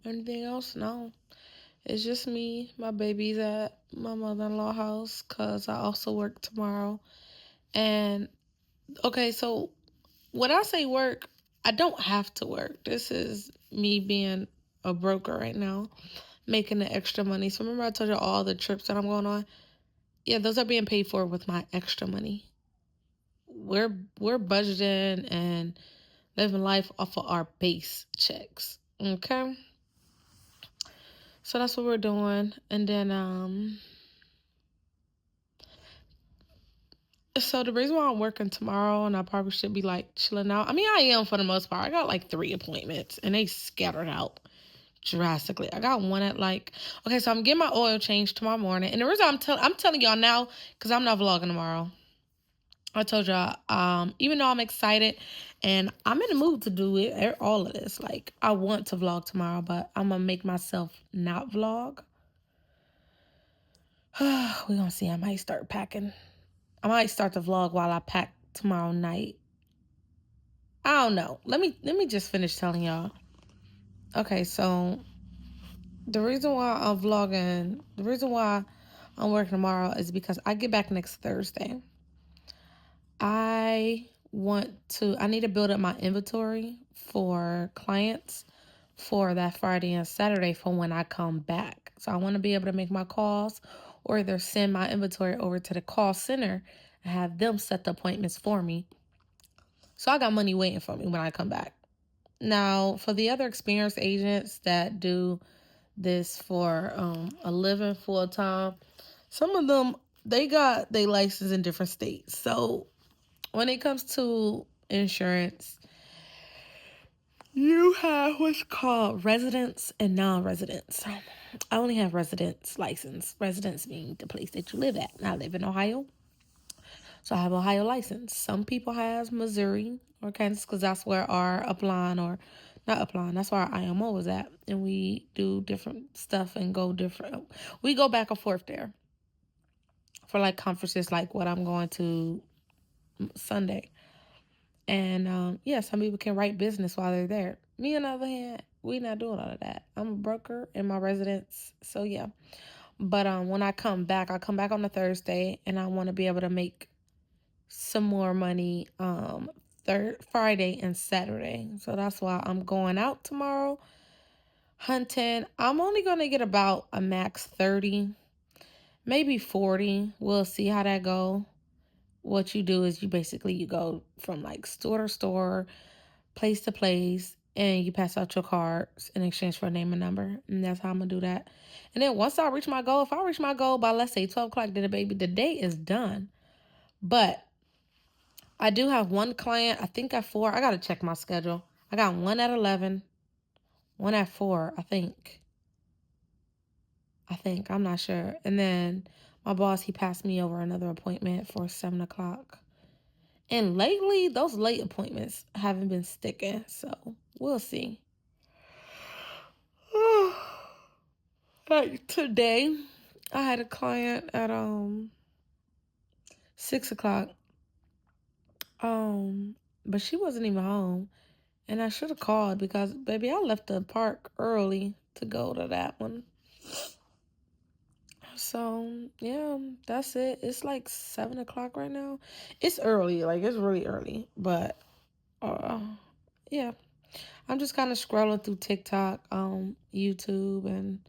anything else? No. It's just me. My baby's at my mother-in-law's house because I also work tomorrow. And, okay, so when I say work, I don't have to work. This is me being a broker right now, making the extra money. So remember I told you all the trips that I'm going on? Yeah, those are being paid for with my extra money. We're budgeting and living life off of our base checks. Okay? So that's what we're doing. And then, so the reason why I'm working tomorrow and I probably should be like chilling out. I mean, I am for the most part. I got like 3 appointments and they scattered out drastically. I got one at like, okay, so I'm getting my oil changed tomorrow morning. And the reason I'm telling y'all now, because I'm not vlogging tomorrow. I told y'all, even though I'm excited and I'm in the mood to do it, all of this, like I want to vlog tomorrow, but I'm gonna make myself not vlog. We're gonna see. I might start packing. I might start the vlog while I pack tomorrow night. I don't know. Let me just finish telling y'all. Okay, so the reason why I'm vlogging, the reason why I'm working tomorrow is because I get back next Thursday. I need to build up my inventory for clients for that Friday and Saturday for when I come back. So I want to be able to make my calls or either send my inventory over to the call center and have them set the appointments for me. So I got money waiting for me when I come back. Now, for the other experienced agents that do this for a living full time, some of them, they got their license in different states. So when it comes to insurance, you have what's called residents and non-residents. I only have residents license. Residents mean the place that you live at. I live in Ohio, so I have Ohio license. Some people have Missouri or Kansas because that's where our upline, or not upline, that's where our IMO is at. And we do different stuff and go different. We go back and forth there for like conferences like what I'm going to Sunday. And yeah, some people can write business while they're there. Me, on the other hand, we not doing all of that. I'm a broker in my residence, so yeah. But when I come back on a Thursday, and I want to be able to make some more money Friday and Saturday. So that's why I'm going out tomorrow hunting. I'm only going to get about a max 30, maybe 40. We'll see how that go. What you do is you go from like store to store, place to place, and you pass out your cards in exchange for a name and number. And that's how I'm going to do that. And then once I reach my goal, if I reach my goal by, let's say, 12 o'clock, then the day is done. But I do have one client, I think at 4. I got to check my schedule. I got one at 11, one at 4, I think. I'm not sure. And then my boss, he passed me over another appointment for 7 o'clock. And lately, those late appointments haven't been sticking, so we'll see. Like today, I had a client at 6 o'clock. But she wasn't even home. And I should have called because, baby, I left the park early to go to that one. So, yeah, that's it. It's like 7 o'clock right now. It's early. Like, it's really early. But, yeah. I'm just kind of scrolling through TikTok, YouTube, and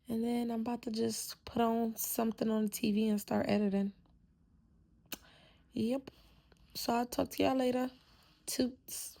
then I'm about to just put on something on the TV and start editing. Yep. So I'll talk to y'all later. Toots.